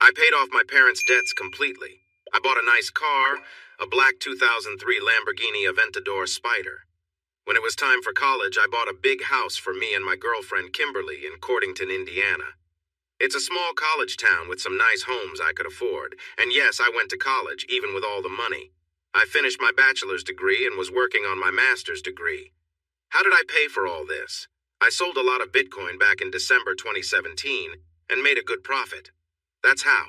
I paid off my parents' debts completely. I bought a nice car, a black 2003 Lamborghini Aventador Spider. When it was time for college, I bought a big house for me and my girlfriend Kimberly in Cordington, Indiana. It's a small college town with some nice homes I could afford, and yes, I went to college, even with all the money. I finished my bachelor's degree and was working on my master's degree. How did I pay for all this? I sold a lot of Bitcoin back in December 2017 and made a good profit. That's how.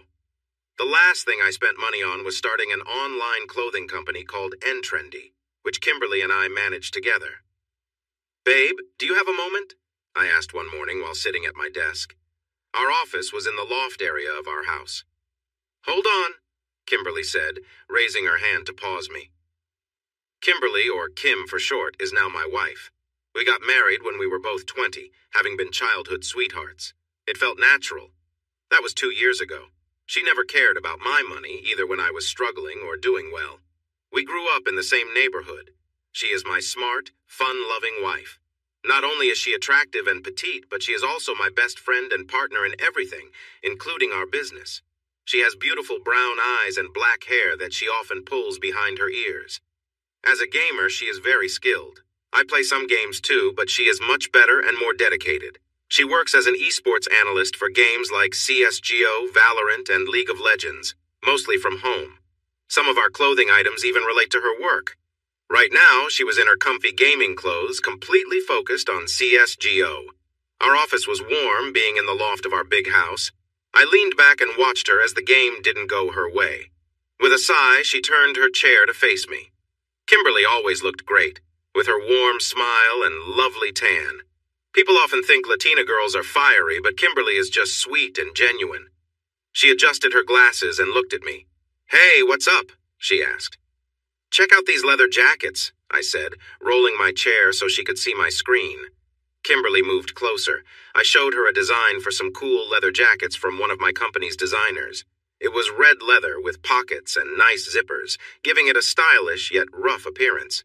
The last thing I spent money on was starting an online clothing company called N-Trendy, which Kimberly and I managed together. "Babe, do you have a moment?" I asked one morning while sitting at my desk. Our office was in the loft area of our house. "Hold on," Kimberly said, raising her hand to pause me. Kimberly, or Kim for short, is now my wife. We got married when we were both 20, having been childhood sweethearts. It felt natural. That was 2 years ago. She never cared about my money, either when I was struggling or doing well. We grew up in the same neighborhood. She is my smart, fun-loving wife. Not only is she attractive and petite, but she is also my best friend and partner in everything, including our business. She has beautiful brown eyes and black hair that she often pulls behind her ears. As a gamer, she is very skilled. I play some games too, but she is much better and more dedicated. She works as an esports analyst for games like CSGO, Valorant, and League of Legends, mostly from home. Some of our clothing items even relate to her work. Right now, she was in her comfy gaming clothes, completely focused on CSGO. Our office was warm, being in the loft of our big house. I leaned back and watched her as the game didn't go her way. With a sigh, she turned her chair to face me. Kimberly always looked great, with her warm smile and lovely tan. People often think Latina girls are fiery, but Kimberly is just sweet and genuine. She adjusted her glasses and looked at me. "Hey, what's up?" she asked. "Check out these leather jackets," I said, rolling my chair so she could see my screen. Kimberly moved closer. I showed her a design for some cool leather jackets from one of my company's designers. It was red leather with pockets and nice zippers, giving it a stylish yet rough appearance.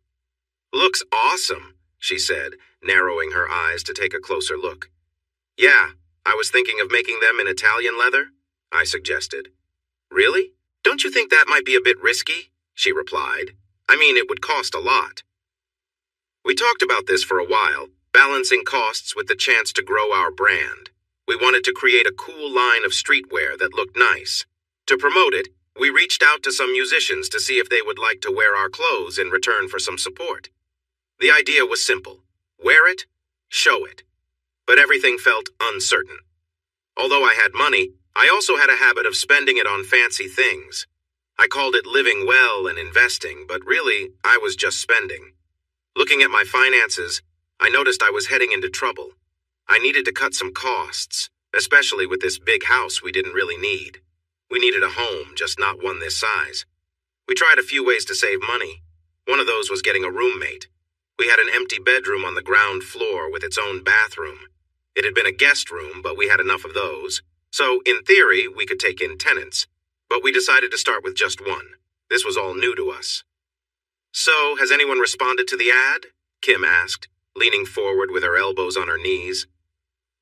"Looks awesome," she said, narrowing her eyes to take a closer look. "Yeah, I was thinking of making them in Italian leather," I suggested. "Really? Don't you think that might be a bit risky?" she replied. "I mean, it would cost a lot." We talked about this for a while, balancing costs with the chance to grow our brand. We wanted to create a cool line of streetwear that looked nice. To promote it, we reached out to some musicians to see if they would like to wear our clothes in return for some support. The idea was simple. Wear it, show it. But everything felt uncertain. Although I had money, I also had a habit of spending it on fancy things. I called it living well and investing, but really, I was just spending. Looking at my finances, I noticed I was heading into trouble. I needed to cut some costs, especially with this big house we didn't really need. We needed a home, just not one this size. We tried a few ways to save money. One of those was getting a roommate. We had an empty bedroom on the ground floor with its own bathroom. It had been a guest room, but we had enough of those. So, in theory, we could take in tenants. But we decided to start with just one. This was all new to us. "So, has anyone responded to the ad?" Kim asked, leaning forward with her elbows on her knees.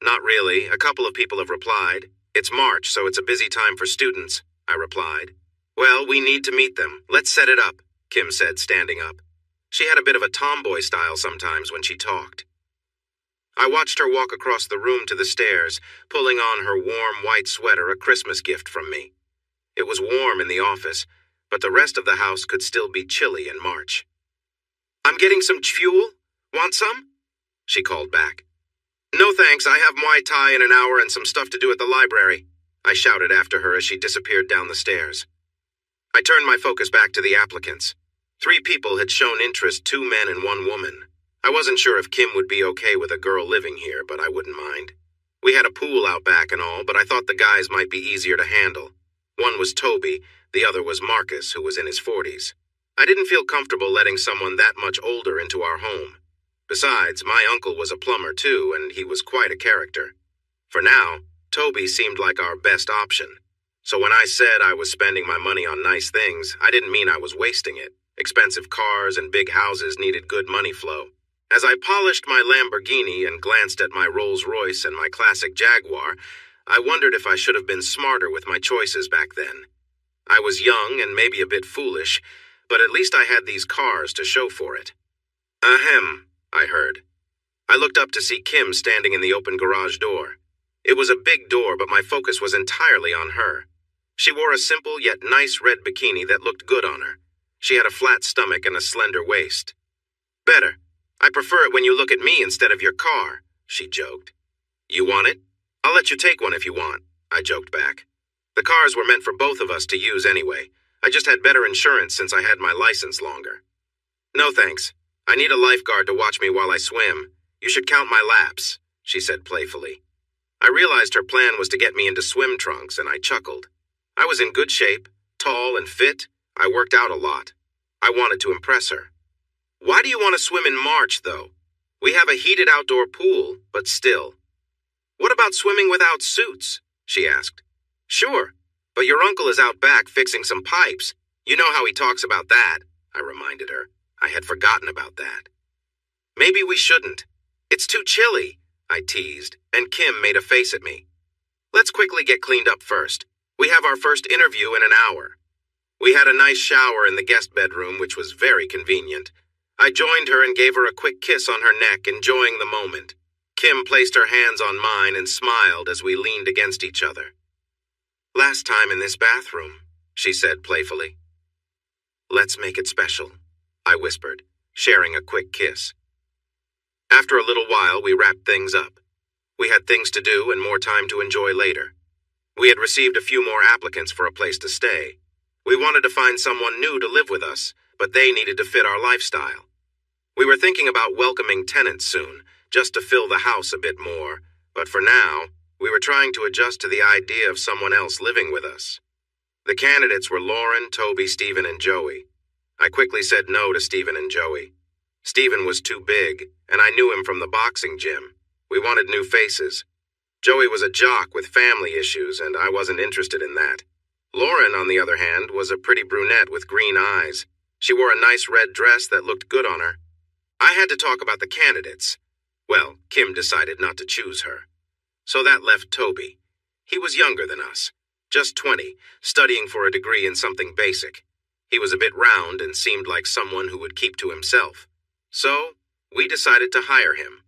"Not really. A couple of people have replied. It's March, so it's a busy time for students," I replied. "Well, we need to meet them. Let's set it up," Kim said, standing up. She had a bit of a tomboy style sometimes when she talked. I watched her walk across the room to the stairs, pulling on her warm white sweater, a Christmas gift from me. It was warm in the office, but the rest of the house could still be chilly in March. "I'm getting some fuel. Want some?" she called back. "No thanks, I have Muay Thai in an hour and some stuff to do at the library," I shouted after her as she disappeared down the stairs. I turned my focus back to the applicants. 3 people had shown interest, 2 men and 1 woman. I wasn't sure if Kim would be okay with a girl living here, but I wouldn't mind. We had a pool out back and all, but I thought the guys might be easier to handle. One was Toby, the other was Marcus, who was in his 40s. I didn't feel comfortable letting someone that much older into our home. Besides, my uncle was a plumber too, and he was quite a character. For now, Toby seemed like our best option. So when I said I was spending my money on nice things, I didn't mean I was wasting it. Expensive cars and big houses needed good money flow. As I polished my Lamborghini and glanced at my Rolls-Royce and my classic Jaguar, I wondered if I should have been smarter with my choices back then. I was young and maybe a bit foolish, but at least I had these cars to show for it. Ahem, I heard. I looked up to see Kim standing in the open garage door. It was a big door, but my focus was entirely on her. She wore a simple yet nice red bikini that looked good on her. She had a flat stomach and a slender waist. Better. I prefer it when you look at me instead of your car, she joked. You want it? I'll let you take one if you want, I joked back. The cars were meant for both of us to use anyway. I just had better insurance since I had my license longer. No thanks. I need a lifeguard to watch me while I swim. You should count my laps, she said playfully. I realized her plan was to get me into swim trunks, and I chuckled. I was in good shape, tall and fit. I worked out a lot. I wanted to impress her. Why do you want to swim in March, though? We have a heated outdoor pool, but still. What about swimming without suits? She asked. Sure, but your uncle is out back fixing some pipes. You know how he talks about that, I reminded her. I had forgotten about that. Maybe we shouldn't. It's too chilly, I teased, and Kim made a face at me. Let's quickly get cleaned up first. We have our first interview in an hour. We had a nice shower in the guest bedroom, which was very convenient. I joined her and gave her a quick kiss on her neck, enjoying the moment. Kim placed her hands on mine and smiled as we leaned against each other. Last time in this bathroom, she said playfully. Let's make it special, I whispered, sharing a quick kiss. After a little while, we wrapped things up. We had things to do and more time to enjoy later. We had received a few more applicants for a place to stay. We wanted to find someone new to live with us, but they needed to fit our lifestyle. We were thinking about welcoming tenants soon, just to fill the house a bit more, but for now, we were trying to adjust to the idea of someone else living with us. The candidates were Lauren, Toby, Stephen, and Joey. I quickly said no to Stephen and Joey. Stephen was too big, and I knew him from the boxing gym. We wanted new faces. Joey was a jock with family issues, and I wasn't interested in that. Lauren, on the other hand, was a pretty brunette with green eyes. She wore a nice red dress that looked good on her. I had to talk about the candidates. Well, Kim decided not to choose her. So that left Toby. He was younger than us, just 20, studying for a degree in something basic. He was a bit round and seemed like someone who would keep to himself. So, we decided to hire him.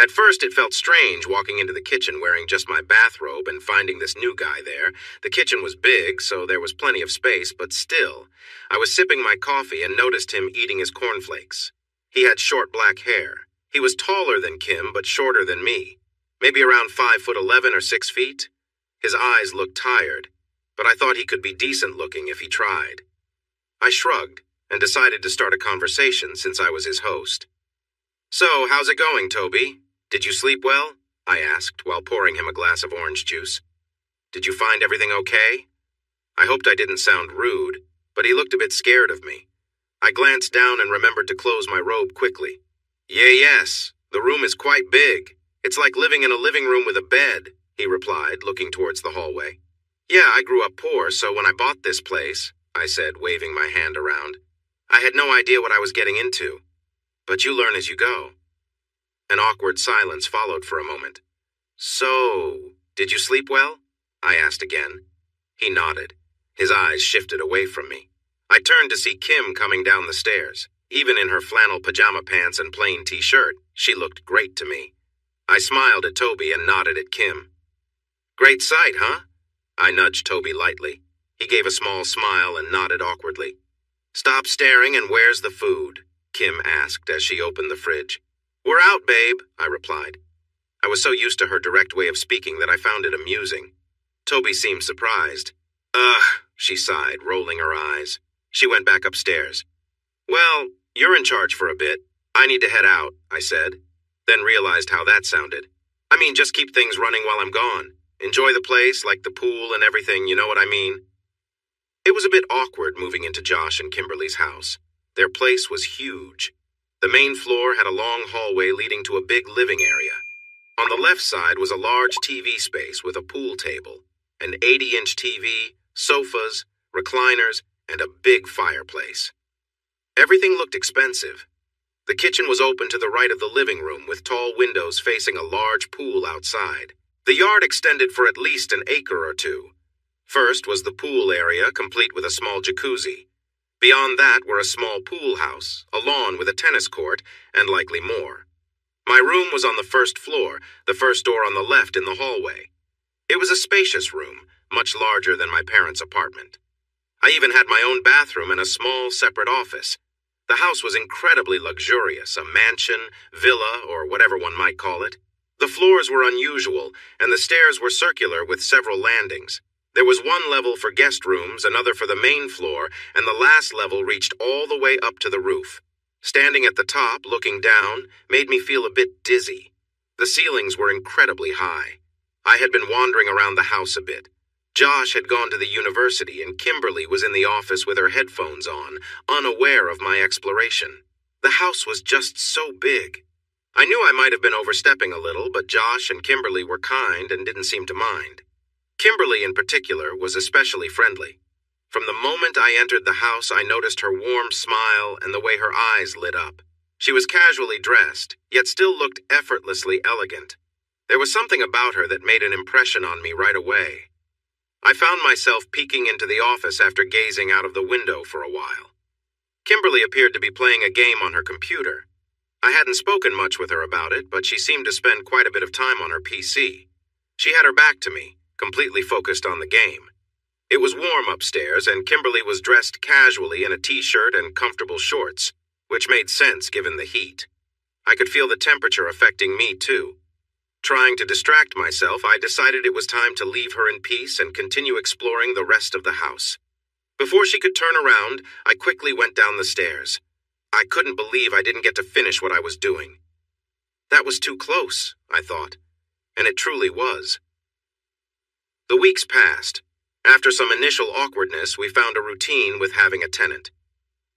At first, it felt strange walking into the kitchen wearing just my bathrobe and finding this new guy there. The kitchen was big, so there was plenty of space, but still, I was sipping my coffee and noticed him eating his cornflakes. He had short black hair. He was taller than Kim, but shorter than me. Maybe around 5'11" or 6 feet. His eyes looked tired, but I thought he could be decent looking if he tried. I shrugged and decided to start a conversation since I was his host. So, how's it going, Toby? Did you sleep well? I asked while pouring him a glass of orange juice. Did you find everything okay? I hoped I didn't sound rude, but he looked a bit scared of me. I glanced down and remembered to close my robe quickly. Yes, the room is quite big. It's like living in a living room with a bed, he replied, looking towards the hallway. Yeah, I grew up poor, so when I bought this place, I said, waving my hand around, I had no idea what I was getting into. But you learn as you go. An awkward silence followed for a moment. So, did you sleep well? I asked again. He nodded. His eyes shifted away from me. I turned to see Kim coming down the stairs. Even in her flannel pajama pants and plain t-shirt, she looked great to me. I smiled at Toby and nodded at Kim. Great sight, huh? I nudged Toby lightly. He gave a small smile and nodded awkwardly. Stop staring and where's the food? Kim asked as she opened the fridge. We're out, babe, I replied. I was so used to her direct way of speaking that I found it amusing. Toby seemed surprised. Ugh, she sighed, rolling her eyes. She went back upstairs. Well, you're in charge for a bit. I need to head out, I said, then realized how that sounded. I mean, just keep things running while I'm gone. Enjoy the place, like the pool and everything, you know what I mean? It was a bit awkward moving into Josh and Kimberly's house. Their place was huge. The main floor had a long hallway leading to a big living area. On the left side was a large TV space with a pool table, an 80-inch TV, sofas, recliners, and a big fireplace. Everything looked expensive. The kitchen was open to the right of the living room with tall windows facing a large pool outside. The yard extended for at least an acre or two. First was the pool area, complete with a small jacuzzi. Beyond that were a small pool house, a lawn with a tennis court, and likely more. My room was on the first floor, the first door on the left in the hallway. It was a spacious room, much larger than my parents' apartment. I even had my own bathroom and a small, separate office. The house was incredibly luxurious, a mansion, villa, or whatever one might call it. The floors were unusual, and the stairs were circular with several landings. There was one level for guest rooms, another for the main floor, and the last level reached all the way up to the roof. Standing at the top, looking down, made me feel a bit dizzy. The ceilings were incredibly high. I had been wandering around the house a bit. Josh had gone to the university, and Kimberly was in the office with her headphones on, unaware of my exploration. The house was just so big. I knew I might have been overstepping a little, but Josh and Kimberly were kind and didn't seem to mind. Kimberly, in particular, was especially friendly. From the moment I entered the house, I noticed her warm smile and the way her eyes lit up. She was casually dressed, yet still looked effortlessly elegant. There was something about her that made an impression on me right away. I found myself peeking into the office after gazing out of the window for a while. Kimberly appeared to be playing a game on her computer. I hadn't spoken much with her about it, but she seemed to spend quite a bit of time on her PC. She had her back to me, completely focused on the game. It was warm upstairs, and Kimberly was dressed casually in a t-shirt and comfortable shorts, which made sense given the heat. I could feel the temperature affecting me, too. Trying to distract myself, I decided it was time to leave her in peace and continue exploring the rest of the house. Before she could turn around, I quickly went down the stairs. I couldn't believe I didn't get to finish what I was doing. That was too close, I thought, and it truly was. The weeks passed. After some initial awkwardness, we found a routine with having a tenant.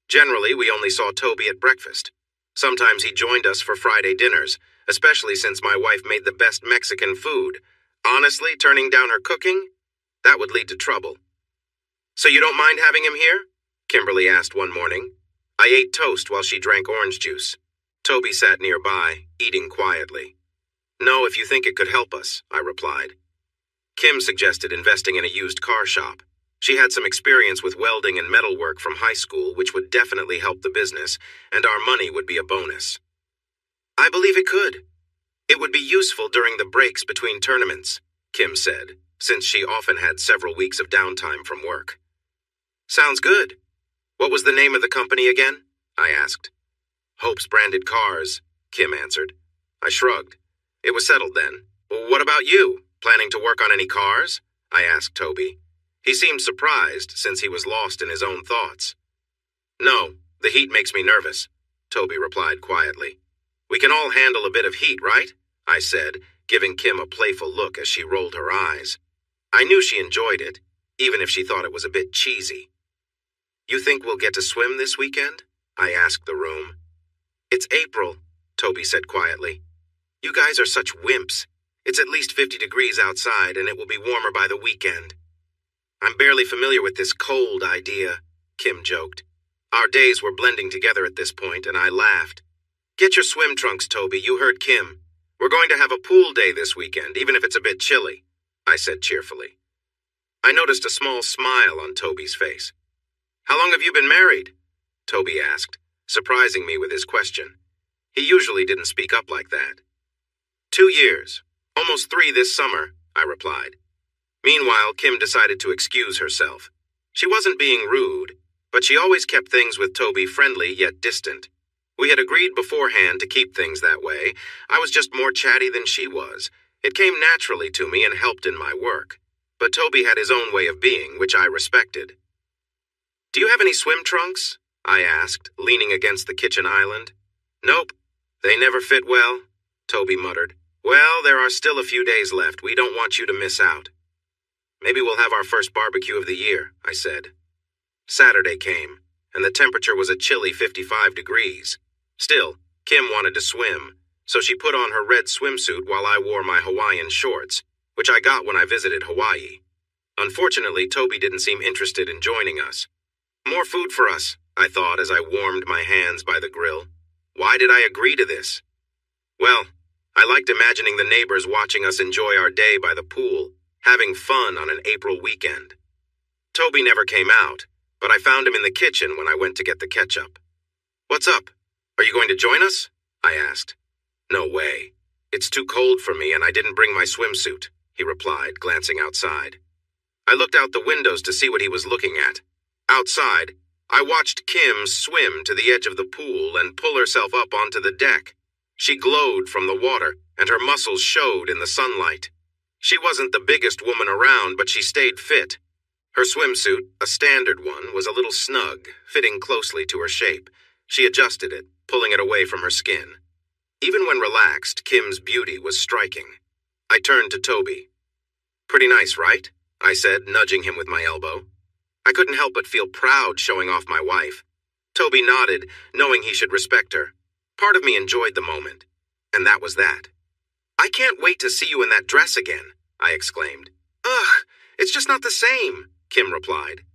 Generally, we only saw Toby at breakfast. Sometimes he joined us for Friday dinners, especially since my wife made the best Mexican food. Honestly, turning down her cooking? That would lead to trouble. "So you don't mind having him here?" Kimberly asked one morning. I ate toast while she drank orange juice. Toby sat nearby, eating quietly. "No, if you think it could help us," I replied. Kim suggested investing in a used car shop. She had some experience with welding and metalwork from high school, which would definitely help the business, and our money would be a bonus. "I believe it could. It would be useful during the breaks between tournaments," Kim said, since she often had several weeks of downtime from work. "Sounds good. What was the name of the company again?" I asked. "Hope's Branded Cars," Kim answered. I shrugged. It was settled then. "What about you? Planning to work on any cars?" I asked Toby. He seemed surprised since he was lost in his own thoughts. "No, the heat makes me nervous," Toby replied quietly. "We can all handle a bit of heat, right?" I said, giving Kim a playful look as she rolled her eyes. I knew she enjoyed it, even if she thought it was a bit cheesy. "You think we'll get to swim this weekend?" I asked the room. "It's April," Toby said quietly. "You guys are such wimps. It's at least 50 degrees outside, and it will be warmer by the weekend." "I'm barely familiar with this cold idea," Kim joked. Our days were blending together at this point, and I laughed. "Get your swim trunks, Toby. You heard Kim. We're going to have a pool day this weekend, even if it's a bit chilly," I said cheerfully. I noticed a small smile on Toby's face. "How long have you been married?" Toby asked, surprising me with his question. He usually didn't speak up like that. 2 years. Almost 3 this summer," I replied. Meanwhile, Kim decided to excuse herself. She wasn't being rude, but she always kept things with Toby friendly yet distant. We had agreed beforehand to keep things that way. I was just more chatty than she was. It came naturally to me and helped in my work. But Toby had his own way of being, which I respected. "Do you have any swim trunks?" I asked, leaning against the kitchen island. "Nope. They never fit well," Toby muttered. "Well, there are still a few days left. We don't want you to miss out." "Maybe we'll have our first barbecue of the year," I said. Saturday came, and the temperature was a chilly 55 degrees. Still, Kim wanted to swim, so she put on her red swimsuit while I wore my Hawaiian shorts, which I got when I visited Hawaii. Unfortunately, Toby didn't seem interested in joining us. More food for us, I thought as I warmed my hands by the grill. Why did I agree to this? Well, I liked imagining the neighbors watching us enjoy our day by the pool, having fun on an April weekend. Toby never came out, but I found him in the kitchen when I went to get the ketchup. "What's up? Are you going to join us?" I asked. "No way. It's too cold for me and I didn't bring my swimsuit," he replied, glancing outside. I looked out the windows to see what he was looking at. Outside, I watched Kim swim to the edge of the pool and pull herself up onto the deck. She glowed from the water, and her muscles showed in the sunlight. She wasn't the biggest woman around, but she stayed fit. Her swimsuit, a standard one, was a little snug, fitting closely to her shape. She adjusted it, pulling it away from her skin. Even when relaxed, Kim's beauty was striking. I turned to Toby. "Pretty nice, right?" I said, nudging him with my elbow. I couldn't help but feel proud showing off my wife. Toby nodded, knowing he should respect her. Part of me enjoyed the moment, and that was that. "I can't wait to see you in that dress again," I exclaimed. "Ugh, it's just not the same," Kim replied.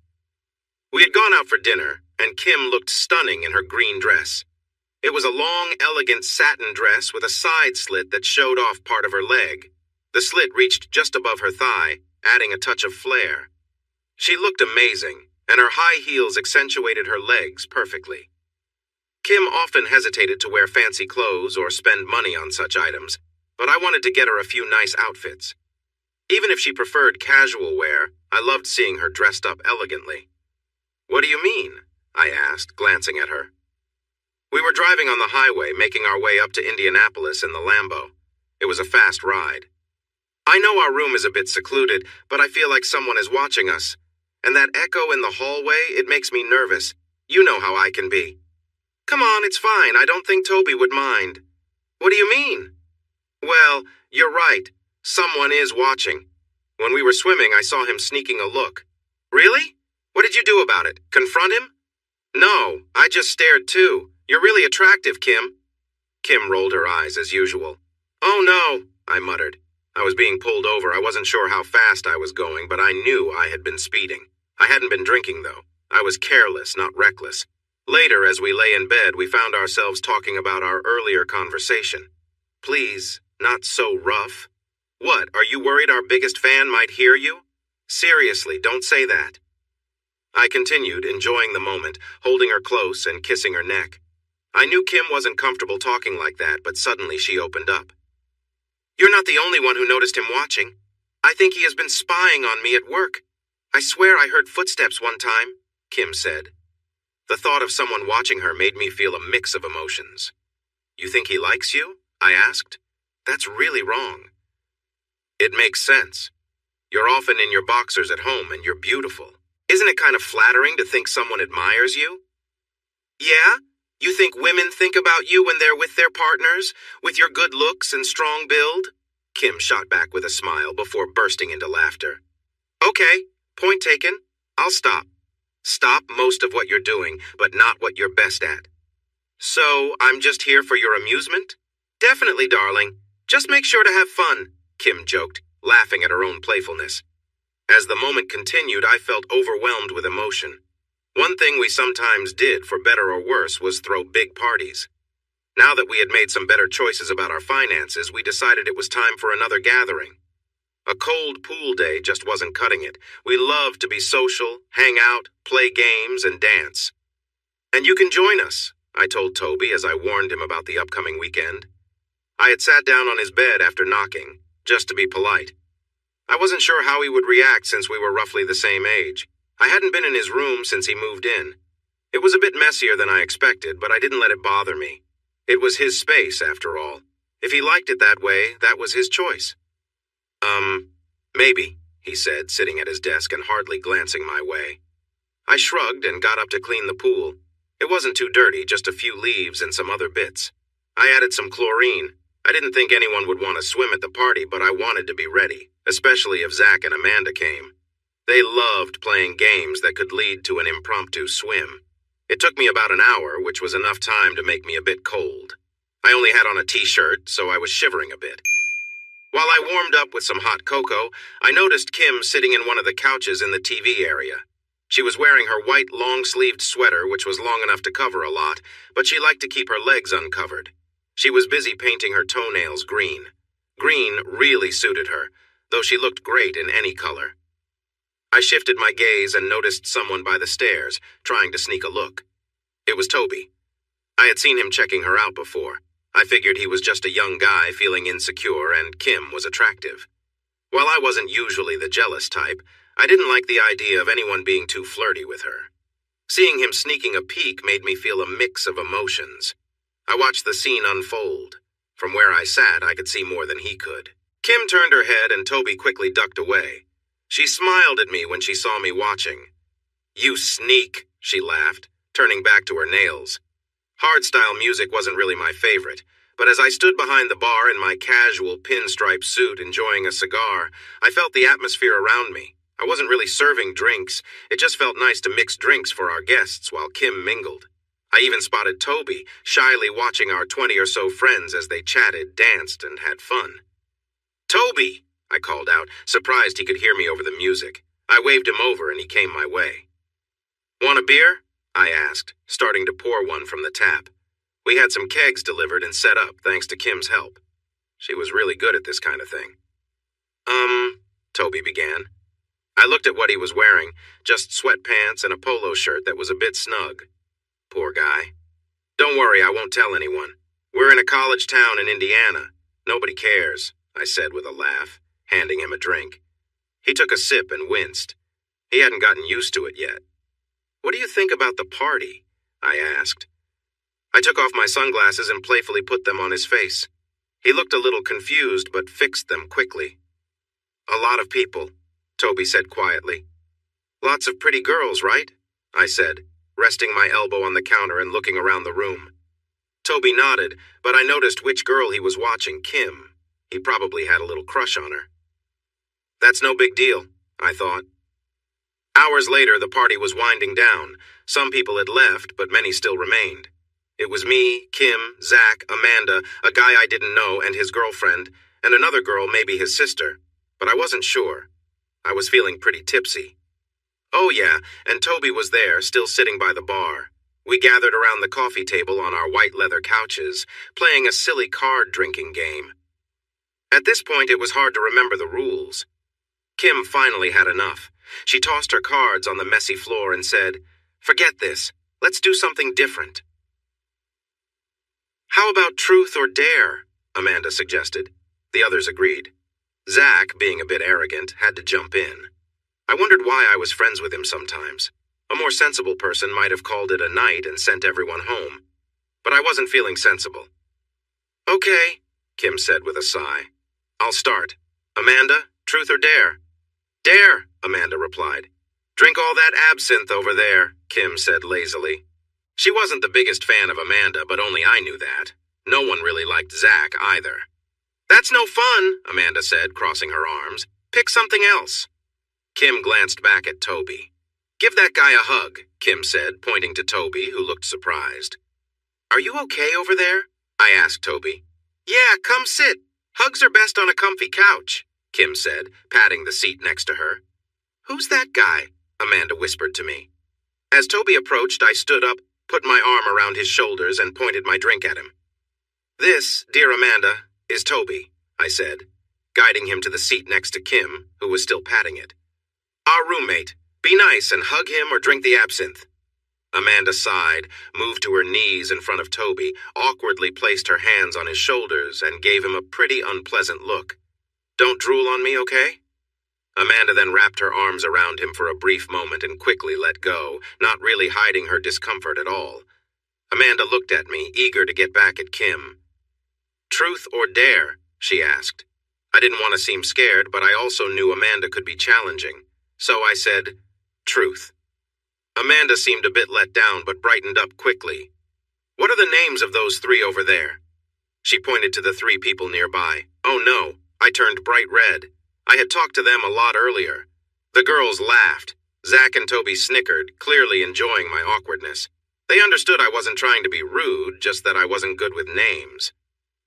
We had gone out for dinner, and Kim looked stunning in her green dress. It was a long, elegant satin dress with a side slit that showed off part of her leg. The slit reached just above her thigh, adding a touch of flair. She looked amazing, and her high heels accentuated her legs perfectly. Kim often hesitated to wear fancy clothes or spend money on such items, but I wanted to get her a few nice outfits. Even if she preferred casual wear, I loved seeing her dressed up elegantly. "What do you mean?" I asked, glancing at her. We were driving on the highway, making our way up to Indianapolis in the Lambo. It was a fast ride. "I know our room is a bit secluded, but I feel like someone is watching us. And that echo in the hallway, it makes me nervous. You know how I can be." "Come on, it's fine. I don't think Toby would mind." "What do you mean?" "Well, you're right. Someone is watching. When we were swimming, I saw him sneaking a look." "Really? What did you do about it? Confront him?" "No, I just stared too. You're really attractive, Kim." Kim rolled her eyes as usual. "Oh no," I muttered. I was being pulled over. I wasn't sure how fast I was going, but I knew I had been speeding. I hadn't been drinking, though. I was careless, not reckless. Later, as we lay in bed, we found ourselves talking about our earlier conversation. "Please, not so rough." "What, are you worried our biggest fan might hear you?" "Seriously, don't say that." I continued, enjoying the moment, holding her close and kissing her neck. I knew Kim wasn't comfortable talking like that, but suddenly she opened up. "You're not the only one who noticed him watching. I think he has been spying on me at work. I swear I heard footsteps one time," Kim said. The thought of someone watching her made me feel a mix of emotions. "You think he likes you?" I asked. "That's really wrong." "It makes sense. You're often in your boxers at home and you're beautiful. Isn't it kind of flattering to think someone admires you?" "Yeah? You think women think about you when they're with their partners, with your good looks and strong build?" Kim shot back with a smile before bursting into laughter. "Okay, point taken. I'll stop. Stop most of what you're doing, but not what you're best at." "So, I'm just here for your amusement?" "Definitely, darling. Just make sure to have fun," Kim joked, laughing at her own playfulness. As the moment continued, I felt overwhelmed with emotion. One thing we sometimes did, for better or worse, was throw big parties. Now that we had made some better choices about our finances, we decided it was time for another gathering. A cold pool day just wasn't cutting it. We loved to be social, hang out, play games, and dance. "And you can join us," I told Toby as I warned him about the upcoming weekend. I had sat down on his bed after knocking, just to be polite. I wasn't sure how he would react since we were roughly the same age. I hadn't been in his room since he moved in. It was a bit messier than I expected, but I didn't let it bother me. It was his space, after all. If he liked it that way, that was his choice. Maybe," he said, sitting at his desk and hardly glancing my way. I shrugged and got up to clean the pool. It wasn't too dirty, just a few leaves and some other bits. I added some chlorine. I didn't think anyone would want to swim at the party, but I wanted to be ready, especially if Zach and Amanda came. They loved playing games that could lead to an impromptu swim. It took me about an hour, which was enough time to make me a bit cold. I only had on a t-shirt, so I was shivering a bit. While I warmed up with some hot cocoa, I noticed Kim sitting in one of the couches in the TV area. She was wearing her white long-sleeved sweater, which was long enough to cover a lot, but she liked to keep her legs uncovered. She was busy painting her toenails green. Green really suited her, though she looked great in any color. I shifted my gaze and noticed someone by the stairs, trying to sneak a look. It was Toby. I had seen him checking her out before. I figured he was just a young guy feeling insecure and Kim was attractive. While I wasn't usually the jealous type, I didn't like the idea of anyone being too flirty with her. Seeing him sneaking a peek made me feel a mix of emotions. I watched the scene unfold. From where I sat, I could see more than he could. Kim turned her head and Toby quickly ducked away. She smiled at me when she saw me watching. "You sneak," she laughed, turning back to her nails. Hardstyle music wasn't really my favorite, but as I stood behind the bar in my casual pinstripe suit enjoying a cigar, I felt the atmosphere around me. I wasn't really serving drinks. It just felt nice to mix drinks for our guests while Kim mingled. I even spotted Toby, shyly watching our 20 or so friends as they chatted, danced, and had fun. "Toby!" I called out, surprised he could hear me over the music. I waved him over and he came my way. "Want a beer?" I asked, starting to pour one from the tap. We had some kegs delivered and set up, thanks to Kim's help. She was really good at this kind of thing. Toby began. I looked at what he was wearing, just sweatpants and a polo shirt that was a bit snug. Poor guy. "Don't worry, I won't tell anyone. We're in a college town in Indiana. Nobody cares," I said with a laugh, handing him a drink. He took a sip and winced. He hadn't gotten used to it yet. "What do you think about the party?" I asked. I took off my sunglasses and playfully put them on his face. He looked a little confused but fixed them quickly. "A lot of people," Toby said quietly. "Lots of pretty girls, right?" I said, resting my elbow on the counter and looking around the room. Toby nodded, but I noticed which girl he was watching, Kim. He probably had a little crush on her. That's no big deal, I thought. Hours later, the party was winding down. Some people had left, but many still remained. It was me, Kim, Zach, Amanda, a guy I didn't know and his girlfriend, and another girl, maybe his sister, but I wasn't sure. I was feeling pretty tipsy. Oh yeah, and Toby was there, still sitting by the bar. We gathered around the coffee table on our white leather couches, playing a silly card drinking game. At this point, it was hard to remember the rules. Kim finally had enough. She tossed her cards on the messy floor and said, "Forget this. Let's do something different." "How about truth or dare?" Amanda suggested. The others agreed. Zach, being a bit arrogant, had to jump in. I wondered why I was friends with him sometimes. A more sensible person might have called it a night and sent everyone home. But I wasn't feeling sensible. "Okay," Kim said with a sigh. "I'll start. Amanda, truth or dare?" "Dare," Amanda replied. "Drink all that absinthe over there," Kim said lazily. She wasn't the biggest fan of Amanda, but only I knew that. No one really liked Zach either. "That's no fun," Amanda said, crossing her arms. "Pick something else." Kim glanced back at Toby. "Give that guy a hug," Kim said, pointing to Toby, who looked surprised. "Are you okay over there?" I asked Toby. "Yeah, come sit. Hugs are best on a comfy couch," Kim said, patting the seat next to her. "Who's that guy?" Amanda whispered to me. As Toby approached, I stood up, put my arm around his shoulders, and pointed my drink at him. "This, dear Amanda, is Toby," I said, guiding him to the seat next to Kim, who was still patting it. "Our roommate. Be nice and hug him or drink the absinthe." Amanda sighed, moved to her knees in front of Toby, awkwardly placed her hands on his shoulders, and gave him a pretty unpleasant look. "Don't drool on me, okay?" Amanda then wrapped her arms around him for a brief moment and quickly let go, not really hiding her discomfort at all. Amanda looked at me, eager to get back at Kim. "Truth or dare?" she asked. I didn't want to seem scared, but I also knew Amanda could be challenging. So I said, "Truth." Amanda seemed a bit let down, but brightened up quickly. "What are the names of those three over there?" She pointed to the three people nearby. Oh no, I turned bright red. I had talked to them a lot earlier. The girls laughed. Zach and Toby snickered, clearly enjoying my awkwardness. They understood I wasn't trying to be rude, just that I wasn't good with names.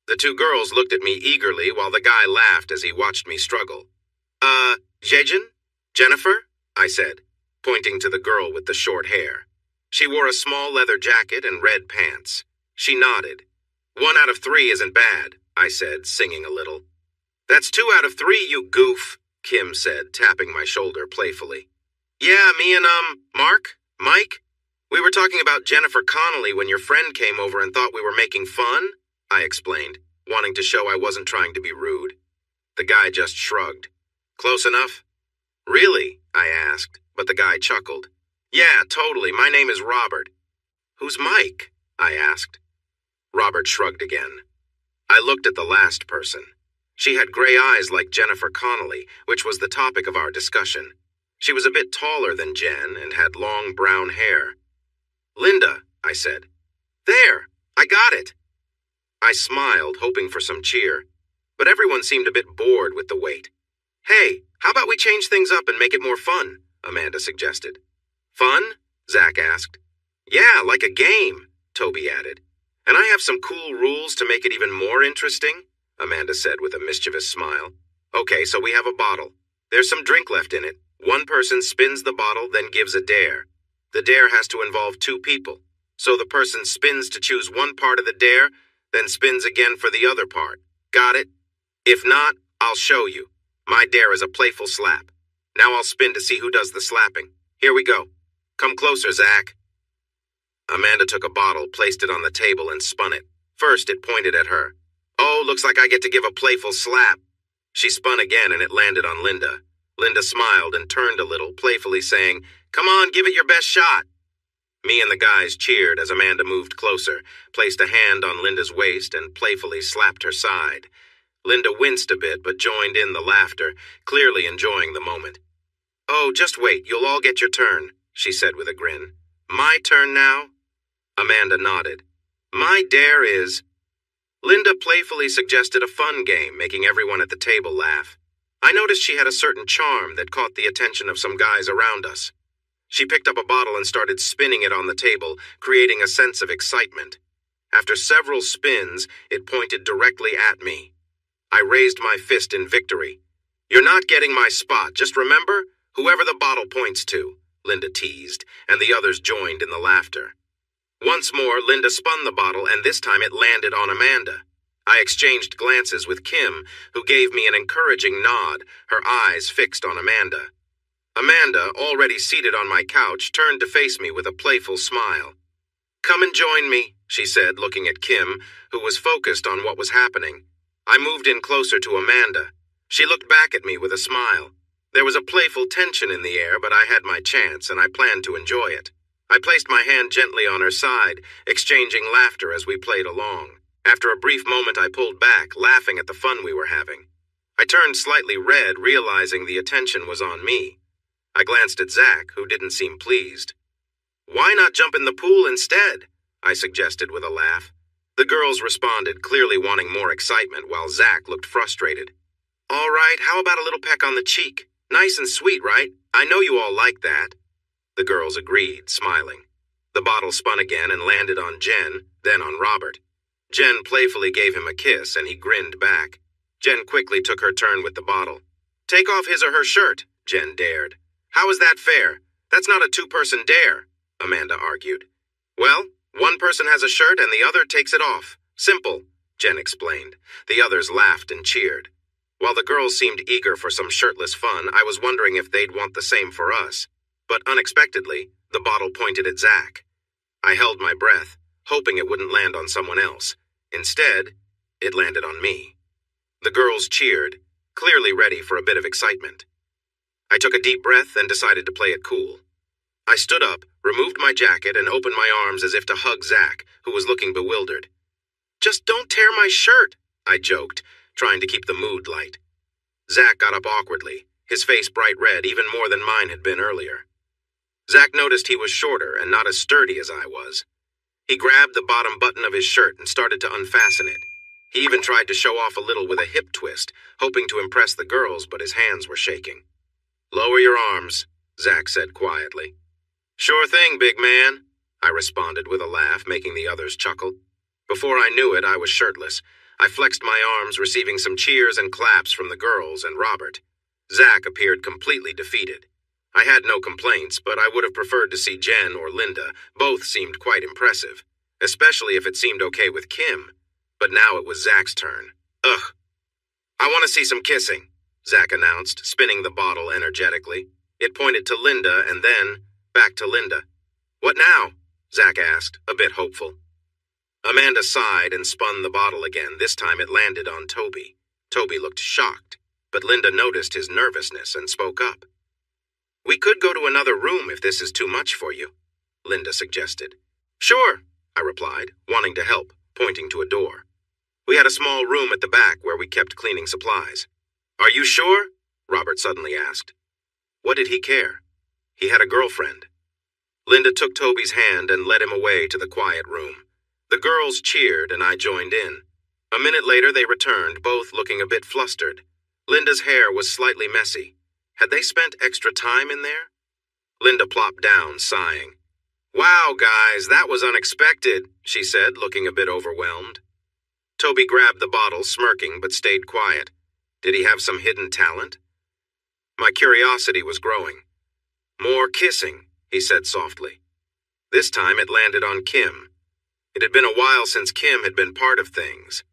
The two girls looked at me eagerly while the guy laughed as he watched me struggle. Jejin? Jennifer?" I said, pointing to the girl with the short hair. She wore a small leather jacket and red pants. She nodded. 1 out of 3 isn't bad, I said, singing a little. That's 2 out of 3, you goof, Kim said, tapping my shoulder playfully. Yeah, me and, Mike? We were talking about Jennifer Connelly when your friend came over and thought we were making fun, I explained, wanting to show I wasn't trying to be rude. The guy just shrugged. Close enough? Really? I asked, but the guy chuckled. Yeah, totally. My name is Robert. Who's Mike? I asked. Robert shrugged again. I looked at the last person. She had gray eyes like Jennifer Connelly, which was the topic of our discussion. She was a bit taller than Jen and had long brown hair. Linda, I said. There! I got it! I smiled, hoping for some cheer, but everyone seemed a bit bored with the wait. Hey, how about we change things up and make it more fun? Amanda suggested. Fun? Zach asked. Yeah, like a game, Toby added. And I have some cool rules to make it even more interesting, Amanda said with a mischievous smile. Okay, so we have a bottle. There's some drink left in it. One person spins the bottle, then gives a dare. The dare has to involve 2 people. So the person spins to choose one part of the dare, then spins again for the other part. Got it? If not, I'll show you. My dare is a playful slap. Now I'll spin to see who does the slapping. Here we go. Come closer, Zach. Amanda took a bottle, placed it on the table, and spun it. First, it pointed at her. Oh, looks like I get to give a playful slap. She spun again, and it landed on Linda. Linda smiled and turned a little, playfully saying, Come on, give it your best shot. Me and the guys cheered as Amanda moved closer, placed a hand on Linda's waist, and playfully slapped her side. Linda winced a bit, but joined in the laughter, clearly enjoying the moment. Oh, just wait, you'll all get your turn, she said with a grin. My turn now? Amanda nodded. My dare is... Linda playfully suggested a fun game, making everyone at the table laugh. I noticed she had a certain charm that caught the attention of some guys around us. She picked up a bottle and started spinning it on the table, creating a sense of excitement. After several spins, it pointed directly at me. I raised my fist in victory. You're not getting my spot, just remember, whoever the bottle points to, Linda teased, and the others joined in the laughter. Once more, Linda spun the bottle, and this time it landed on Amanda. I exchanged glances with Kim, who gave me an encouraging nod, her eyes fixed on Amanda. Amanda, already seated on my couch, turned to face me with a playful smile. Come and join me, she said, looking at Kim, who was focused on what was happening. I moved in closer to Amanda. She looked back at me with a smile. There was a playful tension in the air, but I had my chance, and I planned to enjoy it. I placed my hand gently on her side, exchanging laughter as we played along. After a brief moment, I pulled back, laughing at the fun we were having. I turned slightly red, realizing the attention was on me. I glanced at Zach, who didn't seem pleased. Why not jump in the pool instead? I suggested with a laugh. The girls responded, clearly wanting more excitement, while Zach looked frustrated. All right, how about a little peck on the cheek? Nice and sweet, right? I know you all like that. The girls agreed, smiling. The bottle spun again and landed on Jen, then on Robert. Jen playfully gave him a kiss, and he grinned back. Jen quickly took her turn with the bottle. Take off his or her shirt, Jen dared. How is that fair? That's not a 2-person dare, Amanda argued. Well, one person has a shirt and the other takes it off. Simple, Jen explained. The others laughed and cheered. While the girls seemed eager for some shirtless fun, I was wondering if they'd want the same for us. But unexpectedly, the bottle pointed at Zach. I held my breath, hoping it wouldn't land on someone else. Instead, it landed on me. The girls cheered, clearly ready for a bit of excitement. I took a deep breath and decided to play it cool. I stood up, removed my jacket, and opened my arms as if to hug Zach, who was looking bewildered. Just don't tear my shirt, I joked, trying to keep the mood light. Zach got up awkwardly, his face bright red, even more than mine had been earlier. Zach noticed he was shorter and not as sturdy as I was. He grabbed the bottom button of his shirt and started to unfasten it. He even tried to show off a little with a hip twist, hoping to impress the girls, but his hands were shaking. Lower your arms, Zach said quietly. Sure thing, big man, I responded with a laugh, making the others chuckle. Before I knew it, I was shirtless. I flexed my arms, receiving some cheers and claps from the girls and Robert. Zach appeared completely defeated. I had no complaints, but I would have preferred to see Jen or Linda. Both seemed quite impressive, especially if it seemed okay with Kim. But now it was Zach's turn. Ugh. I want to see some kissing, Zach announced, spinning the bottle energetically. It pointed to Linda and then back to Linda. What now? Zach asked, a bit hopeful. Amanda sighed and spun the bottle again. This time it landed on Toby. Toby looked shocked, but Linda noticed his nervousness and spoke up. We could go to another room if this is too much for you, Linda suggested. Sure, I replied, wanting to help, pointing to a door. We had a small room at the back where we kept cleaning supplies. Are you sure? Robert suddenly asked. What did he care? He had a girlfriend. Linda took Toby's hand and led him away to the quiet room. The girls cheered and I joined in. A minute later they returned, both looking a bit flustered. Linda's hair was slightly messy. Had they spent extra time in there? Linda plopped down, sighing. Wow, guys, that was unexpected, she said, looking a bit overwhelmed. Toby grabbed the bottle, smirking, but stayed quiet. Did he have some hidden talent? My curiosity was growing. More kissing, he said softly. This time it landed on Kim. It had been a while since Kim had been part of things.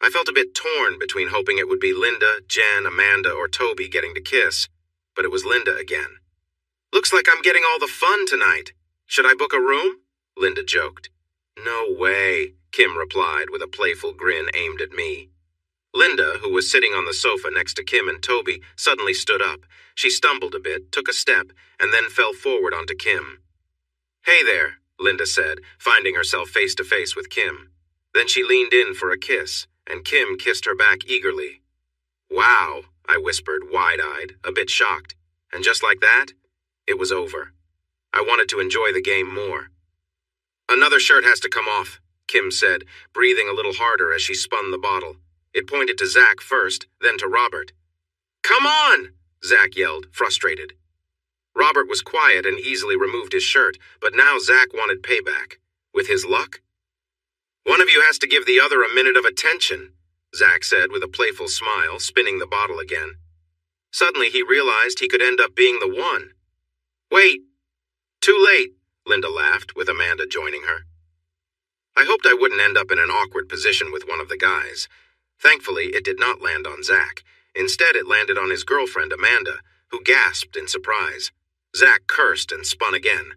I felt a bit torn between hoping it would be Linda, Jen, Amanda, or Toby getting to kiss, but it was Linda again. Looks like I'm getting all the fun tonight. Should I book a room? Linda joked. No way, Kim replied with a playful grin aimed at me. Linda, who was sitting on the sofa next to Kim and Toby, suddenly stood up. She stumbled a bit, took a step, and then fell forward onto Kim. Hey there, Linda said, finding herself face to face with Kim. Then she leaned in for a kiss, and Kim kissed her back eagerly. Wow, I whispered, wide-eyed, a bit shocked. And just like that, it was over. I wanted to enjoy the game more. Another shirt has to come off, Kim said, breathing a little harder as she spun the bottle. It pointed to Zach first, then to Robert. Come on, Zach yelled, frustrated. Robert was quiet and easily removed his shirt, but now Zach wanted payback. With his luck? One of you has to give the other a minute of attention, Zach said with a playful smile, spinning the bottle again. Suddenly he realized he could end up being the one. Wait, too late, Linda laughed, with Amanda joining her. I hoped I wouldn't end up in an awkward position with one of the guys. Thankfully, it did not land on Zach. Instead, it landed on his girlfriend, Amanda, who gasped in surprise. Zach cursed and spun again.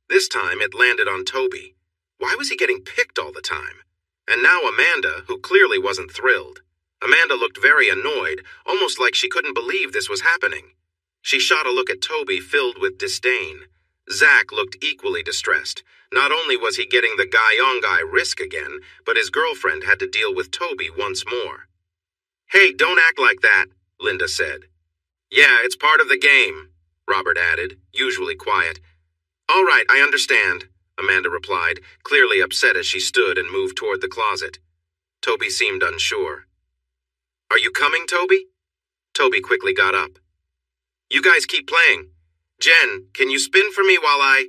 This time, it landed on Toby. Why was he getting picked all the time? And now Amanda, who clearly wasn't thrilled. Amanda looked very annoyed, almost like she couldn't believe this was happening. She shot a look at Toby filled with disdain. Zach looked equally distressed. Not only was he getting the guy-on-guy risk again, but his girlfriend had to deal with Toby once more. Hey, don't act like that, Linda said. Yeah, it's part of the game, Robert added, usually quiet. All right, I understand, Amanda replied, clearly upset as she stood and moved toward the closet. Toby seemed unsure. Are you coming, Toby? Toby quickly got up. You guys keep playing. Jen, can you spin for me while I...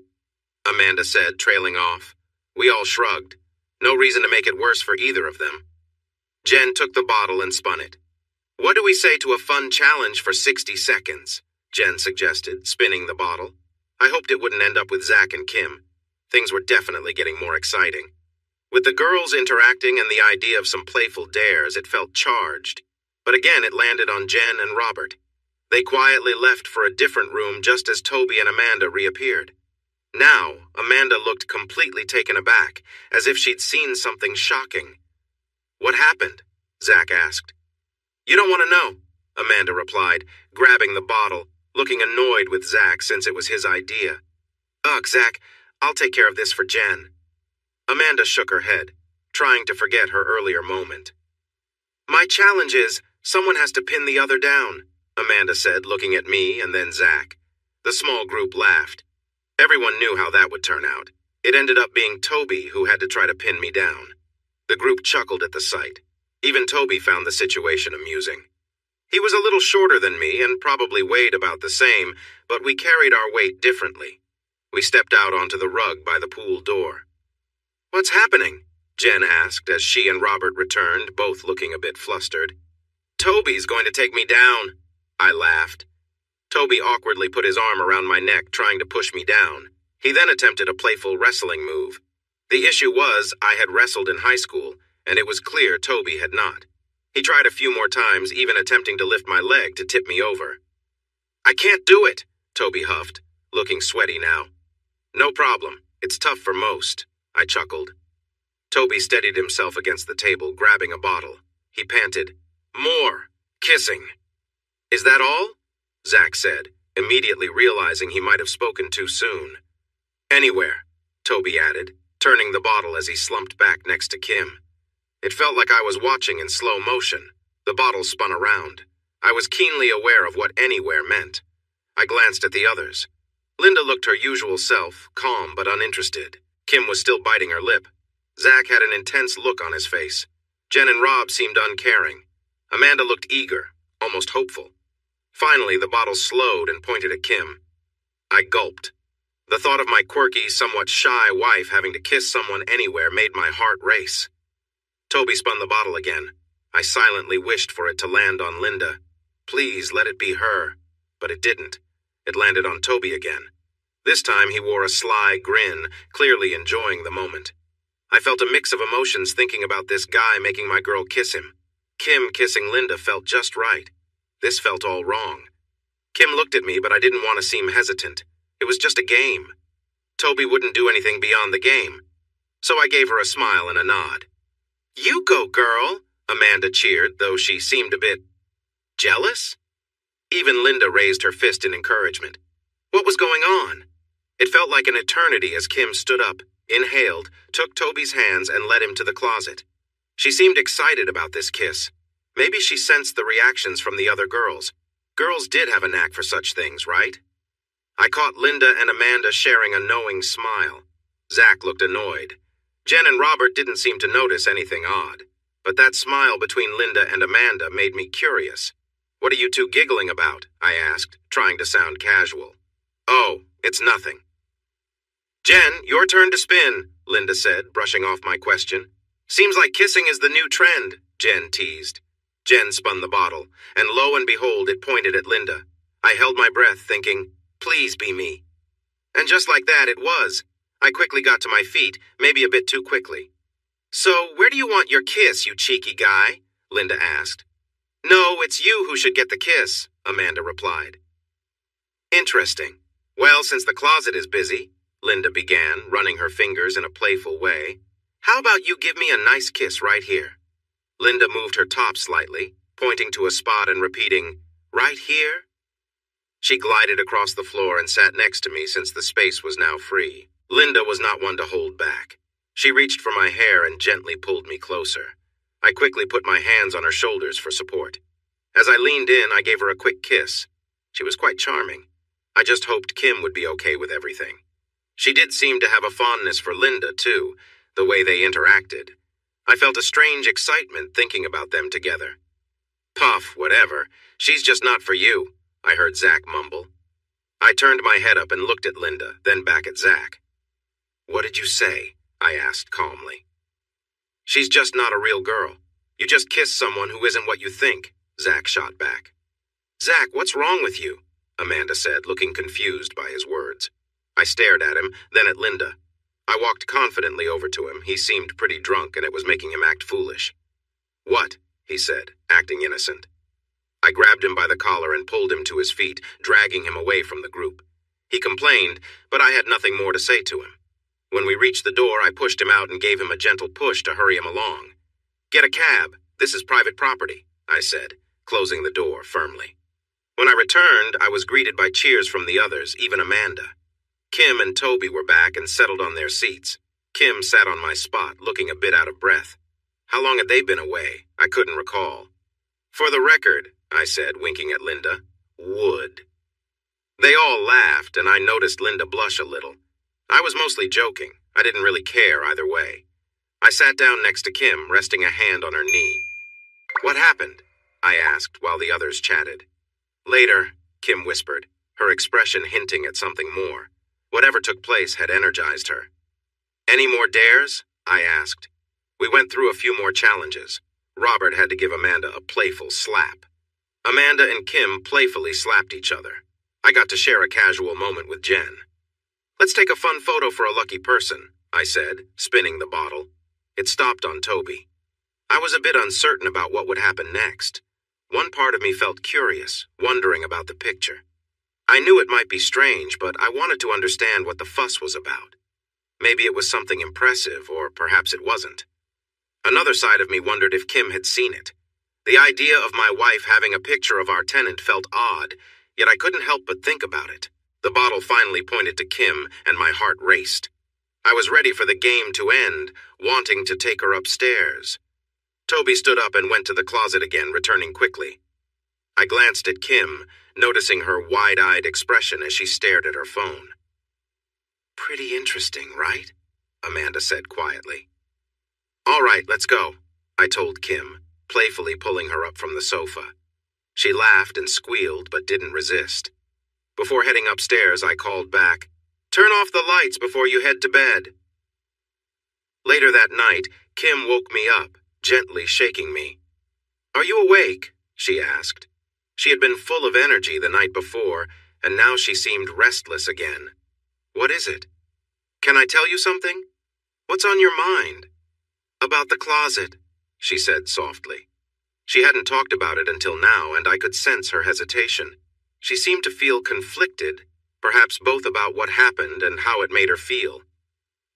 Amanda said, trailing off. We all shrugged. No reason to make it worse for either of them. Jen took the bottle and spun it. What do we say to a fun challenge for 60 seconds? Jen suggested, spinning the bottle. I hoped it wouldn't end up with Zach and Kim. Things were definitely getting more exciting. With the girls interacting and the idea of some playful dares, it felt charged. But again, it landed on Jen and Robert. They quietly left for a different room just as Toby and Amanda reappeared. Now, Amanda looked completely taken aback, as if she'd seen something shocking. What happened? Zach asked. You don't want to know, Amanda replied, grabbing the bottle, looking annoyed with Zach since it was his idea. Ugh, Zach, I'll take care of this for Jen. Amanda shook her head, trying to forget her earlier moment. My challenge is, someone has to pin the other down, Amanda said, looking at me and then Zach. The small group laughed. Everyone knew how that would turn out. It ended up being Toby who had to try to pin me down. The group chuckled at the sight. Even Toby found the situation amusing. He was a little shorter than me and probably weighed about the same, but we carried our weight differently. We stepped out onto the rug by the pool door. What's happening? Jen asked as she and Robert returned, both looking a bit flustered. Toby's going to take me down, I laughed. Toby awkwardly put his arm around my neck, trying to push me down. He then attempted a playful wrestling move. The issue was, I had wrestled in high school, and it was clear Toby had not. He tried a few more times, even attempting to lift my leg to tip me over. "I can't do it," Toby huffed, looking sweaty now. "No problem. It's tough for most," I chuckled. Toby steadied himself against the table, grabbing a bottle. He panted, "More! Kissing!" "Is that all?" Zach said, immediately realizing he might have spoken too soon. "Anywhere," Toby added, turning the bottle as he slumped back next to Kim. It felt like I was watching in slow motion. The bottle spun around. I was keenly aware of what anywhere meant. I glanced at the others. Linda looked her usual self, calm but uninterested. Kim was still biting her lip. Zach had an intense look on his face. Jen and Rob seemed uncaring. Amanda looked eager, almost hopeful. Finally, the bottle slowed and pointed at Kim. I gulped. The thought of my quirky, somewhat shy wife having to kiss someone anywhere made my heart race. Toby spun the bottle again. I silently wished for it to land on Linda. Please let it be her. But it didn't. It landed on Toby again. This time he wore a sly grin, clearly enjoying the moment. I felt a mix of emotions thinking about this guy making my girl kiss him. Kim kissing Linda felt just right. This felt all wrong. Kim looked at me, but I didn't want to seem hesitant. It was just a game. Toby wouldn't do anything beyond the game. So I gave her a smile and a nod. "You go, girl," Amanda cheered, though she seemed a bit jealous. Even Linda raised her fist in encouragement. What was going on? It felt like an eternity as Kim stood up, inhaled, took Toby's hands, and led him to the closet. She seemed excited about this kiss. Maybe she sensed the reactions from the other girls. Girls did have a knack for such things, right? I caught Linda and Amanda sharing a knowing smile. Zach looked annoyed. Jen and Robert didn't seem to notice anything odd. But that smile between Linda and Amanda made me curious. "What are you two giggling about?" I asked, trying to sound casual. "Oh, it's nothing." "Jen, your turn to spin," Linda said, brushing off my question. "Seems like kissing is the new trend," Jen teased. Jen spun the bottle, and lo and behold, it pointed at Linda. I held my breath, thinking, "Please be me." And just like that, it was. I quickly got to my feet, maybe a bit too quickly. "So, where do you want your kiss, you cheeky guy?" Linda asked. "No, it's you who should get the kiss," Amanda replied. "Interesting. Well, since the closet is busy," Linda began, running her fingers in a playful way, "how about you give me a nice kiss right here?" Linda moved her top slightly, pointing to a spot and repeating, "Right here?" She glided across the floor and sat next to me since the space was now free. Linda was not one to hold back. She reached for my hair and gently pulled me closer. I quickly put my hands on her shoulders for support. As I leaned in, I gave her a quick kiss. She was quite charming. I just hoped Kim would be okay with everything. She did seem to have a fondness for Linda, too, the way they interacted. I felt a strange excitement thinking about them together. "Puff, whatever. She's just not for you," I heard Zach mumble. I turned my head up and looked at Linda, then back at Zach. "What did you say?" I asked calmly. "She's just not a real girl. You just kissed someone who isn't what you think," Zach shot back. "Zach, what's wrong with you?" Amanda said, looking confused by his words. I stared at him, then at Linda. I walked confidently over to him. He seemed pretty drunk, and it was making him act foolish. "What?" he said, acting innocent. I grabbed him by the collar and pulled him to his feet, dragging him away from the group. He complained, but I had nothing more to say to him. When we reached the door, I pushed him out and gave him a gentle push to hurry him along. "Get a cab. This is private property," I said, closing the door firmly. When I returned, I was greeted by cheers from the others, even Amanda. Kim and Toby were back and settled on their seats. Kim sat on my spot, looking a bit out of breath. How long had they been away? I couldn't recall. "For the record," I said, winking at Linda, "would." They all laughed, and I noticed Linda blush a little. I was mostly joking. I didn't really care either way. I sat down next to Kim, resting a hand on her knee. "What happened?" I asked while the others chatted. "Later," Kim whispered, her expression hinting at something more. Whatever took place had energized her. "Any more dares?" I asked. We went through a few more challenges. Robert had to give Amanda a playful slap. Amanda and Kim playfully slapped each other. I got to share a casual moment with Jen. "Let's take a fun photo for a lucky person," I said, spinning the bottle. It stopped on Toby. I was a bit uncertain about what would happen next. One part of me felt curious, wondering about the picture. I knew it might be strange, but I wanted to understand what the fuss was about. Maybe it was something impressive, or perhaps it wasn't. Another side of me wondered if Kim had seen it. The idea of my wife having a picture of our tenant felt odd, yet I couldn't help but think about it. The bottle finally pointed to Kim, and my heart raced. I was ready for the game to end, wanting to take her upstairs. Toby stood up and went to the closet again, returning quickly. I glanced at Kim, noticing her wide-eyed expression as she stared at her phone. "Pretty interesting, right?" Amanda said quietly. "All right, let's go," I told Kim, playfully pulling her up from the sofa. She laughed and squealed, but didn't resist. Before heading upstairs, I called back, "Turn off the lights before you head to bed." Later that night, Kim woke me up, gently shaking me. "Are you awake?" she asked. She had been full of energy the night before, and now she seemed restless again. "What is it?" "Can I tell you something?" "What's on your mind?" "About the closet," she said softly. She hadn't talked about it until now, and I could sense her hesitation. She seemed to feel conflicted, perhaps both about what happened and how it made her feel.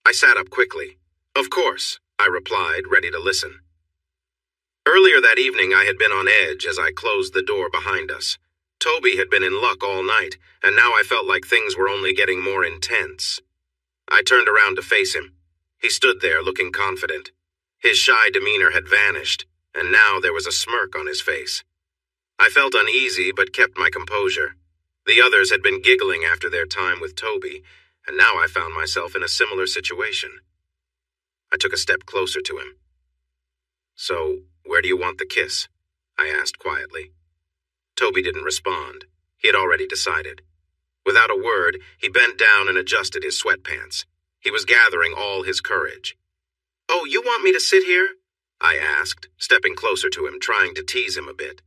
I sat up quickly. "Of course," I replied, ready to listen. Earlier that evening, I had been on edge as I closed the door behind us. Toby had been in luck all night, and now I felt like things were only getting more intense. I turned around to face him. He stood there looking confident. His shy demeanor had vanished, and now there was a smirk on his face. I felt uneasy but kept my composure. The others had been giggling after their time with Toby, and now I found myself in a similar situation. I took a step closer to him. "So, where do you want the kiss?" I asked quietly. Toby didn't respond. He had already decided. Without a word, he bent down and adjusted his sweatpants. He was gathering all his courage. "Oh, you want me to sit here?" I asked, stepping closer to him, trying to tease him a bit.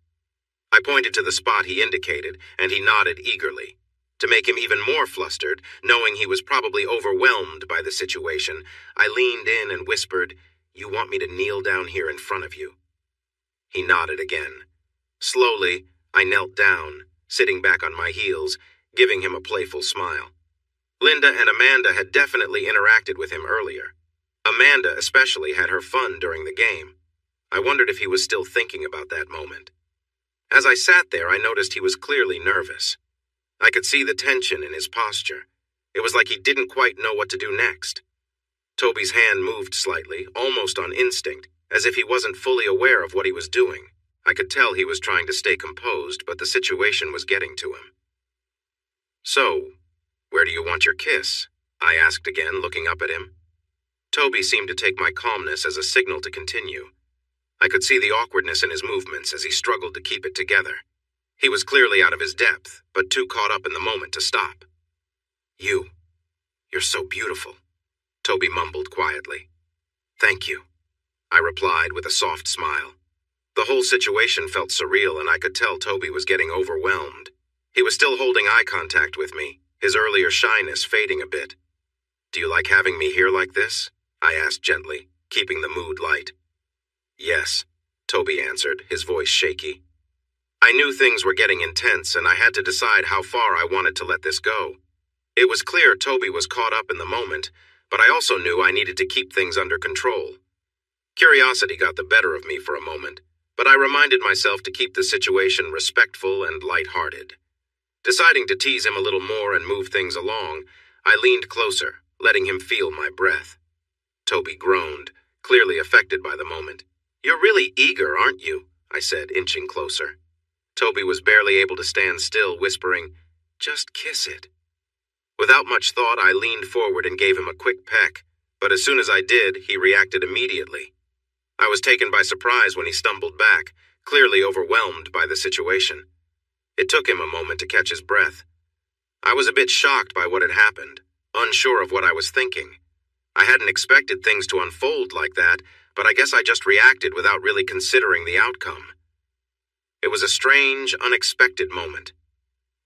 I pointed to the spot he indicated, and he nodded eagerly. To make him even more flustered, knowing he was probably overwhelmed by the situation, I leaned in and whispered, "You want me to kneel down here in front of you?" He nodded again. Slowly, I knelt down, sitting back on my heels, giving him a playful smile. Linda and Amanda had definitely interacted with him earlier. Amanda especially had her fun during the game. I wondered if he was still thinking about that moment. As I sat there, I noticed he was clearly nervous. I could see the tension in his posture. It was like he didn't quite know what to do next. Toby's hand moved slightly, almost on instinct, as if he wasn't fully aware of what he was doing. I could tell he was trying to stay composed, but the situation was getting to him. "So, where do you want your kiss?" I asked again, looking up at him. Toby seemed to take my calmness as a signal to continue. I could see the awkwardness in his movements as he struggled to keep it together. He was clearly out of his depth, but too caught up in the moment to stop. You're so beautiful," Toby mumbled quietly. "Thank you," I replied with a soft smile. The whole situation felt surreal, and I could tell Toby was getting overwhelmed. He was still holding eye contact with me, his earlier shyness fading a bit. "Do you like having me here like this?" I asked gently, keeping the mood light. "Yes," Toby answered, his voice shaky. I knew things were getting intense, and I had to decide how far I wanted to let this go. It was clear Toby was caught up in the moment, but I also knew I needed to keep things under control. Curiosity got the better of me for a moment, but I reminded myself to keep the situation respectful and light-hearted. Deciding to tease him a little more and move things along, I leaned closer, letting him feel my breath. Toby groaned, clearly affected by the moment. "You're really eager, aren't you?" I said, inching closer. Toby was barely able to stand still, whispering, "Just kiss it." Without much thought, I leaned forward and gave him a quick peck, but as soon as I did, he reacted immediately. I was taken by surprise when he stumbled back, clearly overwhelmed by the situation. It took him a moment to catch his breath. I was a bit shocked by what had happened, unsure of what I was thinking. I hadn't expected things to unfold like that, but I guess I just reacted without really considering the outcome. It was a strange, unexpected moment.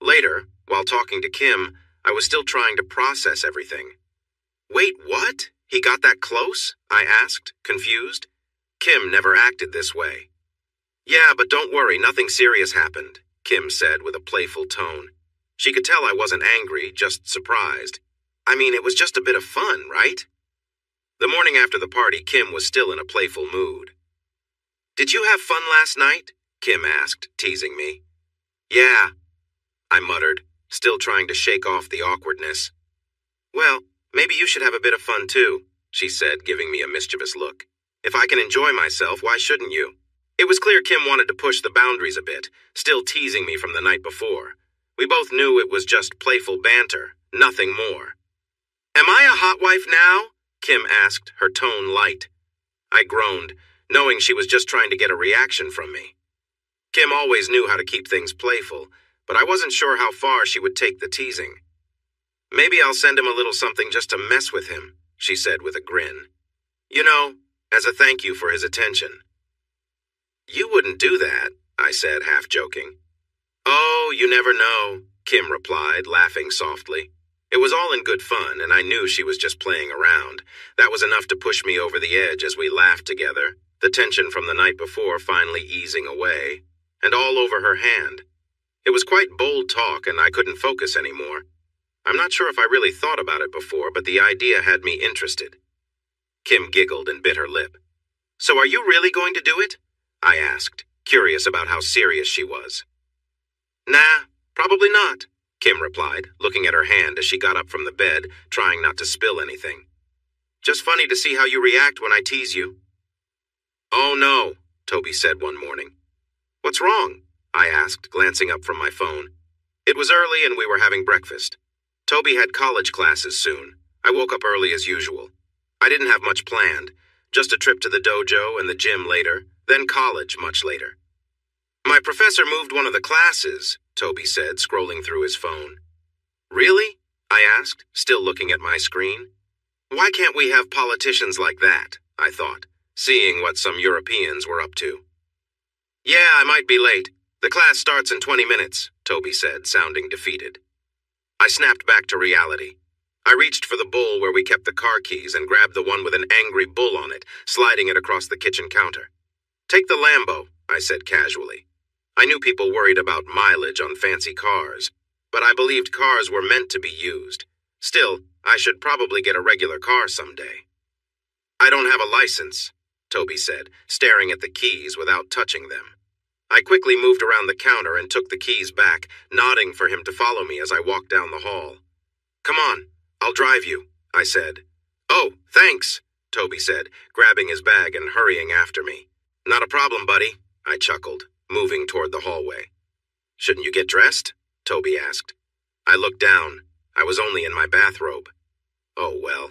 Later, while talking to Kim, I was still trying to process everything. "Wait, what? He got that close?" I asked, confused. Kim never acted this way. Yeah, but don't worry, nothing serious happened, Kim said with a playful tone. She could tell I wasn't angry, just surprised. I mean, it was just a bit of fun, right? The morning after the party, Kim was still in a playful mood. Did you have fun last night? Kim asked, teasing me. Yeah, I muttered, still trying to shake off the awkwardness. Well, maybe you should have a bit of fun too, she said, giving me a mischievous look. If I can enjoy myself, why shouldn't you? It was clear Kim wanted to push the boundaries a bit, still teasing me from the night before. We both knew it was just playful banter, nothing more. Am I a hot wife now? Kim asked, her tone light. I groaned, knowing she was just trying to get a reaction from me. Kim always knew how to keep things playful, but I wasn't sure how far she would take the teasing. Maybe I'll send him a little something just to mess with him, she said with a grin. You know, as a thank you for his attention. You wouldn't do that, I said, half joking. Oh, you never know, Kim replied, laughing softly. It was all in good fun, and I knew she was just playing around. That was enough to push me over the edge as we laughed together, the tension from the night before finally easing away, and all over her hand. It was quite bold talk, and I couldn't focus anymore. I'm not sure if I really thought about it before, but the idea had me interested. Kim giggled and bit her lip. So are you really going to do it? I asked, curious about how serious she was. Nah, probably not, Kim replied, looking at her hand as she got up from the bed, trying not to spill anything. Just funny to see how you react when I tease you. Oh no, Toby said one morning. What's wrong? I asked, glancing up from my phone. It was early and we were having breakfast. Toby had college classes soon. I woke up early as usual. I didn't have much planned, just a trip to the dojo and the gym later, then college much later. My professor moved one of the classes, Toby said, scrolling through his phone. Really? I asked, still looking at my screen. Why can't we have politicians like that? I thought, seeing what some Europeans were up to. Yeah, I might be late. The class starts in 20 minutes, Toby said, sounding defeated. I snapped back to reality. I reached for the bowl where we kept the car keys and grabbed the one with an angry bull on it, sliding it across the kitchen counter. Take the Lambo, I said casually. I knew people worried about mileage on fancy cars, but I believed cars were meant to be used. Still, I should probably get a regular car someday. I don't have a license, Toby said, staring at the keys without touching them. I quickly moved around the counter and took the keys back, nodding for him to follow me as I walked down the hall. Come on, I'll drive you, I said. Oh, thanks, Toby said, grabbing his bag and hurrying after me. Not a problem, buddy, I chuckled, moving toward the hallway. Shouldn't you get dressed? Toby asked. I looked down. I was only in my bathrobe. Oh, well.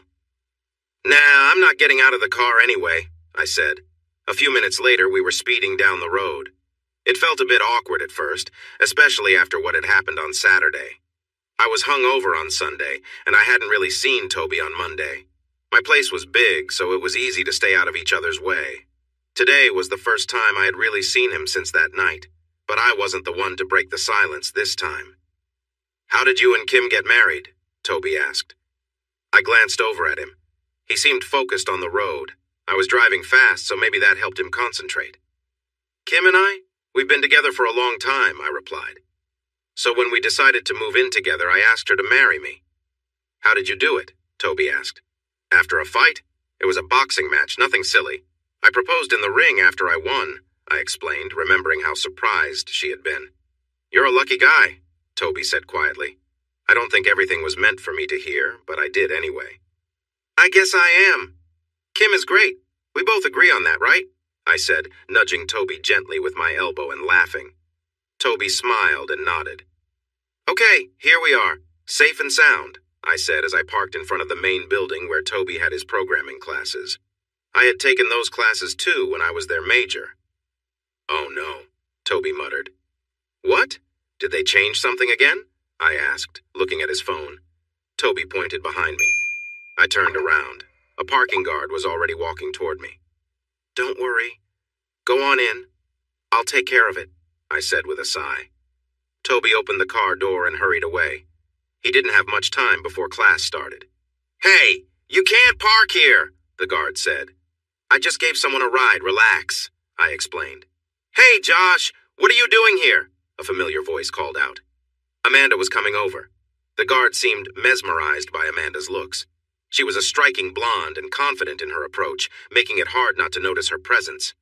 Nah, I'm not getting out of the car anyway, I said. A few minutes later, we were speeding down the road. It felt a bit awkward at first, especially after what had happened on Saturday. I was hungover on Sunday, and I hadn't really seen Toby on Monday. My place was big, so it was easy to stay out of each other's way. Today was the first time I had really seen him since that night, but I wasn't the one to break the silence this time. How did you and Kim get married? Toby asked. I glanced over at him. He seemed focused on the road. I was driving fast, so maybe that helped him concentrate. Kim and I? We've been together for a long time, I replied. So when we decided to move in together, I asked her to marry me. How did you do it? Toby asked. After a fight? It was a boxing match, nothing silly. I proposed in the ring after I won, I explained, remembering how surprised she had been. You're a lucky guy, Toby said quietly. I don't think everything was meant for me to hear, but I did anyway. I guess I am. Kim is great. We both agree on that, right? I said, nudging Toby gently with my elbow and laughing. Toby smiled and nodded. Okay, here we are, safe and sound, I said as I parked in front of the main building where Toby had his programming classes. I had taken those classes too when I was their major. Oh no, Toby muttered. What? Did they change something again? I asked, looking at his phone. Toby pointed behind me. I turned around. A parking guard was already walking toward me. Don't worry. Go on in. I'll take care of it, I said with a sigh. Toby opened the car door and hurried away. He didn't have much time before class started. Hey, you can't park here, the guard said. I just gave someone a ride, relax, I explained. Hey, Josh, what are you doing here? A familiar voice called out. Amanda was coming over. The guard seemed mesmerized by Amanda's looks. She was a striking blonde and confident in her approach, making it hard not to notice her presence.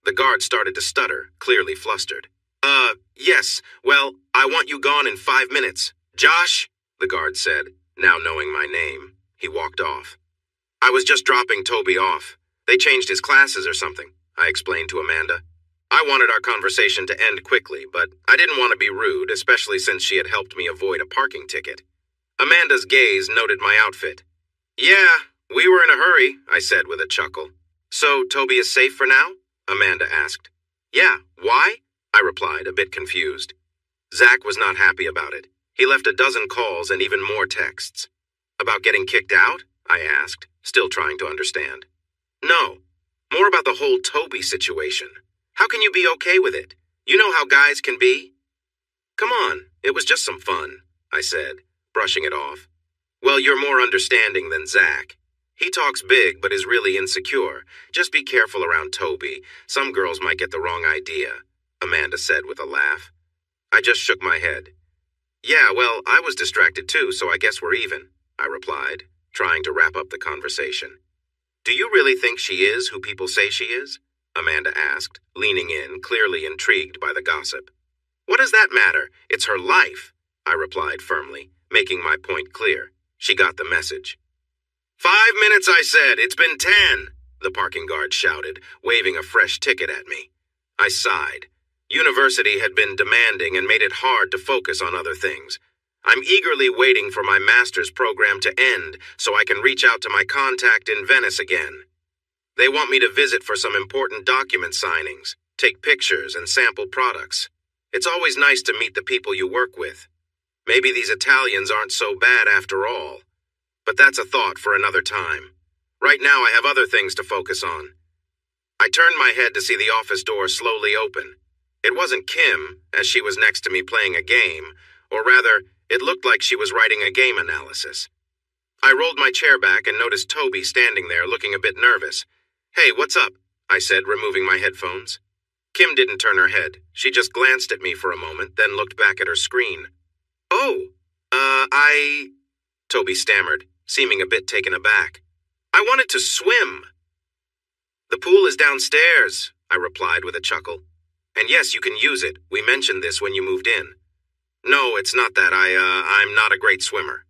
The guard started to stutter, clearly flustered. Yes, well, I want you gone in 5 minutes. Josh, the guard said, now knowing my name. He walked off. I was just dropping Toby off. They changed his classes or something, I explained to Amanda. I wanted our conversation to end quickly, but I didn't want to be rude, especially since she had helped me avoid a parking ticket. Amanda's gaze noted my outfit. Yeah, we were in a hurry, I said with a chuckle. So Toby is safe for now? Amanda asked. Yeah, why? I replied, a bit confused. Zach was not happy about it. He left a dozen calls and even more texts. About getting kicked out? I asked, still trying to understand. No, more about the whole Toby situation. How can you be okay with it? You know how guys can be? Come on, it was just some fun, I said, brushing it off. Well, you're more understanding than Zach. He talks big but is really insecure. Just be careful around Toby. Some girls might get the wrong idea, Amanda said with a laugh. I just shook my head. Yeah, well, I was distracted too, so I guess we're even, I replied, trying to wrap up the conversation. Do you really think she is who people say she is? Amanda asked, leaning in, clearly intrigued by the gossip. What does that matter? It's her life, I replied firmly, making my point clear. She got the message. 5 minutes, I said. It's been 10, the parking guard shouted, waving a fresh ticket at me. I sighed. University had been demanding and made it hard to focus on other things. I'm eagerly waiting for my master's program to end so I can reach out to my contact in Venice again. They want me to visit for some important document signings, take pictures, and sample products. It's always nice to meet the people you work with. Maybe these Italians aren't so bad after all. But that's a thought for another time. Right now I have other things to focus on. I turned my head to see the office door slowly open. It wasn't Kim, as she was next to me playing a game, or rather, it looked like she was writing a game analysis. I rolled my chair back and noticed Toby standing there looking a bit nervous. Hey, what's up? I said, removing my headphones. Kim didn't turn her head. She just glanced at me for a moment, then looked back at her screen. Oh, Toby stammered, seeming a bit taken aback. I wanted to swim. The pool is downstairs, I replied with a chuckle. And yes, you can use it. We mentioned this when you moved in. No, it's not that. I'm not a great swimmer.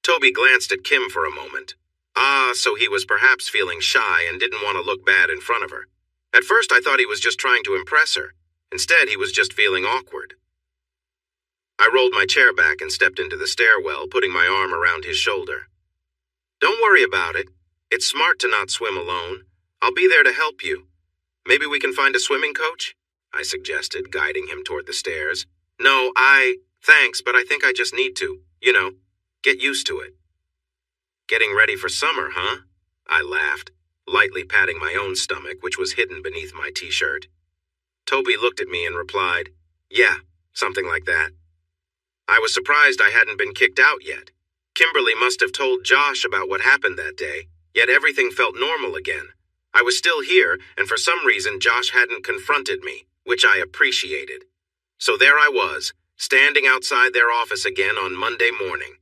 Toby glanced at Kim for a moment. So he was perhaps feeling shy and didn't want to look bad in front of her. At first I thought he was just trying to impress her. Instead, he was just feeling awkward. I rolled my chair back and stepped into the stairwell, putting my arm around his shoulder. Don't worry about it. It's smart to not swim alone. I'll be there to help you. Maybe we can find a swimming coach? I suggested, guiding him toward the stairs. No, thanks, but I think I just need to, get used to it. Getting ready for summer, huh? I laughed, lightly patting my own stomach, which was hidden beneath my t-shirt. Toby looked at me and replied, yeah, something like that. I was surprised I hadn't been kicked out yet. Kimberly must have told Josh about what happened that day, yet everything felt normal again. I was still here, and for some reason Josh hadn't confronted me, which I appreciated. So there I was, standing outside their office again on Monday morning.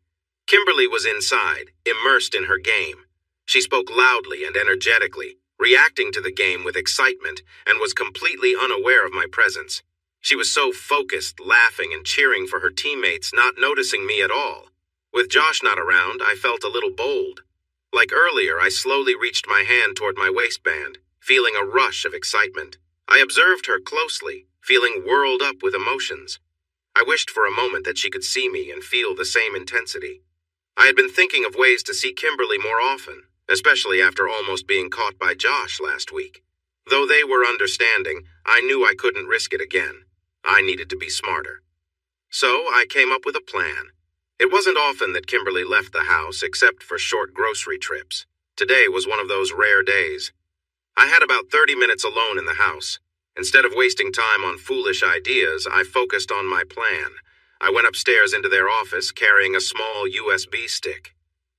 Kimberly was inside, immersed in her game. She spoke loudly and energetically, reacting to the game with excitement, and was completely unaware of my presence. She was so focused, laughing and cheering for her teammates, not noticing me at all. With Josh not around, I felt a little bold. Like earlier, I slowly reached my hand toward my waistband, feeling a rush of excitement. I observed her closely, feeling whirled up with emotions. I wished for a moment that she could see me and feel the same intensity. I had been thinking of ways to see Kimberly more often, especially after almost being caught by Josh last week. Though they were understanding, I knew I couldn't risk it again. I needed to be smarter. So I came up with a plan. It wasn't often that Kimberly left the house except for short grocery trips. Today was one of those rare days. I had about 30 minutes alone in the house. Instead of wasting time on foolish ideas, I focused on my plan. I went upstairs into their office carrying a small USB stick.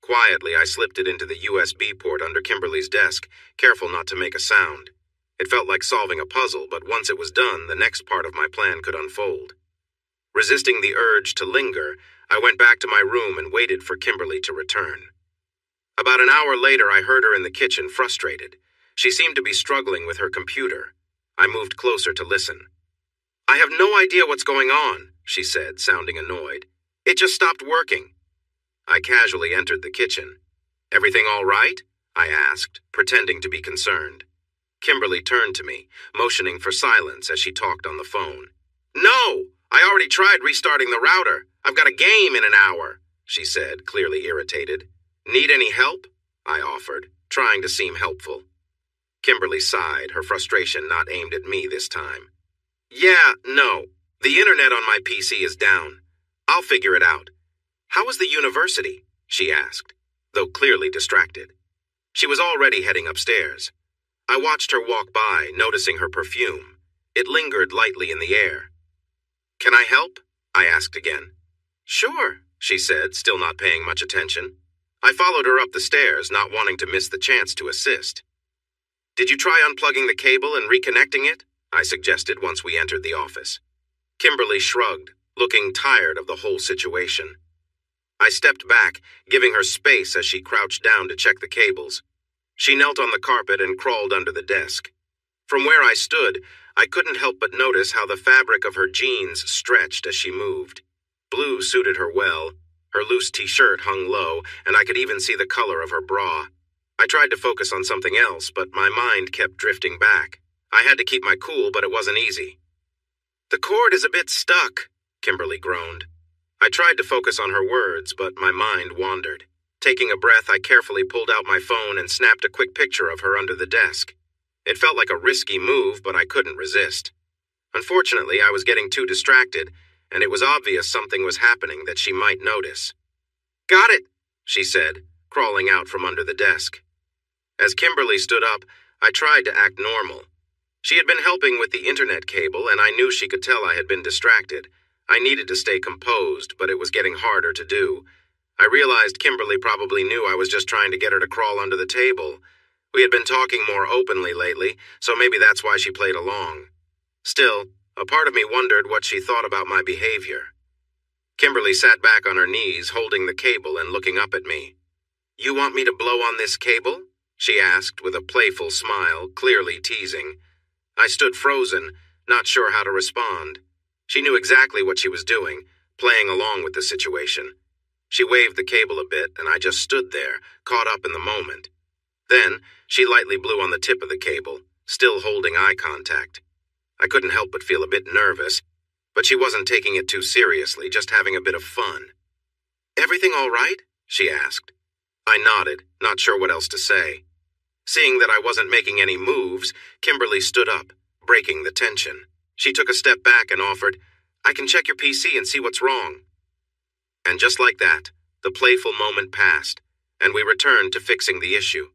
Quietly, I slipped it into the USB port under Kimberly's desk, careful not to make a sound. It felt like solving a puzzle, but once it was done, the next part of my plan could unfold. Resisting the urge to linger, I went back to my room and waited for Kimberly to return. About an hour later, I heard her in the kitchen, frustrated. She seemed to be struggling with her computer. I moved closer to listen. "I have no idea what's going on," she said, sounding annoyed. "It just stopped working." I casually entered the kitchen. "Everything all right?" I asked, pretending to be concerned. Kimberly turned to me, motioning for silence as she talked on the phone. "No! I already tried restarting the router. I've got a game in an hour," she said, clearly irritated. "Need any help?" I offered, trying to seem helpful. Kimberly sighed, her frustration not aimed at me this time. "Yeah, no. The internet on my PC is down. I'll figure it out. How was the university?" she asked, though clearly distracted. She was already heading upstairs. I watched her walk by, noticing her perfume. It lingered lightly in the air. "Can I help?" I asked again. "Sure," she said, still not paying much attention. I followed her up the stairs, not wanting to miss the chance to assist. "Did you try unplugging the cable and reconnecting it?" I suggested once we entered the office. Kimberly shrugged, looking tired of the whole situation. I stepped back, giving her space as she crouched down to check the cables. She knelt on the carpet and crawled under the desk. From where I stood, I couldn't help but notice how the fabric of her jeans stretched as she moved. Blue suited her well. Her loose t-shirt hung low, and I could even see the color of her bra. I tried to focus on something else, but my mind kept drifting back. I had to keep my cool, but it wasn't easy. "The cord is a bit stuck," Kimberly groaned. I tried to focus on her words, but my mind wandered. Taking a breath, I carefully pulled out my phone and snapped a quick picture of her under the desk. It felt like a risky move, but I couldn't resist. Unfortunately, I was getting too distracted, and it was obvious something was happening that she might notice. "Got it," she said, crawling out from under the desk. As Kimberly stood up, I tried to act normal. She had been helping with the internet cable, and I knew she could tell I had been distracted. I needed to stay composed, but it was getting harder to do. I realized Kimberly probably knew I was just trying to get her to crawl under the table. We had been talking more openly lately, so maybe that's why she played along. Still, a part of me wondered what she thought about my behavior. Kimberly sat back on her knees, holding the cable and looking up at me. "You want me to blow on this cable?" she asked with a playful smile, clearly teasing. I stood frozen, not sure how to respond. She knew exactly what she was doing, playing along with the situation. She waved the cable a bit, and I just stood there, caught up in the moment. Then, she lightly blew on the tip of the cable, still holding eye contact. I couldn't help but feel a bit nervous, but she wasn't taking it too seriously, just having a bit of fun. "Everything all right?" she asked. I nodded, not sure what else to say. Seeing that I wasn't making any moves, Kimberly stood up, breaking the tension. She took a step back and offered, "I can check your PC and see what's wrong." And just like that, the playful moment passed, and we returned to fixing the issue.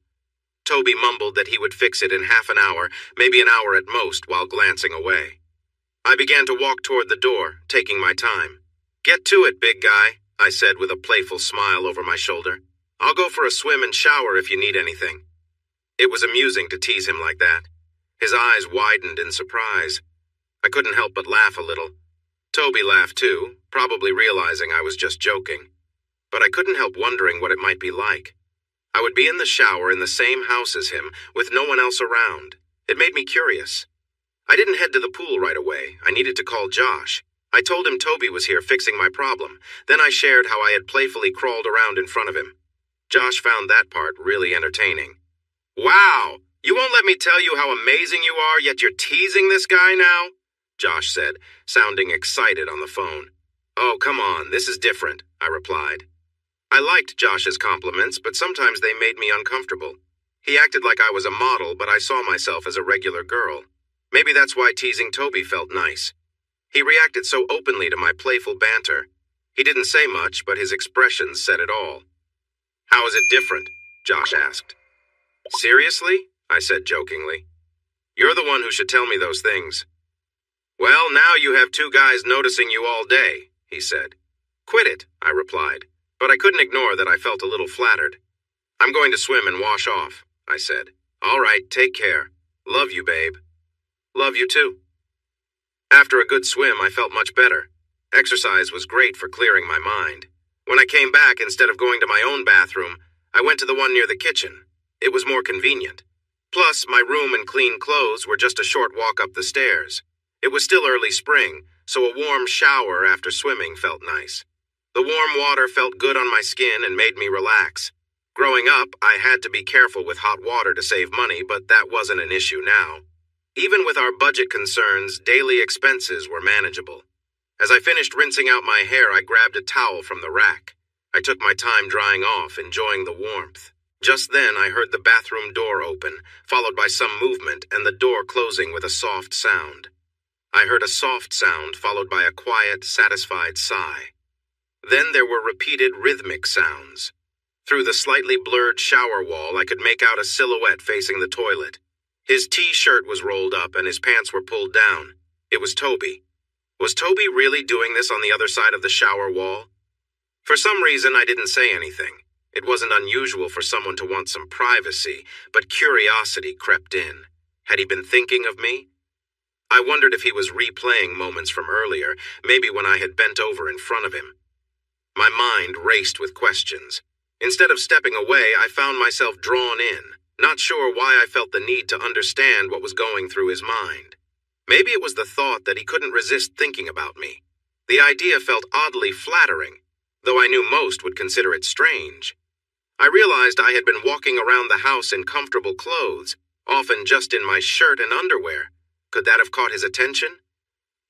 Toby mumbled that he would fix it in half an hour, maybe an hour at most, while glancing away. I began to walk toward the door, taking my time. "Get to it, big guy," I said with a playful smile over my shoulder. "I'll go for a swim and shower if you need anything." It was amusing to tease him like that. His eyes widened in surprise. I couldn't help but laugh a little. Toby laughed too, probably realizing I was just joking. But I couldn't help wondering what it might be like. I would be in the shower in the same house as him, with no one else around. It made me curious. I didn't head to the pool right away. I needed to call Josh. I told him Toby was here fixing my problem. Then I shared how I had playfully crawled around in front of him. Josh found that part really entertaining. "Wow, you won't let me tell you how amazing you are, yet you're teasing this guy now?" Josh said, sounding excited on the phone. "Oh, come on, this is different," I replied. I liked Josh's compliments, but sometimes they made me uncomfortable. He acted like I was a model, but I saw myself as a regular girl. Maybe that's why teasing Toby felt nice. He reacted so openly to my playful banter. He didn't say much, but his expressions said it all. "How is it different?" Josh asked. "Seriously?" I said jokingly. "You're the one who should tell me those things." "Well, now you have two guys noticing you all day," he said. "Quit it," I replied. But I couldn't ignore that I felt a little flattered. "I'm going to swim and wash off," I said. "All right, take care. Love you, babe." "Love you too." After a good swim, I felt much better. Exercise was great for clearing my mind. When I came back, instead of going to my own bathroom, I went to the one near the kitchen. It was more convenient. Plus, my room and clean clothes were just a short walk up the stairs. It was still early spring, so a warm shower after swimming felt nice. The warm water felt good on my skin and made me relax. Growing up, I had to be careful with hot water to save money, but that wasn't an issue now. Even with our budget concerns, daily expenses were manageable. As I finished rinsing out my hair, I grabbed a towel from the rack. I took my time drying off, enjoying the warmth. Just then, I heard the bathroom door open, followed by some movement, and the door closing with a soft sound. I heard a soft sound, followed by a quiet, satisfied sigh. Then there were repeated rhythmic sounds. Through the slightly blurred shower wall, I could make out a silhouette facing the toilet. His T-shirt was rolled up and his pants were pulled down. It was Toby. Was Toby really doing this on the other side of the shower wall? For some reason, I didn't say anything. It wasn't unusual for someone to want some privacy, but curiosity crept in. Had he been thinking of me? I wondered if he was replaying moments from earlier, maybe when I had bent over in front of him. My mind raced with questions. Instead of stepping away, I found myself drawn in, not sure why I felt the need to understand what was going through his mind. Maybe it was the thought that he couldn't resist thinking about me. The idea felt oddly flattering, though I knew most would consider it strange. I realized I had been walking around the house in comfortable clothes, often just in my shirt and underwear. Could that have caught his attention?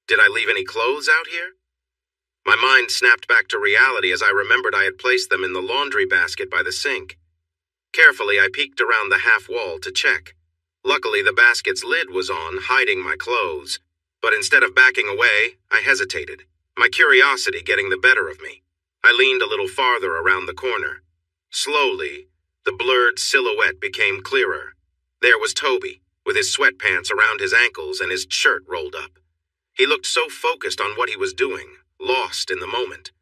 Did I leave any clothes out here? My mind snapped back to reality as I remembered I had placed them in the laundry basket by the sink. Carefully, I peeked around the half wall to check. Luckily, the basket's lid was on, hiding my clothes. But instead of backing away, I hesitated, my curiosity getting the better of me. I leaned a little farther around the corner. Slowly, the blurred silhouette became clearer. There was Toby, with his sweatpants around his ankles and his shirt rolled up. He looked so focused on what he was doing, lost in the moment.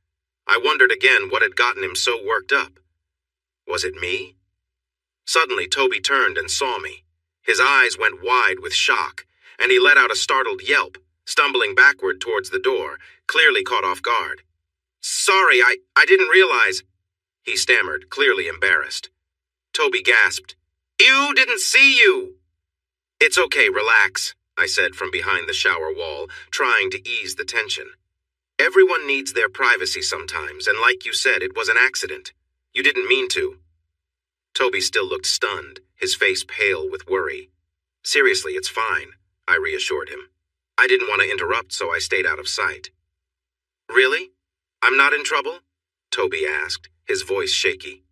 I wondered again what had gotten him so worked up. Was it me? Suddenly, Toby turned and saw me. His eyes went wide with shock, and he let out a startled yelp, stumbling backward towards the door, clearly caught off guard. "Sorry, I didn't realize," he stammered, clearly embarrassed. Toby gasped, "You didn't see you!" "It's okay, relax," I said from behind the shower wall, trying to ease the tension. "Everyone needs their privacy sometimes, and like you said, it was an accident. You didn't mean to." Toby still looked stunned, his face pale with worry. "Seriously, it's fine," I reassured him. I didn't want to interrupt, so I stayed out of sight. "Really? I'm not in trouble?" Toby asked, his voice shaky.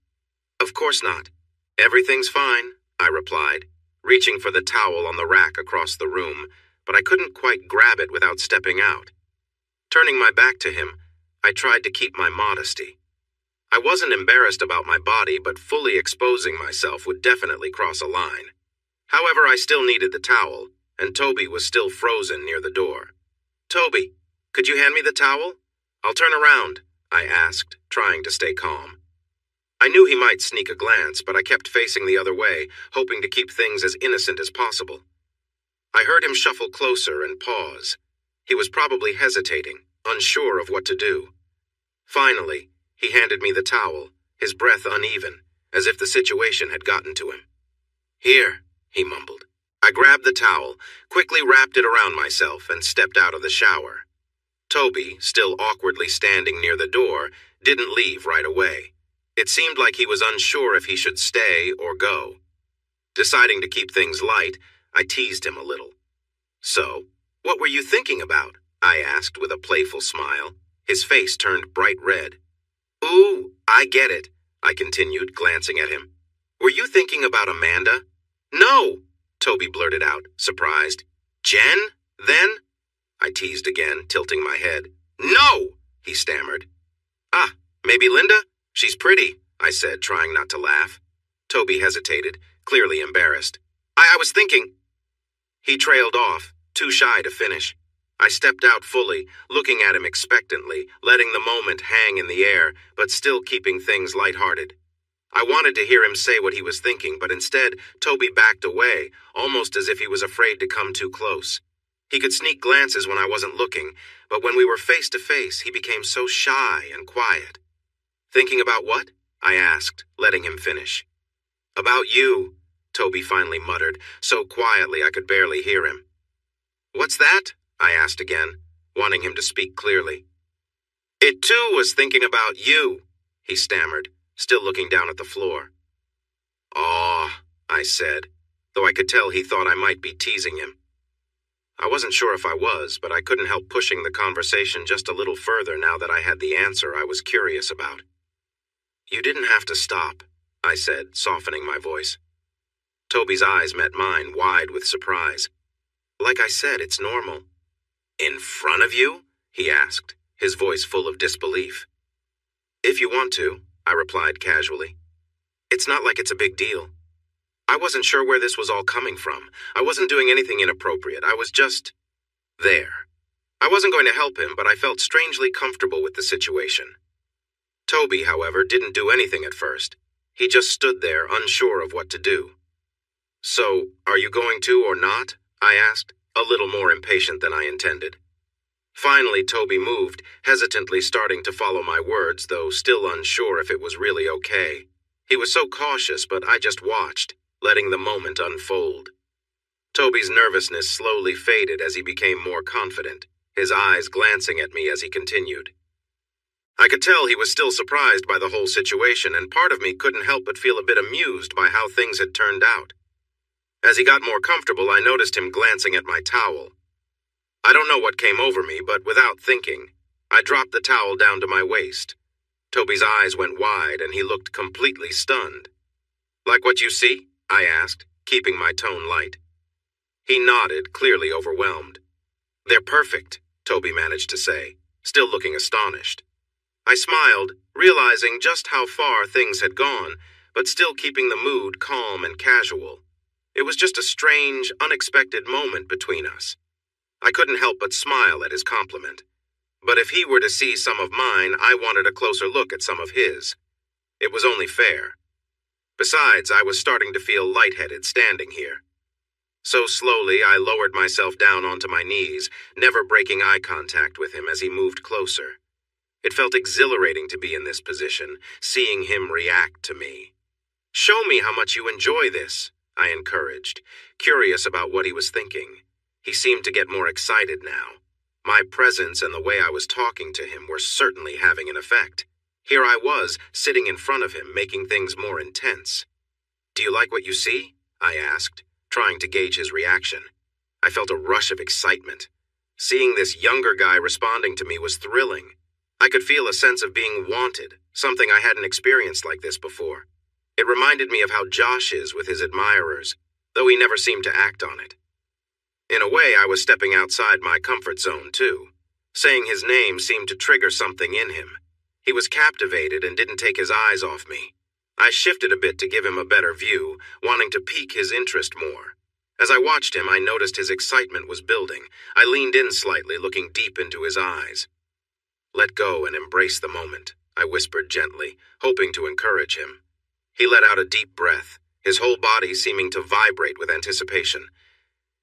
"Of course not. Everything's fine," I replied, reaching for the towel on the rack across the room, but I couldn't quite grab it without stepping out. Turning my back to him, I tried to keep my modesty. I wasn't embarrassed about my body, but fully exposing myself would definitely cross a line. However, I still needed the towel, and Toby was still frozen near the door. "Toby, could you hand me the towel? I'll turn around," I asked, trying to stay calm. I knew he might sneak a glance, but I kept facing the other way, hoping to keep things as innocent as possible. I heard him shuffle closer and pause. He was probably hesitating, unsure of what to do. Finally, he handed me the towel, his breath uneven, as if the situation had gotten to him. "Here," he mumbled. I grabbed the towel, quickly wrapped it around myself, and stepped out of the shower. Toby, still awkwardly standing near the door, didn't leave right away. It seemed like he was unsure if he should stay or go. Deciding to keep things light, I teased him a little. "So, what were you thinking about?" I asked with a playful smile. His face turned bright red. "Ooh, I get it," I continued, glancing at him. "Were you thinking about Amanda?" "No," Toby blurted out, surprised. "Jen, then?" I teased again, tilting my head. "No," he stammered. "Ah, maybe Linda? She's pretty," I said, trying not to laugh. Toby hesitated, clearly embarrassed. I was thinking." He trailed off, too shy to finish. I stepped out fully, looking at him expectantly, letting the moment hang in the air, but still keeping things lighthearted. I wanted to hear him say what he was thinking, but instead, Toby backed away, almost as if he was afraid to come too close. He could sneak glances when I wasn't looking, but when we were face to face, he became so shy and quiet. "Thinking about what?" I asked, letting him finish. "About you," Toby finally muttered, so quietly I could barely hear him. "What's that?" I asked again, wanting him to speak clearly. "It too was thinking about you," he stammered, still looking down at the floor. "Aw," I said, though I could tell he thought I might be teasing him. I wasn't sure if I was, but I couldn't help pushing the conversation just a little further now that I had the answer I was curious about. "You didn't have to stop," I said, softening my voice. Toby's eyes met mine, wide with surprise. "Like I said, it's normal." "In front of you?" he asked, his voice full of disbelief. "If you want to," I replied casually. "It's not like it's a big deal." I wasn't sure where this was all coming from. I wasn't doing anything inappropriate. I was just there. I wasn't going to help him, but I felt strangely comfortable with the situation. Toby, however, didn't do anything at first. He just stood there, unsure of what to do. "So, are you going to or not?" I asked, a little more impatient than I intended. Finally, Toby moved, hesitantly starting to follow my words, though still unsure if it was really okay. He was so cautious, but I just watched, letting the moment unfold. Toby's nervousness slowly faded as he became more confident, his eyes glancing at me as he continued. I could tell he was still surprised by the whole situation, and part of me couldn't help but feel a bit amused by how things had turned out. As he got more comfortable, I noticed him glancing at my towel. I don't know what came over me, but without thinking, I dropped the towel down to my waist. Toby's eyes went wide, and he looked completely stunned. "Like what you see?" I asked, keeping my tone light. He nodded, clearly overwhelmed. "They're perfect," Toby managed to say, still looking astonished. I smiled, realizing just how far things had gone, but still keeping the mood calm and casual. It was just a strange, unexpected moment between us. I couldn't help but smile at his compliment. But if he were to see some of mine, I wanted a closer look at some of his. It was only fair. Besides, I was starting to feel lightheaded standing here. So slowly, I lowered myself down onto my knees, never breaking eye contact with him as he moved closer. It felt exhilarating to be in this position, seeing him react to me. "Show me how much you enjoy this," I encouraged, curious about what he was thinking. He seemed to get more excited now. My presence and the way I was talking to him were certainly having an effect. Here I was, sitting in front of him, making things more intense. "Do you like what you see?" I asked, trying to gauge his reaction. I felt a rush of excitement. Seeing this younger guy responding to me was thrilling. I could feel a sense of being wanted, something I hadn't experienced like this before. It reminded me of how Josh is with his admirers, though he never seemed to act on it. In a way, I was stepping outside my comfort zone, too. Saying his name seemed to trigger something in him. He was captivated and didn't take his eyes off me. I shifted a bit to give him a better view, wanting to pique his interest more. As I watched him, I noticed his excitement was building. I leaned in slightly, looking deep into his eyes. "Let go and embrace the moment," I whispered gently, hoping to encourage him. He let out a deep breath, his whole body seeming to vibrate with anticipation.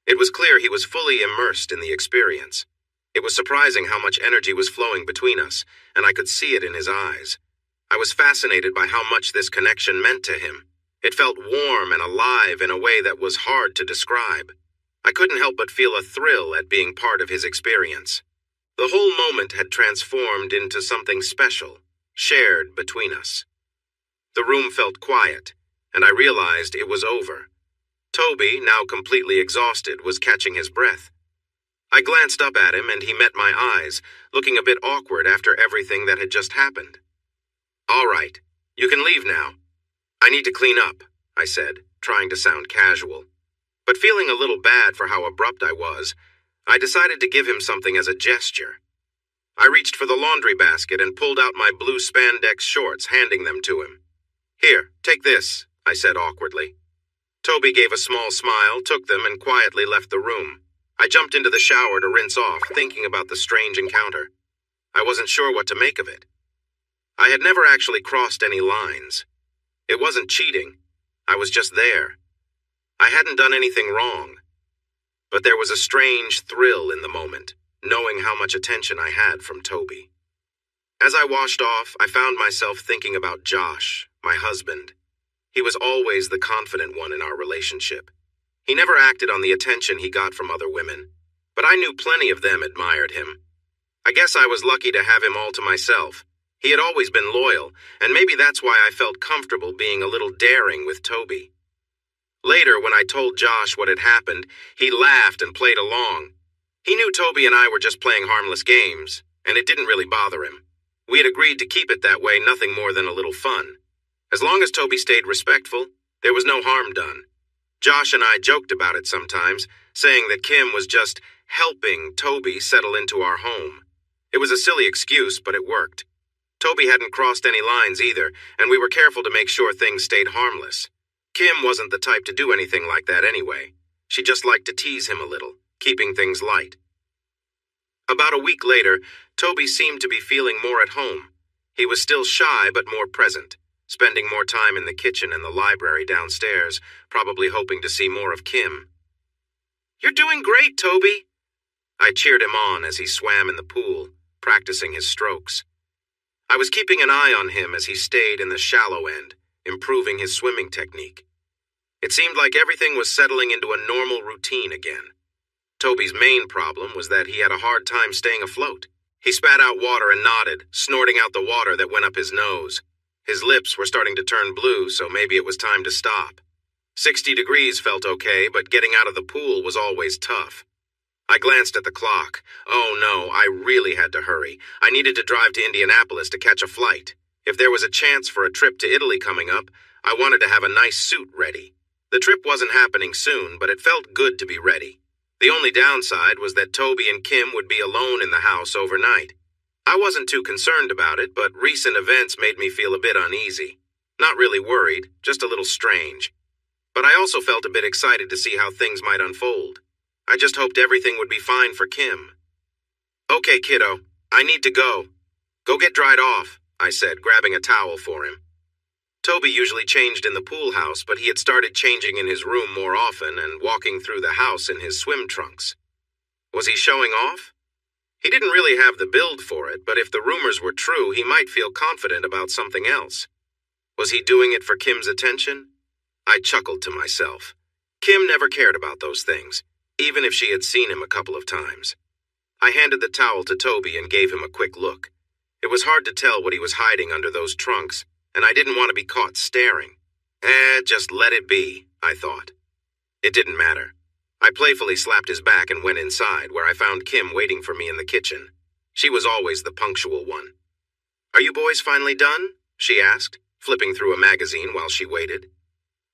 It was clear he was fully immersed in the experience. It was surprising how much energy was flowing between us, and I could see it in his eyes. I was fascinated by how much this connection meant to him. It felt warm and alive in a way that was hard to describe. I couldn't help but feel a thrill at being part of his experience. The whole moment had transformed into something special, shared between us. The room felt quiet, and I realized it was over. Toby, now completely exhausted, was catching his breath. I glanced up at him, and he met my eyes, looking a bit awkward after everything that had just happened. "All right, you can leave now. I need to clean up," I said, trying to sound casual. But feeling a little bad for how abrupt I was, I decided to give him something as a gesture. I reached for the laundry basket and pulled out my blue spandex shorts, handing them to him. "Here, take this," I said awkwardly. Toby gave a small smile, took them, and quietly left the room. I jumped into the shower to rinse off, thinking about the strange encounter. I wasn't sure what to make of it. I had never actually crossed any lines. It wasn't cheating. I was just there. I hadn't done anything wrong. But there was a strange thrill in the moment, knowing how much attention I had from Toby. As I washed off, I found myself thinking about Josh, my husband. He was always the confident one in our relationship. He never acted on the attention he got from other women, but I knew plenty of them admired him. I guess I was lucky to have him all to myself. He had always been loyal, and maybe that's why I felt comfortable being a little daring with Toby. Later, when I told Josh what had happened, he laughed and played along. He knew Toby and I were just playing harmless games, and it didn't really bother him. We had agreed to keep it that way, nothing more than a little fun. As long as Toby stayed respectful, there was no harm done. Josh and I joked about it sometimes, saying that Kim was just helping Toby settle into our home. It was a silly excuse, but it worked. Toby hadn't crossed any lines either, and we were careful to make sure things stayed harmless. Kim wasn't the type to do anything like that anyway. She just liked to tease him a little, keeping things light. About a week later, Toby seemed to be feeling more at home. He was still shy but more present, spending more time in the kitchen and the library downstairs, probably hoping to see more of Kim. "You're doing great, Toby." I cheered him on as he swam in the pool, practicing his strokes. I was keeping an eye on him as he stayed in the shallow end, improving his swimming technique. It seemed like everything was settling into a normal routine again. Toby's main problem was that he had a hard time staying afloat. He spat out water and nodded, snorting out the water that went up his nose. His lips were starting to turn blue, so maybe it was time to stop. 60 degrees felt okay, but getting out of the pool was always tough. I glanced at the clock. Oh no, I really had to hurry. I needed to drive to Indianapolis to catch a flight. If there was a chance for a trip to Italy coming up, I wanted to have a nice suit ready. The trip wasn't happening soon, but it felt good to be ready. The only downside was that Toby and Kim would be alone in the house overnight. I wasn't too concerned about it, but recent events made me feel a bit uneasy. Not really worried, just a little strange. But I also felt a bit excited to see how things might unfold. I just hoped everything would be fine for Kim. "Okay, kiddo, I need to go." "Go get dried off," I said, grabbing a towel for him. Toby usually changed in the pool house, but he had started changing in his room more often and walking through the house in his swim trunks. Was he showing off? He didn't really have the build for it, but if the rumors were true, he might feel confident about something else. Was he doing it for Kim's attention? I chuckled to myself. Kim never cared about those things, even if she had seen him a couple of times. I handed the towel to Toby and gave him a quick look. It was hard to tell what he was hiding under those trunks, and I didn't want to be caught staring. Just let it be, I thought. It didn't matter. I playfully slapped his back and went inside, where I found Kim waiting for me in the kitchen. She was always the punctual one. "Are you boys finally done?" she asked, flipping through a magazine while she waited.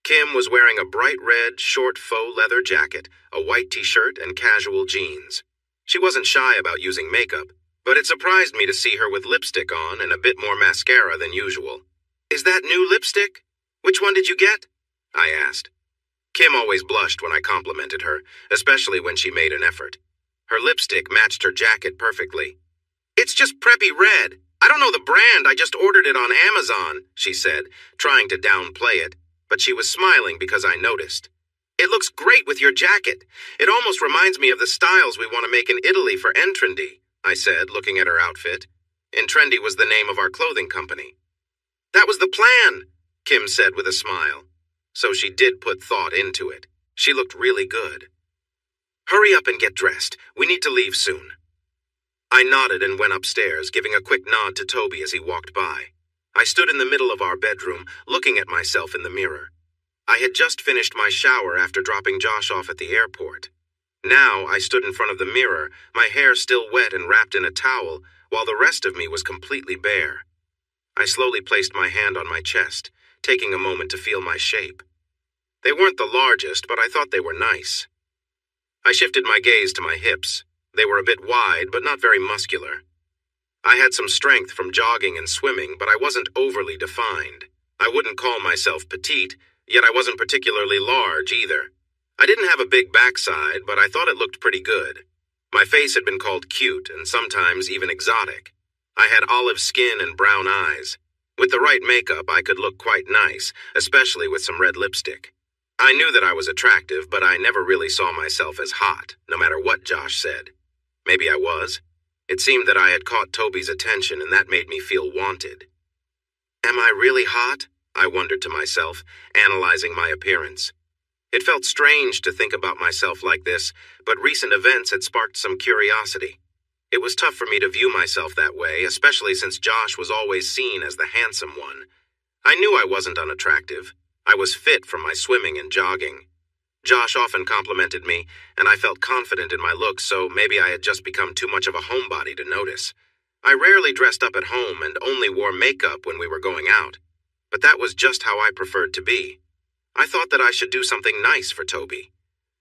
Kim was wearing a bright red, short faux leather jacket, a white t-shirt, and casual jeans. She wasn't shy about using makeup, but it surprised me to see her with lipstick on and a bit more mascara than usual. "Is that new lipstick? Which one did you get?" I asked. Kim always blushed when I complimented her, especially when she made an effort. Her lipstick matched her jacket perfectly. "It's just preppy red. I don't know the brand, I just ordered it on Amazon," she said, trying to downplay it, but she was smiling because I noticed. "It looks great with your jacket. It almost reminds me of the styles we want to make in Italy for Entrendy," I said, looking at her outfit. Entrendy was the name of our clothing company. "That was the plan," Kim said with a smile. So she did put thought into it. She looked really good. "Hurry up and get dressed. We need to leave soon." I nodded and went upstairs, giving a quick nod to Toby as he walked by. I stood in the middle of our bedroom, looking at myself in the mirror. I had just finished my shower after dropping Josh off at the airport. Now I stood in front of the mirror, my hair still wet and wrapped in a towel, while the rest of me was completely bare. I slowly placed my hand on my chest, taking a moment to feel my shape. They weren't the largest, but I thought they were nice. I shifted my gaze to my hips. They were a bit wide, but not very muscular. I had some strength from jogging and swimming, but I wasn't overly defined. I wouldn't call myself petite, yet I wasn't particularly large either. I didn't have a big backside, but I thought it looked pretty good. My face had been called cute and sometimes even exotic. I had olive skin and brown eyes. With the right makeup, I could look quite nice, especially with some red lipstick. I knew that I was attractive, but I never really saw myself as hot, no matter what Josh said. Maybe I was. It seemed that I had caught Toby's attention, and that made me feel wanted. Am I really hot? I wondered to myself, analyzing my appearance. It felt strange to think about myself like this, but recent events had sparked some curiosity. It was tough for me to view myself that way, especially since Josh was always seen as the handsome one. I knew I wasn't unattractive. I was fit from my swimming and jogging. Josh often complimented me, and I felt confident in my looks, so maybe I had just become too much of a homebody to notice. I rarely dressed up at home and only wore makeup when we were going out, but that was just how I preferred to be. I thought that I should do something nice for Toby.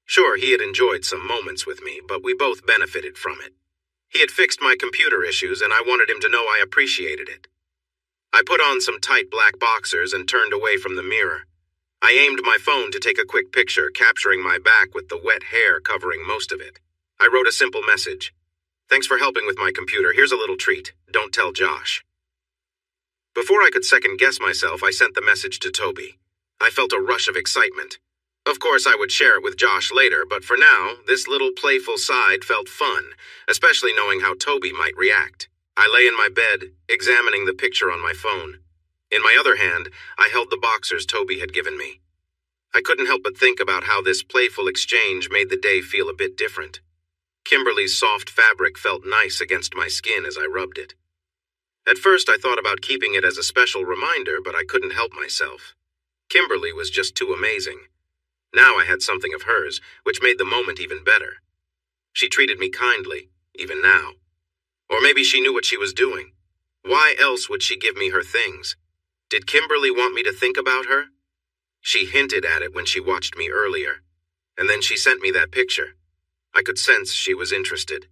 Sure, he had enjoyed some moments with me, but we both benefited from it. He had fixed my computer issues, and I wanted him to know I appreciated it. I put on some tight black boxers and turned away from the mirror. I aimed my phone to take a quick picture, capturing my back with the wet hair covering most of it. I wrote a simple message. Thanks for helping with my computer. Here's a little treat. Don't tell Josh. Before I could second-guess myself, I sent the message to Toby. I felt a rush of excitement. Of course, I would share it with Josh later, but for now, this little playful side felt fun, especially knowing how Toby might react. I lay in my bed, examining the picture on my phone. In my other hand, I held the boxers Toby had given me. I couldn't help but think about how this playful exchange made the day feel a bit different. Kimberly's soft fabric felt nice against my skin as I rubbed it. At first, I thought about keeping it as a special reminder, but I couldn't help myself. Kimberly was just too amazing. Now I had something of hers, which made the moment even better. She treated me kindly, even now. Or maybe she knew what she was doing. Why else would she give me her things? Did Kimberly want me to think about her? She hinted at it when she watched me earlier, and then she sent me that picture. I could sense she was interested.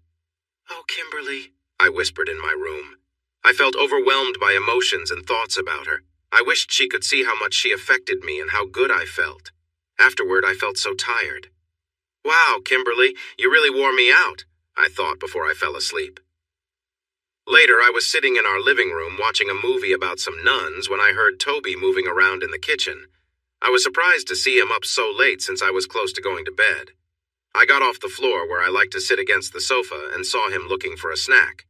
"Oh, Kimberly," I whispered in my room. I felt overwhelmed by emotions and thoughts about her. I wished she could see how much she affected me and how good I felt. Afterward, I felt so tired. "Wow, Kimberly, you really wore me out," I thought before I fell asleep. Later, I was sitting in our living room watching a movie about some nuns when I heard Toby moving around in the kitchen. I was surprised to see him up so late since I was close to going to bed. I got off the floor where I like to sit against the sofa and saw him looking for a snack.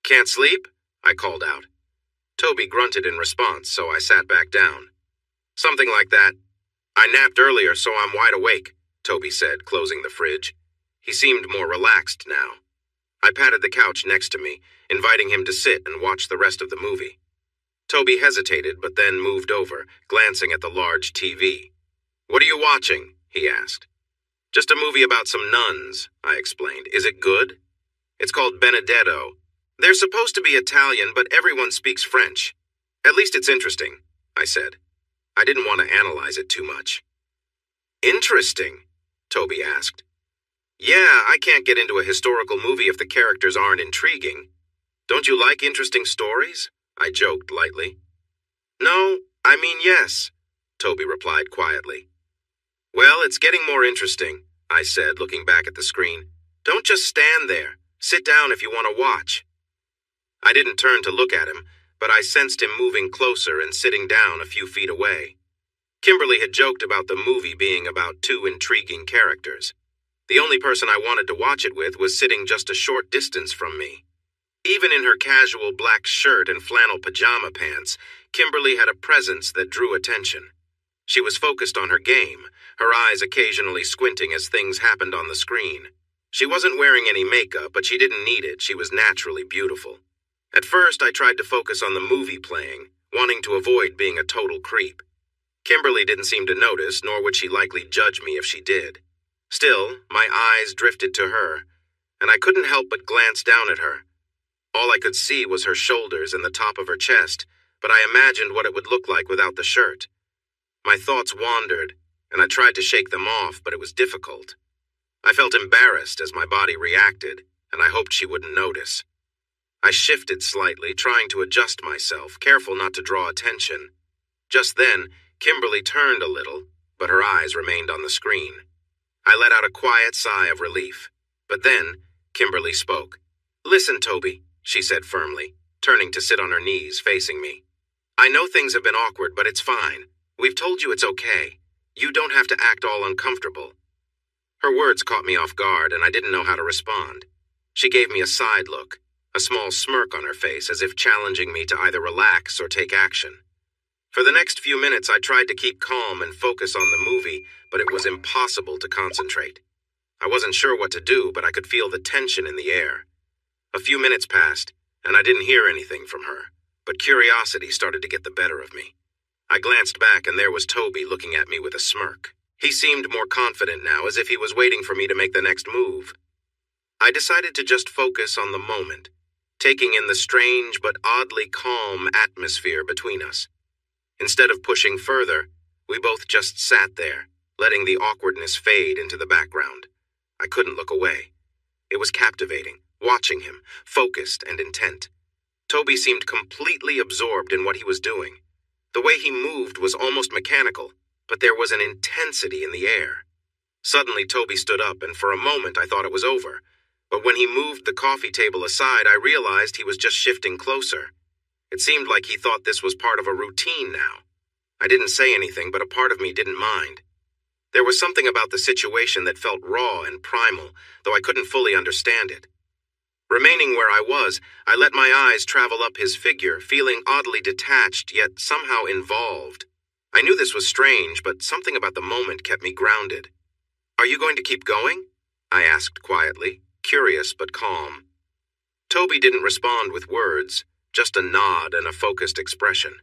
"Can't sleep?" I called out. Toby grunted in response, so I sat back down. "Something like that. I napped earlier, so I'm wide awake," Toby said, closing the fridge. He seemed more relaxed now. I patted the couch next to me, inviting him to sit and watch the rest of the movie. Toby hesitated, but then moved over, glancing at the large TV. "What are you watching?" he asked. "Just a movie about some nuns," I explained. "Is it good?" "It's called Benedetto. They're supposed to be Italian, but everyone speaks French. At least it's interesting," I said. I didn't want to analyze it too much. "Interesting?" Toby asked. "Yeah, I can't get into a historical movie if the characters aren't intriguing. Don't you like interesting stories?" I joked lightly. "No, I mean yes," Toby replied quietly. "Well, it's getting more interesting," I said, looking back at the screen. "Don't just stand there. Sit down if you want to watch." I didn't turn to look at him, but I sensed him moving closer and sitting down a few feet away. Kimberly had joked about the movie being about two intriguing characters. The only person I wanted to watch it with was sitting just a short distance from me. Even in her casual black shirt and flannel pajama pants, Kimberly had a presence that drew attention. She was focused on her game, her eyes occasionally squinting as things happened on the screen. She wasn't wearing any makeup, but she didn't need it. She was naturally beautiful. At first, I tried to focus on the movie playing, wanting to avoid being a total creep. Kimberly didn't seem to notice, nor would she likely judge me if she did. Still, my eyes drifted to her, and I couldn't help but glance down at her. All I could see was her shoulders and the top of her chest, but I imagined what it would look like without the shirt. My thoughts wandered, and I tried to shake them off, but it was difficult. I felt embarrassed as my body reacted, and I hoped she wouldn't notice. I shifted slightly, trying to adjust myself, careful not to draw attention. Just then, Kimberly turned a little, but her eyes remained on the screen. I let out a quiet sigh of relief. But then, Kimberly spoke. "Listen, Toby," she said firmly, turning to sit on her knees, facing me. "I know things have been awkward, but it's fine. We've told you it's okay. You don't have to act all uncomfortable." Her words caught me off guard, and I didn't know how to respond. She gave me a side look, a small smirk on her face, as if challenging me to either relax or take action. For the next few minutes, I tried to keep calm and focus on the movie, but it was impossible to concentrate. I wasn't sure what to do, but I could feel the tension in the air. A few minutes passed, and I didn't hear anything from her, but curiosity started to get the better of me. I glanced back, and there was Toby looking at me with a smirk. He seemed more confident now, as if he was waiting for me to make the next move. I decided to just focus on the moment, taking in the strange but oddly calm atmosphere between us. Instead of pushing further, we both just sat there, letting the awkwardness fade into the background. I couldn't look away. It was captivating, watching him, focused and intent. Toby seemed completely absorbed in what he was doing. The way he moved was almost mechanical, but there was an intensity in the air. Suddenly, Toby stood up, and for a moment I thought it was over. But when he moved the coffee table aside, I realized he was just shifting closer. It seemed like he thought this was part of a routine now. I didn't say anything, but a part of me didn't mind. There was something about the situation that felt raw and primal, though I couldn't fully understand it. Remaining where I was, I let my eyes travel up his figure, feeling oddly detached, yet somehow involved. I knew this was strange, but something about the moment kept me grounded. "Are you going to keep going?" I asked quietly, curious but calm. Toby didn't respond with words, just a nod and a focused expression.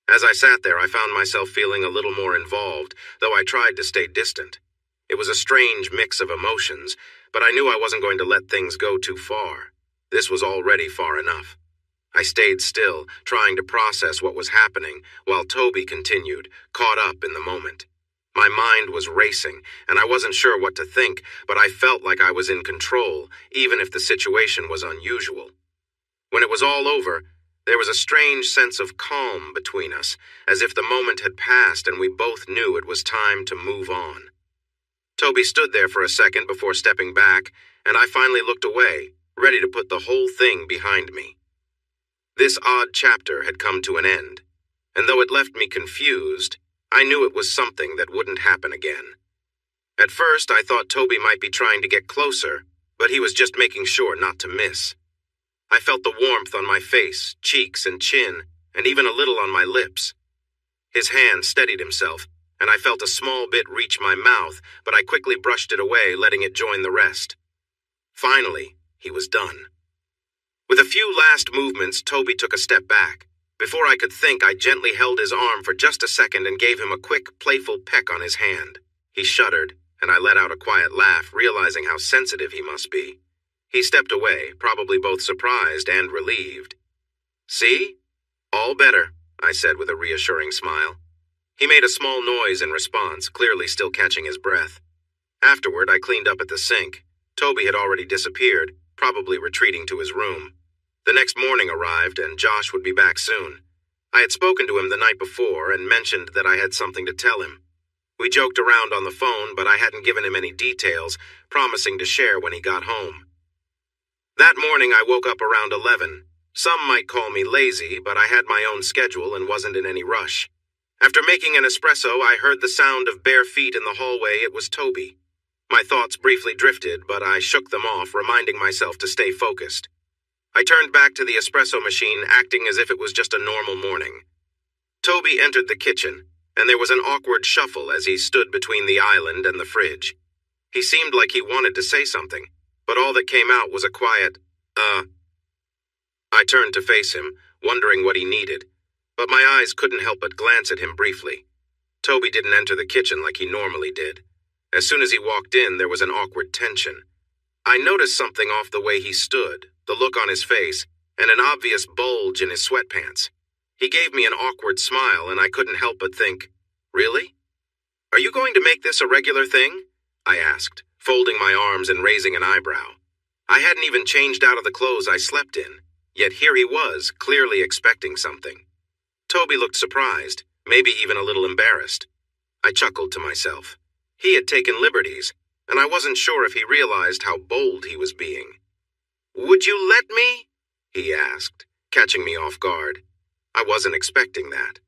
As I sat there, I found myself feeling a little more involved, though I tried to stay distant. It was a strange mix of emotions, but I knew I wasn't going to let things go too far. This was already far enough. I stayed still, trying to process what was happening, while Toby continued, caught up in the moment. My mind was racing, and I wasn't sure what to think, but I felt like I was in control, even if the situation was unusual. When it was all over, there was a strange sense of calm between us, as if the moment had passed and we both knew it was time to move on. Toby stood there for a second before stepping back, and I finally looked away, ready to put the whole thing behind me. This odd chapter had come to an end, and though it left me confused, I knew it was something that wouldn't happen again. At first, I thought Toby might be trying to get closer, but he was just making sure not to miss. I felt the warmth on my face, cheeks, and chin, and even a little on my lips. His hand steadied himself, and I felt a small bit reach my mouth, but I quickly brushed it away, letting it join the rest. Finally, he was done. With a few last movements, Toby took a step back. Before I could think, I gently held his arm for just a second and gave him a quick, playful peck on his hand. He shuddered, and I let out a quiet laugh, realizing how sensitive he must be. He stepped away, probably both surprised and relieved. "See? All better," I said with a reassuring smile. He made a small noise in response, clearly still catching his breath. Afterward, I cleaned up at the sink. Toby had already disappeared, probably retreating to his room. The next morning arrived, and Josh would be back soon. I had spoken to him the night before and mentioned that I had something to tell him. We joked around on the phone, but I hadn't given him any details, promising to share when he got home. That morning, I woke up around 11. Some might call me lazy, but I had my own schedule and wasn't in any rush. After making an espresso, I heard the sound of bare feet in the hallway. It was Toby. My thoughts briefly drifted, but I shook them off, reminding myself to stay focused. I turned back to the espresso machine, acting as if it was just a normal morning. Toby entered the kitchen, and there was an awkward shuffle as he stood between the island and the fridge. He seemed like he wanted to say something, but all that came out was a quiet, I turned to face him, wondering what he needed, but my eyes couldn't help but glance at him briefly. Toby didn't enter the kitchen like he normally did. As soon as he walked in, there was an awkward tension. I noticed something off the way he stood, the look on his face, and an obvious bulge in his sweatpants. He gave me an awkward smile, and I couldn't help but think, "Really? Are you going to make this a regular thing?" I asked, folding my arms and raising an eyebrow. I hadn't even changed out of the clothes I slept in, yet here he was, clearly expecting something. Toby looked surprised, maybe even a little embarrassed. I chuckled to myself. He had taken liberties, and I wasn't sure if he realized how bold he was being. "Would you let me?" he asked, catching me off guard. I wasn't expecting that.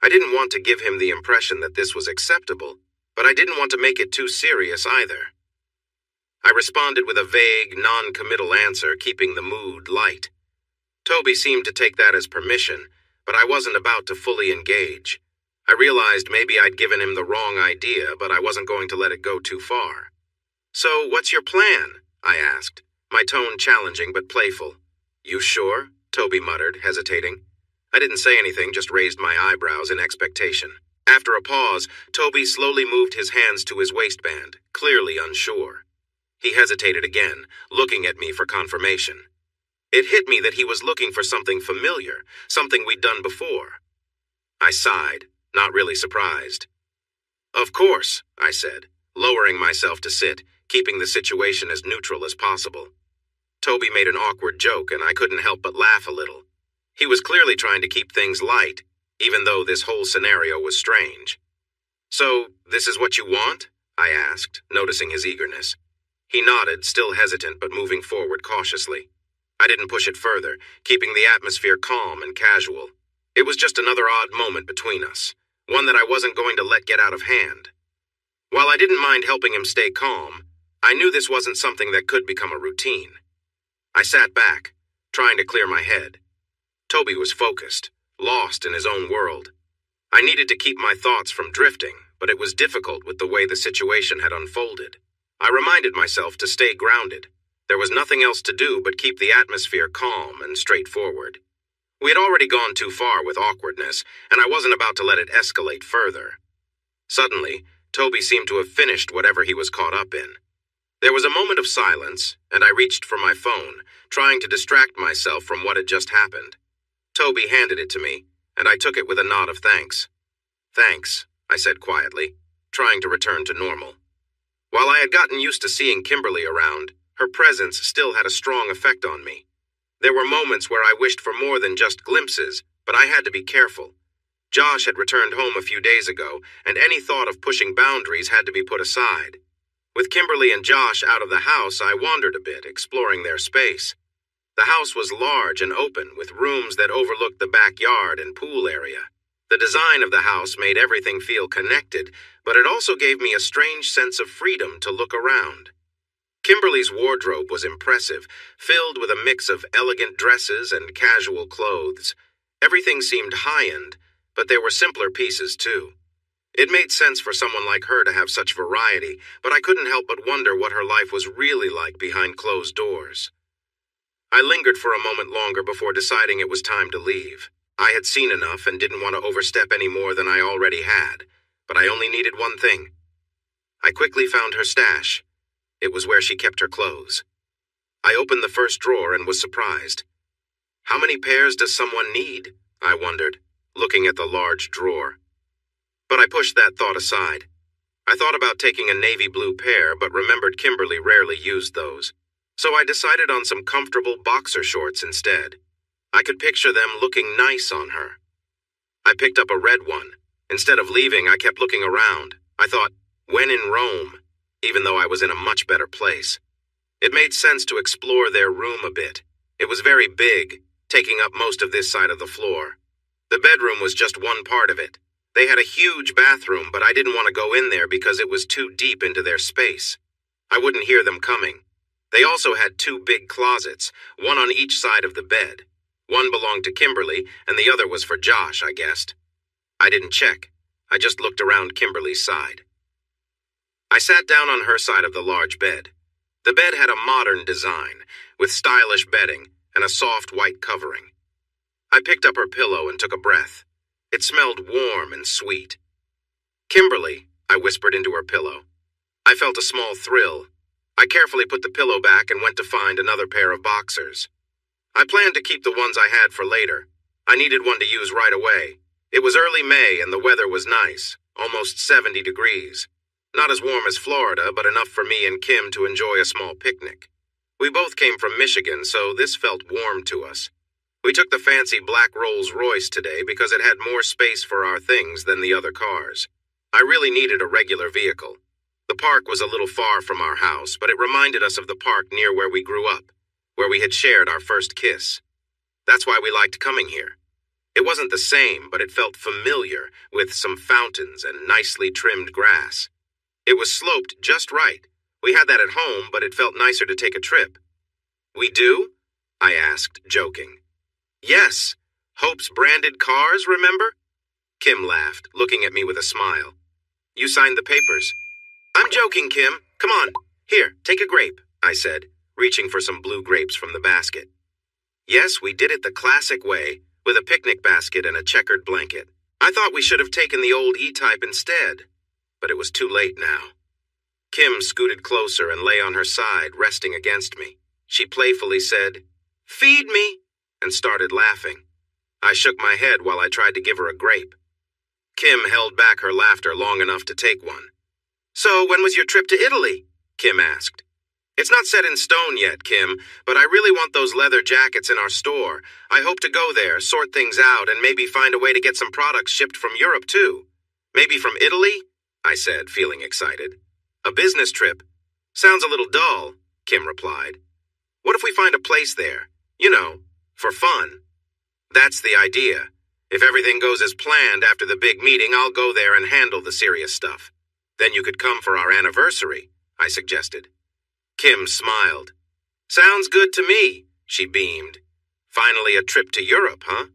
I didn't want to give him the impression that this was acceptable, but I didn't want to make it too serious either. I responded with a vague, non-committal answer, keeping the mood light. Toby seemed to take that as permission, but I wasn't about to fully engage. I realized maybe I'd given him the wrong idea, but I wasn't going to let it go too far. "So, what's your plan?" I asked, my tone challenging but playful. "You sure?" Toby muttered, hesitating. I didn't say anything, just raised my eyebrows in expectation. After a pause, Toby slowly moved his hands to his waistband, clearly unsure. He hesitated again, looking at me for confirmation. It hit me that he was looking for something familiar, something we'd done before. I sighed, not really surprised. "Of course," I said, lowering myself to sit, keeping the situation as neutral as possible. Toby made an awkward joke, and I couldn't help but laugh a little. He was clearly trying to keep things light, even though this whole scenario was strange. "So, this is what you want?" I asked, noticing his eagerness. He nodded, still hesitant but moving forward cautiously. I didn't push it further, keeping the atmosphere calm and casual. It was just another odd moment between us, one that I wasn't going to let get out of hand. While I didn't mind helping him stay calm, I knew this wasn't something that could become a routine. I sat back, trying to clear my head. Toby was focused, lost in his own world. I needed to keep my thoughts from drifting, but it was difficult with the way the situation had unfolded. I reminded myself to stay grounded. There was nothing else to do but keep the atmosphere calm and straightforward. We had already gone too far with awkwardness, and I wasn't about to let it escalate further. Suddenly, Toby seemed to have finished whatever he was caught up in. There was a moment of silence, and I reached for my phone, trying to distract myself from what had just happened. Toby handed it to me, and I took it with a nod of thanks. "Thanks," I said quietly, trying to return to normal. While I had gotten used to seeing Kimberly around, her presence still had a strong effect on me. There were moments where I wished for more than just glimpses, but I had to be careful. Josh had returned home a few days ago, and any thought of pushing boundaries had to be put aside. With Kimberly and Josh out of the house, I wandered a bit, exploring their space. The house was large and open, with rooms that overlooked the backyard and pool area. The design of the house made everything feel connected, but it also gave me a strange sense of freedom to look around. Kimberly's wardrobe was impressive, filled with a mix of elegant dresses and casual clothes. Everything seemed high-end, but there were simpler pieces too. It made sense for someone like her to have such variety, but I couldn't help but wonder what her life was really like behind closed doors. I lingered for a moment longer before deciding it was time to leave. I had seen enough and didn't want to overstep any more than I already had, but I only needed one thing. I quickly found her stash. It was where she kept her clothes. I opened the first drawer and was surprised. How many pairs does someone need? I wondered, looking at the large drawer. But I pushed that thought aside. I thought about taking a navy blue pair, but remembered Kimberly rarely used those. So I decided on some comfortable boxer shorts instead. I could picture them looking nice on her. I picked up a red one. Instead of leaving, I kept looking around. I thought, when in Rome, even though I was in a much better place. It made sense to explore their room a bit. It was very big, taking up most of this side of the floor. The bedroom was just one part of it. They had a huge bathroom, but I didn't want to go in there because it was too deep into their space. I wouldn't hear them coming. They also had two big closets, one on each side of the bed. One belonged to Kimberly, and the other was for Josh, I guessed. I didn't check. I just looked around Kimberly's side. I sat down on her side of the large bed. The bed had a modern design, with stylish bedding and a soft white covering. I picked up her pillow and took a breath. It smelled warm and sweet. "Kimberly," I whispered into her pillow. I felt a small thrill. I carefully put the pillow back and went to find another pair of boxers. I planned to keep the ones I had for later. I needed one to use right away. It was early May and the weather was nice, almost 70 degrees. Not as warm as Florida, but enough for me and Kim to enjoy a small picnic. We both came from Michigan, so this felt warm to us. We took the fancy black Rolls-Royce today because it had more space for our things than the other cars. I really needed a regular vehicle. The park was a little far from our house, but it reminded us of the park near where we grew up, where we had shared our first kiss. That's why we liked coming here. It wasn't the same, but it felt familiar, with some fountains and nicely trimmed grass. It was sloped just right. We had that at home, but it felt nicer to take a trip. We do? I asked, joking. Yes. Hope's branded cars, remember? Kim laughed, looking at me with a smile. You signed the papers. I'm joking, Kim. Come on. Here, take a grape, I said, reaching for some blue grapes from the basket. Yes, we did it the classic way, with a picnic basket and a checkered blanket. I thought we should have taken the old E-type instead, but it was too late now. Kim scooted closer and lay on her side, resting against me. She playfully said, "Feed me," and started laughing. I shook my head while I tried to give her a grape. Kim held back her laughter long enough to take one. So, when was your trip to Italy? Kim asked. It's not set in stone yet, Kim, but I really want those leather jackets in our store. I hope to go there, sort things out, and maybe find a way to get some products shipped from Europe, too. Maybe from Italy? I said, feeling excited. A business trip? Sounds a little dull, Kim replied. What if we find a place there? You know, for fun. That's the idea. If everything goes as planned after the big meeting, I'll go there and handle the serious stuff. Then you could come for our anniversary, I suggested. Kim smiled. Sounds good to me, she beamed. Finally a trip to Europe, huh?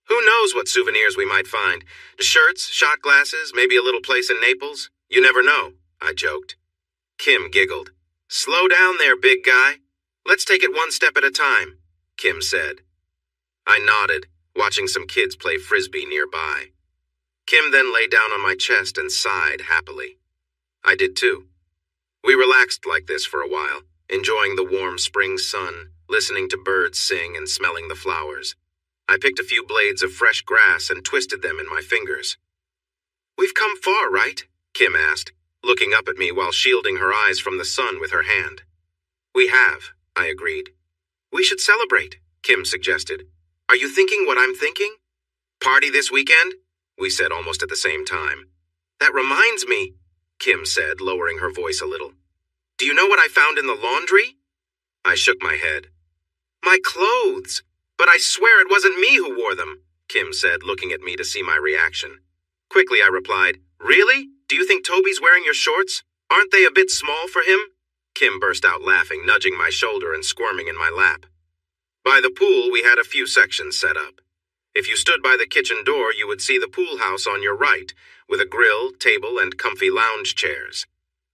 Who knows what souvenirs we might find? Shirts, shot glasses, maybe a little place in Naples? You never know, I joked. Kim giggled. Slow down there, big guy. Let's take it one step at a time, Kim said. I nodded, watching some kids play frisbee nearby. Kim then lay down on my chest and sighed happily. I did too. We relaxed like this for a while, enjoying the warm spring sun, listening to birds sing and smelling the flowers. I picked a few blades of fresh grass and twisted them in my fingers. We've come far, right? Kim asked, looking up at me while shielding her eyes from the sun with her hand. We have, I agreed. We should celebrate, Kim suggested. Are you thinking what I'm thinking? Party this weekend? We said almost at the same time. That reminds me, Kim said, lowering her voice a little. Do you know what I found in the laundry? I shook my head. My clothes! But I swear it wasn't me who wore them, Kim said, looking at me to see my reaction. Quickly I replied, Really? Do you think Toby's wearing your shorts? Aren't they a bit small for him? Kim burst out laughing, nudging my shoulder and squirming in my lap. By the pool, we had a few sections set up. If you stood by the kitchen door, you would see the pool house on your right, with a grill, table, and comfy lounge chairs.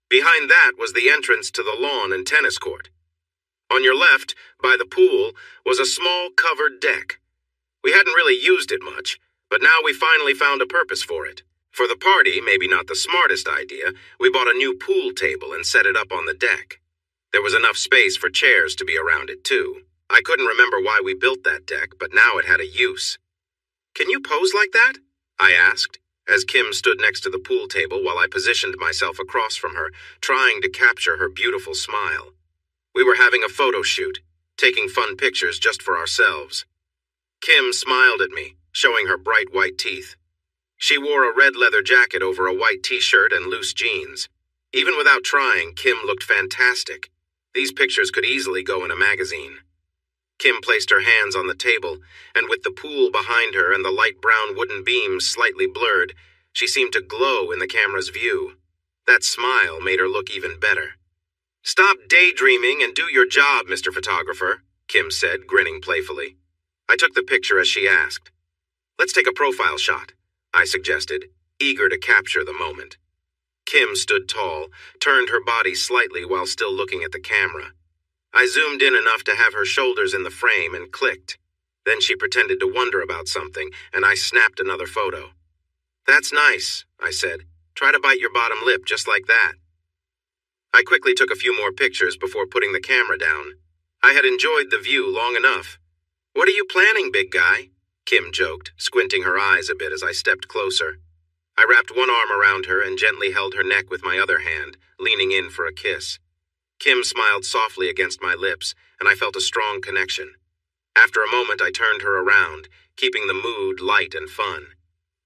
Behind that was the entrance to the lawn and tennis court. On your left, by the pool, was a small covered deck. We hadn't really used it much, but now we finally found a purpose for it. For the party, maybe not the smartest idea, we bought a new pool table and set it up on the deck. There was enough space for chairs to be around it, too. I couldn't remember why we built that deck, but now it had a use. Can you pose like that? I asked, as Kim stood next to the pool table while I positioned myself across from her, trying to capture her beautiful smile. We were having a photo shoot, taking fun pictures just for ourselves. Kim smiled at me, showing her bright white teeth. She wore a red leather jacket over a white t-shirt and loose jeans. Even without trying, Kim looked fantastic. These pictures could easily go in a magazine. Kim placed her hands on the table, and with the pool behind her and the light brown wooden beams slightly blurred, she seemed to glow in the camera's view. That smile made her look even better. Stop daydreaming and do your job, Mr. Photographer, Kim said, grinning playfully. I took the picture as she asked. Let's take a profile shot, I suggested, eager to capture the moment. Kim stood tall, turned her body slightly while still looking at the camera. I zoomed in enough to have her shoulders in the frame and clicked. Then she pretended to wonder about something, and I snapped another photo. That's nice, I said. Try to bite your bottom lip just like that. I quickly took a few more pictures before putting the camera down. I had enjoyed the view long enough. What are you planning, big guy? Kim joked, squinting her eyes a bit as I stepped closer. I wrapped one arm around her and gently held her neck with my other hand, leaning in for a kiss. Kim smiled softly against my lips, and I felt a strong connection. After a moment, I turned her around, keeping the mood light and fun.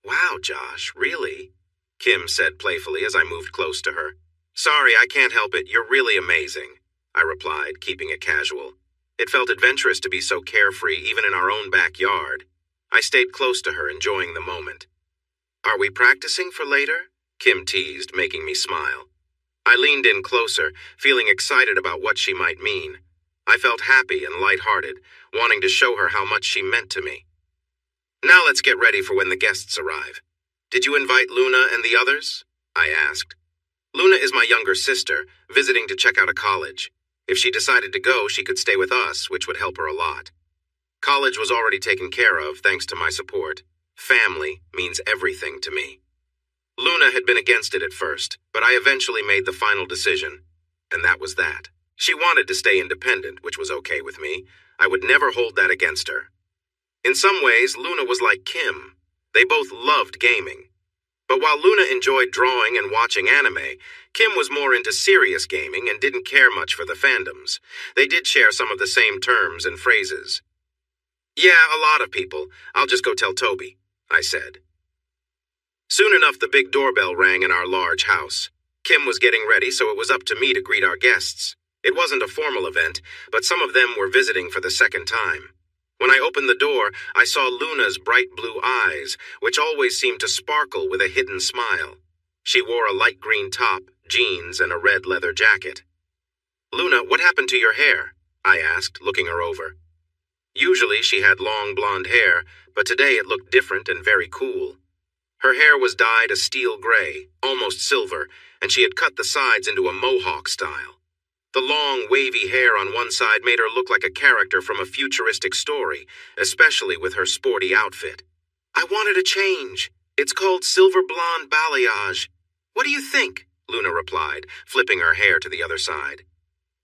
Wow, Josh, really? Kim said playfully as I moved close to her. Sorry, I can't help it. You're really amazing, I replied, keeping it casual. It felt adventurous to be so carefree, even in our own backyard. I stayed close to her, enjoying the moment. Are we practicing for later? Kim teased, making me smile. I leaned in closer, feeling excited about what she might mean. I felt happy and lighthearted, wanting to show her how much she meant to me. Now let's get ready for when the guests arrive. Did you invite Luna and the others? I asked. Luna is my younger sister, visiting to check out a college. If she decided to go, she could stay with us, which would help her a lot. College was already taken care of, thanks to my support. Family means everything to me. Luna had been against it at first, but I eventually made the final decision, and that was that. She wanted to stay independent, which was okay with me. I would never hold that against her. In some ways, Luna was like Kim. They both loved gaming. But while Luna enjoyed drawing and watching anime, Kim was more into serious gaming and didn't care much for the fandoms. They did share some of the same terms and phrases. Yeah, a lot of people. I'll just go tell Toby, I said. Soon enough, the big doorbell rang in our large house. Kim was getting ready, so it was up to me to greet our guests. It wasn't a formal event, but some of them were visiting for the second time. When I opened the door, I saw Luna's bright blue eyes, which always seemed to sparkle with a hidden smile. She wore a light green top, jeans, and a red leather jacket. Luna, what happened to your hair? I asked, looking her over. Usually she had long blonde hair, but today it looked different and very cool. Her hair was dyed a steel gray, almost silver, and she had cut the sides into a mohawk style. The long, wavy hair on one side made her look like a character from a futuristic story, especially with her sporty outfit. I wanted a change. It's called silver blonde balayage. What do you think? Luna replied, flipping her hair to the other side.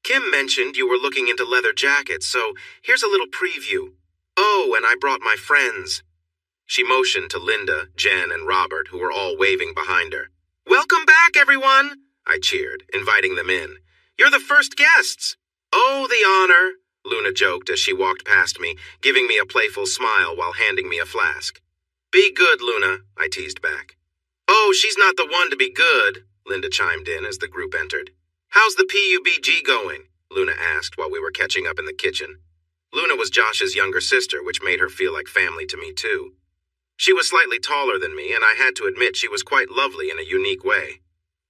Kim mentioned you were looking into leather jackets, so here's a little preview. Oh, and I brought my friends. She motioned to Linda, Jen, and Robert, who were all waving behind her. Welcome back, everyone! I cheered, inviting them in. You're the first guests. Oh, the honor, Luna joked as she walked past me, giving me a playful smile while handing me a flask. Be good, Luna, I teased back. Oh, she's not the one to be good, Linda chimed in as the group entered. How's the PUBG going? Luna asked while we were catching up in the kitchen. Luna was Josh's younger sister, which made her feel like family to me, too. She was slightly taller than me, and I had to admit she was quite lovely in a unique way.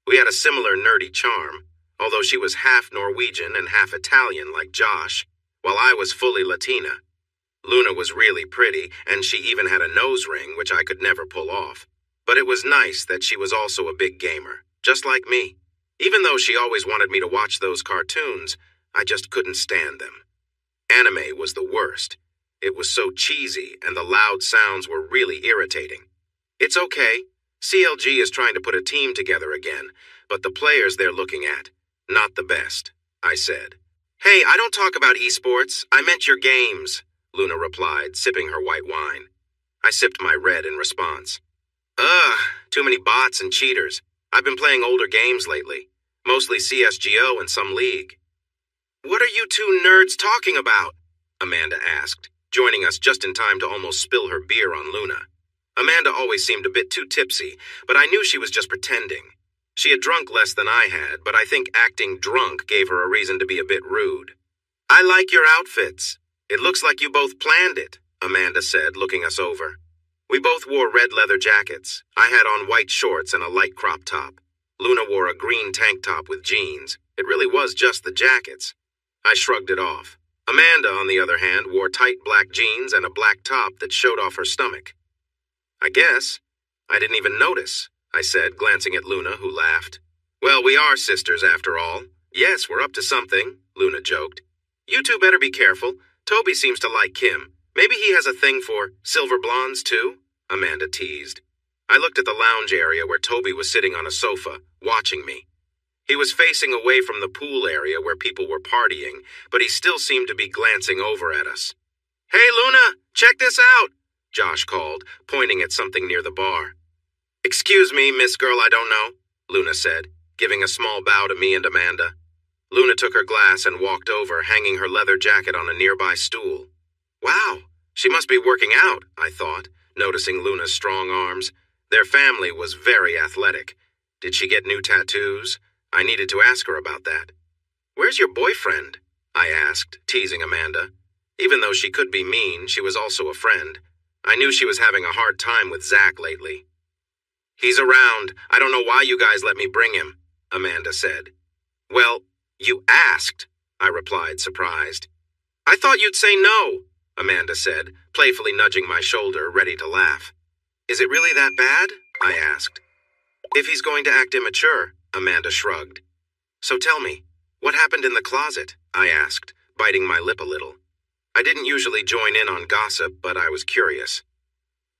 We had a similar nerdy charm, although she was half Norwegian and half Italian like Josh, while I was fully Latina. Luna was really pretty, and she even had a nose ring, which I could never pull off. But it was nice that she was also a big gamer, just like me. Even though she always wanted me to watch those cartoons, I just couldn't stand them. Anime was the worst. It was so cheesy, and the loud sounds were really irritating. It's okay. CLG is trying to put a team together again, but the players they're looking at, not the best, I said. Hey, I don't talk about esports. I meant your games, Luna replied, sipping her white wine. I sipped my red in response. Ugh, too many bots and cheaters. I've been playing older games lately, mostly CSGO and some League. What are you two nerds talking about? Amanda asked, joining us just in time to almost spill her beer on Luna. Amanda always seemed a bit too tipsy, but I knew she was just pretending. She had drunk less than I had, but I think acting drunk gave her a reason to be a bit rude. I like your outfits. It looks like you both planned it, Amanda said, looking us over. We both wore red leather jackets. I had on white shorts and a light crop top. Luna wore a green tank top with jeans. It really was just the jackets. I shrugged it off. Amanda, on the other hand, wore tight black jeans and a black top that showed off her stomach. I guess. I didn't even notice, I said, glancing at Luna, who laughed. Well, we are sisters, after all. Yes, we're up to something, Luna joked. You two better be careful. Toby seems to like Kim. Maybe he has a thing for silver blondes, too, Amanda teased. I looked at the lounge area where Toby was sitting on a sofa, watching me. He was facing away from the pool area where people were partying, but he still seemed to be glancing over at us. Hey, Luna, check this out, Josh called, pointing at something near the bar. Excuse me, Miss Girl I don't know, Luna said, giving a small bow to me and Amanda. Luna took her glass and walked over, hanging her leather jacket on a nearby stool. Wow, she must be working out, I thought, noticing Luna's strong arms. Their family was very athletic. Did she get new tattoos? I needed to ask her about that. "Where's your boyfriend?" I asked, teasing Amanda. Even though she could be mean, she was also a friend. I knew she was having a hard time with Zach lately. "He's around. I don't know why you guys let me bring him," Amanda said. "Well, you asked," I replied, surprised. "I thought you'd say no," Amanda said, playfully nudging my shoulder, ready to laugh. "Is it really that bad?" I asked. "If he's going to act immature," Amanda shrugged. "So tell me, what happened in the closet?" I asked, biting my lip a little. I didn't usually join in on gossip, but I was curious.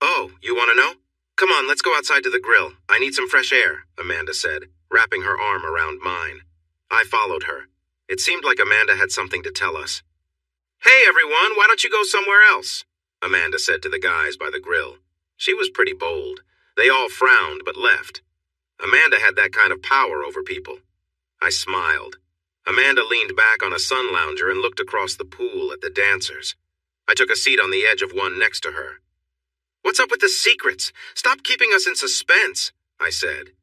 "Oh, you want to know? Come on, let's go outside to the grill. I need some fresh air," Amanda said, wrapping her arm around mine. I followed her. It seemed like Amanda had something to tell us. "Hey, everyone, why don't you go somewhere else?" Amanda said to the guys by the grill. She was pretty bold. They all frowned but left. Amanda had that kind of power over people. I smiled. Amanda leaned back on a sun lounger and looked across the pool at the dancers. I took a seat on the edge of one next to her. "What's up with the secrets? Stop keeping us in suspense," I said.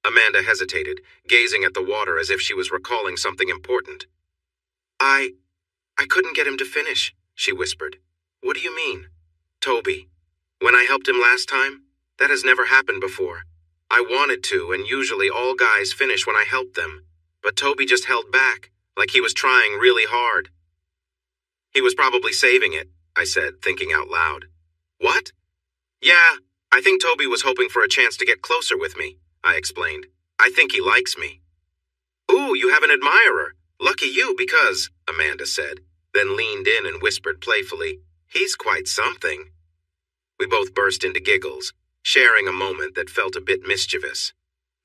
Amanda hesitated, gazing at the water as if she was recalling something important. I couldn't get him to finish," she whispered. "What do you mean?" "Toby. When I helped him last time, that has never happened before. I wanted to, and usually all guys finish when I help them. But Toby just held back, like he was trying really hard." "He was probably saving it," I said, thinking out loud. "What?" "Yeah, I think Toby was hoping for a chance to get closer with me," I explained. "I think he likes me." "Ooh, you have an admirer. Lucky you because," Amanda said, then leaned in and whispered playfully, "He's quite something." We both burst into giggles, sharing a moment that felt a bit mischievous.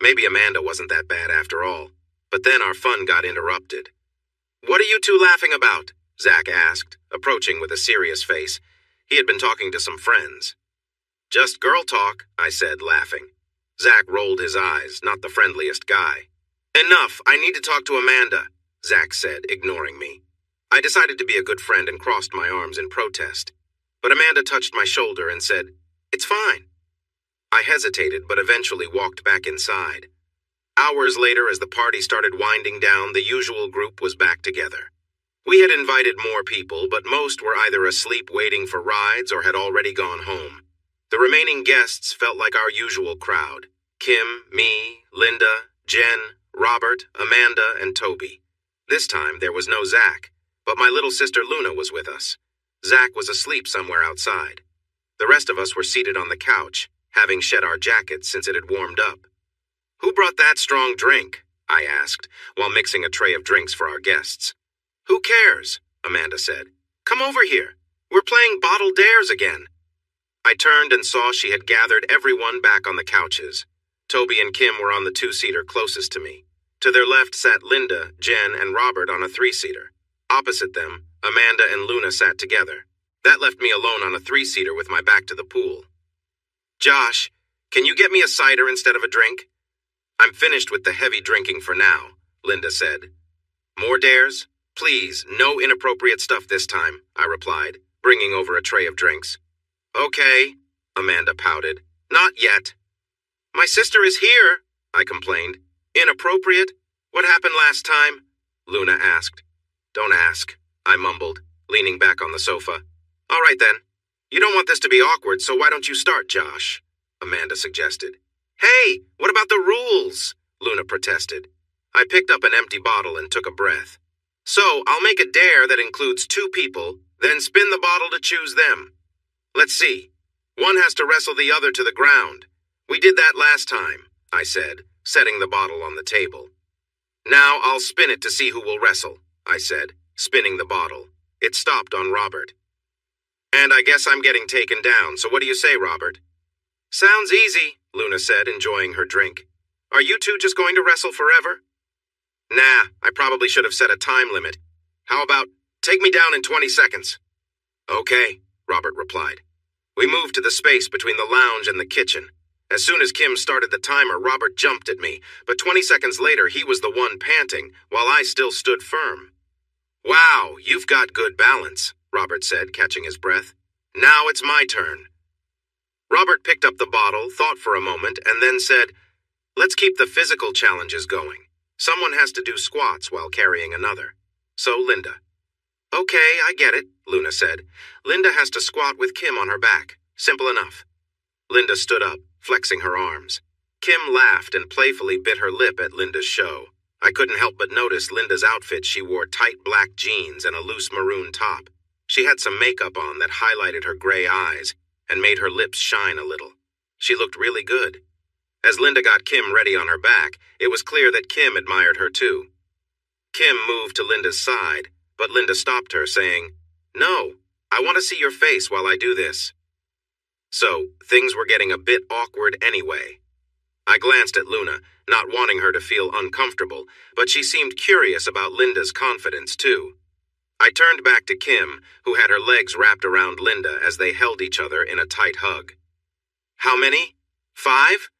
Maybe Amanda wasn't that bad after all. But then our fun got interrupted. "What are you two laughing about?" Zach asked, approaching with a serious face. He had been talking to some friends. "Just girl talk," I said, laughing. Zach rolled his eyes, not the friendliest guy. "Enough, I need to talk to Amanda," Zach said, ignoring me. I decided to be a good friend and crossed my arms in protest. But Amanda touched my shoulder and said, "It's fine." I hesitated, but eventually walked back inside. Hours later, as the party started winding down, the usual group was back together. We had invited more people, but most were either asleep waiting for rides or had already gone home. The remaining guests felt like our usual crowd. Kim, me, Linda, Jen, Robert, Amanda, and Toby. This time, there was no Zach, but my little sister Luna was with us. Zach was asleep somewhere outside. The rest of us were seated on the couch, having shed our jackets since it had warmed up. "Who brought that strong drink?" I asked, while mixing a tray of drinks for our guests. "Who cares?" Amanda said. "Come over here. We're playing Bottle Dares again." I turned and saw she had gathered everyone back on the couches. Toby and Kim were on the two-seater closest to me. To their left sat Linda, Jen, and Robert on a three-seater. Opposite them, Amanda and Luna sat together. That left me alone on a three-seater with my back to the pool. "Josh, can you get me a cider instead of a drink?" "I'm finished with the heavy drinking for now," Linda said. "More dares? Please, no inappropriate stuff this time," I replied, bringing over a tray of drinks. "Okay," Amanda pouted. "Not yet." "My sister is here," I complained. "Inappropriate? What happened last time?" Luna asked. "Don't ask," I mumbled, leaning back on the sofa. "All right then. You don't want this to be awkward, so why don't you start, Josh?" Amanda suggested. "Hey, what about the rules?" Luna protested. I picked up an empty bottle and took a breath. "So, I'll make a dare that includes two people, then spin the bottle to choose them. Let's see. One has to wrestle the other to the ground. We did that last time," I said, setting the bottle on the table. "Now I'll spin it to see who will wrestle," I said, spinning the bottle. It stopped on Robert. "And I guess I'm getting taken down, so what do you say, Robert?" "Sounds easy," Luna said, enjoying her drink. "Are you two just going to wrestle forever?" "Nah, I probably should have set a time limit. How about, take me down in 20 seconds? "Okay," Robert replied. We moved to the space between the lounge and the kitchen. As soon as Kim started the timer, Robert jumped at me, but 20 seconds later he was the one panting, while I still stood firm. "Wow, you've got good balance," Robert said, catching his breath. "Now it's my turn." Robert picked up the bottle, thought for a moment, and then said, "Let's keep the physical challenges going." Someone has to do squats while carrying another. So Linda. Okay, I get it, Luna said. Linda has to squat with Kim on her back. Simple enough. Linda stood up, flexing her arms. Kim laughed and playfully bit her lip at Linda's show. I couldn't help but notice Linda's outfit. She wore tight black jeans and a loose maroon top. She had some makeup on that highlighted her gray eyes and made her lips shine a little. She looked really good. As Linda got Kim ready on her back, it was clear that Kim admired her too. Kim moved to Linda's side, but Linda stopped her, saying, "No, I want to see your face while I do this." So, things were getting a bit awkward anyway. I glanced at Luna, not wanting her to feel uncomfortable, but she seemed curious about Linda's confidence too. I turned back to Kim, who had her legs wrapped around Linda as they held each other in a tight hug. "How many? 5?"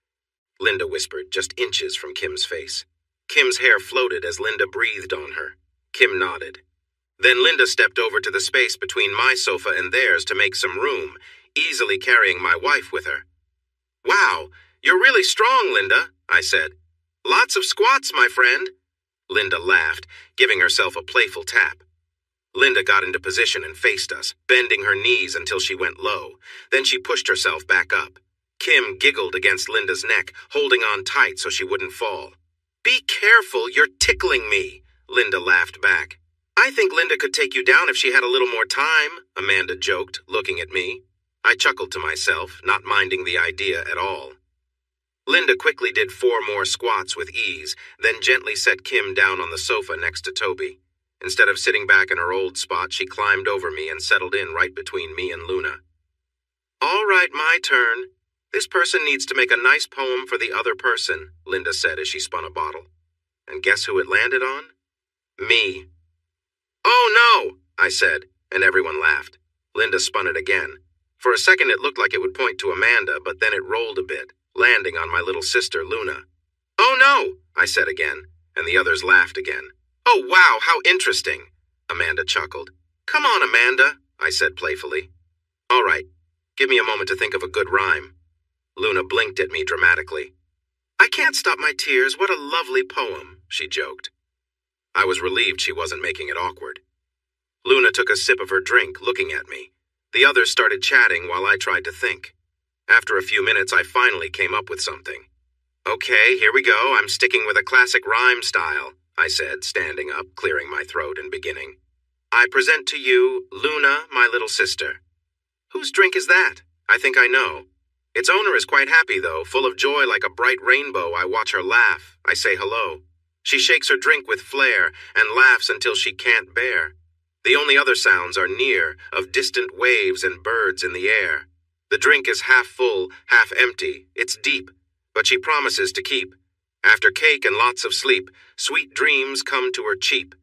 Linda whispered, just inches from Kim's face. Kim's hair floated as Linda breathed on her. Kim nodded. Then Linda stepped over to the space between my sofa and theirs to make some room, easily carrying my wife with her. "Wow, you're really strong, Linda," I said. "Lots of squats, my friend." Linda laughed, giving herself a playful tap. Linda got into position and faced us, bending her knees until she went low. Then she pushed herself back up. Kim giggled against Linda's neck, holding on tight so she wouldn't fall. "Be careful, you're tickling me," Linda laughed back. "I think Linda could take you down if she had a little more time," Amanda joked, looking at me. I chuckled to myself, not minding the idea at all. Linda quickly did 4 more squats with ease, then gently set Kim down on the sofa next to Toby. Instead of sitting back in her old spot, she climbed over me and settled in right between me and Luna. "All right, my turn. This person needs to make a nice poem for the other person," Linda said as she spun a bottle. And guess who it landed on? Me. "Oh no," I said, and everyone laughed. Linda spun it again. For a second it looked like it would point to Amanda, but then it rolled a bit, landing on my little sister, Luna. "Oh no," I said again, and the others laughed again. "Oh wow, how interesting," Amanda chuckled. "Come on, Amanda," I said playfully. "All right, give me a moment to think of a good rhyme." Luna blinked at me dramatically. "I can't stop my tears, what a lovely poem," she joked. I was relieved she wasn't making it awkward. Luna took a sip of her drink, looking at me. The others started chatting while I tried to think. After a few minutes, I finally came up with something. "Okay, here we go. I'm sticking with a classic rhyme style," I said, standing up, clearing my throat and beginning. "I present to you, Luna, my little sister." "Whose drink is that? I think I know." Its owner is quite happy, though, full of joy like a bright rainbow. I watch her laugh. I say hello. She shakes her drink with flair and laughs until she can't bear. The only other sounds are near, of distant waves and birds in the air. The drink is half full, half empty. It's deep, but she promises to keep. After cake and lots of sleep, sweet dreams come to her cheap.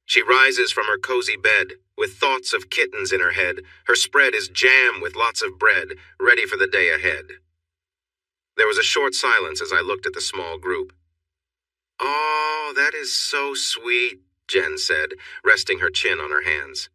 She rises from her cozy bed, with thoughts of kittens in her head. Her spread is jam with lots of bread, ready for the day ahead. There was a short silence as I looked at the small group. "Oh, that is so sweet," Jen said, resting her chin on her hands.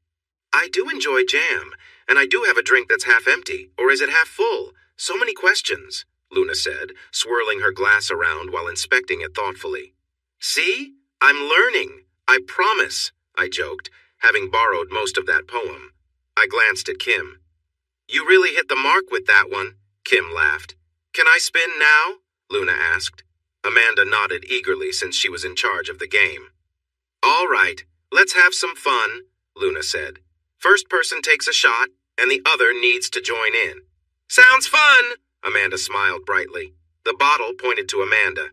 "I do enjoy jam, and I do have a drink that's half empty, or is it half full? So many questions," Luna said, swirling her glass around while inspecting it thoughtfully. "See? I'm learning. I promise," I joked, having borrowed most of that poem. I glanced at Kim. "You really hit the mark with that one," Kim laughed. "Can I spin now?" Luna asked. Amanda nodded eagerly since she was in charge of the game. "All right, let's have some fun," Luna said. "First person takes a shot, and the other needs to join in." "Sounds fun," Amanda smiled brightly. The bottle pointed to Amanda.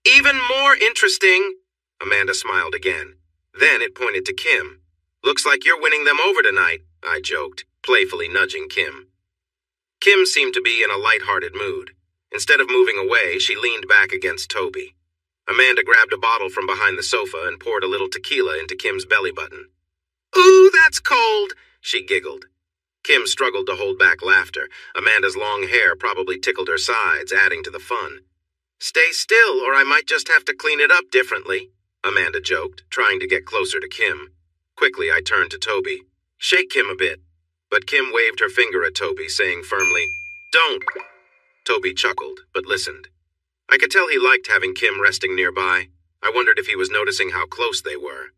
"Even more interesting," Amanda smiled again. Then it pointed to Kim. "Looks like you're winning them over tonight," I joked, playfully nudging Kim. Kim seemed to be in a light-hearted mood. Instead of moving away, she leaned back against Toby. Amanda grabbed a bottle from behind the sofa and poured a little tequila into Kim's belly button. "Ooh, that's cold," she giggled. Kim struggled to hold back laughter. Amanda's long hair probably tickled her sides, adding to the fun. "Stay still, or I might just have to clean it up differently," Amanda joked, trying to get closer to Kim. Quickly, I turned to Toby. "Shake Kim a bit." But Kim waved her finger at Toby, saying firmly, "Don't." Toby chuckled, but listened. I could tell he liked having Kim resting nearby. I wondered if he was noticing how close they were.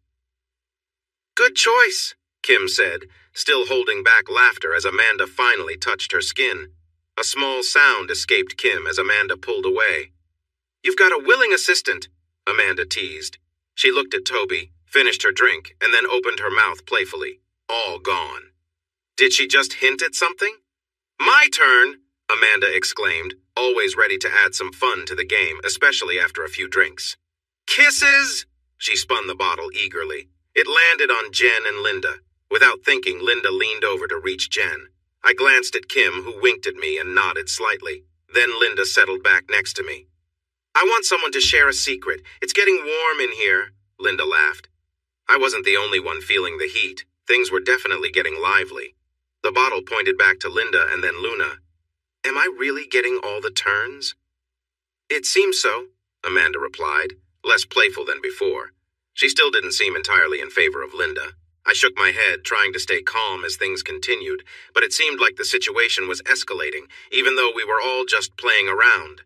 Good choice, Kim said, still holding back laughter as Amanda finally touched her skin. A small sound escaped Kim as Amanda pulled away. You've got a willing assistant, Amanda teased. She looked at Toby, finished her drink, and then opened her mouth playfully. All gone. Did she just hint at something? My turn, Amanda exclaimed, always ready to add some fun to the game, especially after a few drinks. Kisses! She spun the bottle eagerly. It landed on Jen and Linda. Without thinking, Linda leaned over to reach Jen. I glanced at Kim, who winked at me and nodded slightly. Then Linda settled back next to me. I want someone to share a secret. It's getting warm in here, Linda laughed. I wasn't the only one feeling the heat. Things were definitely getting lively. The bottle pointed back to Linda and then Luna. Am I really getting all the turns? It seems so, Amanda replied, less playful than before. She still didn't seem entirely in favor of Linda. I shook my head, trying to stay calm as things continued, but it seemed like the situation was escalating, even though we were all just playing around.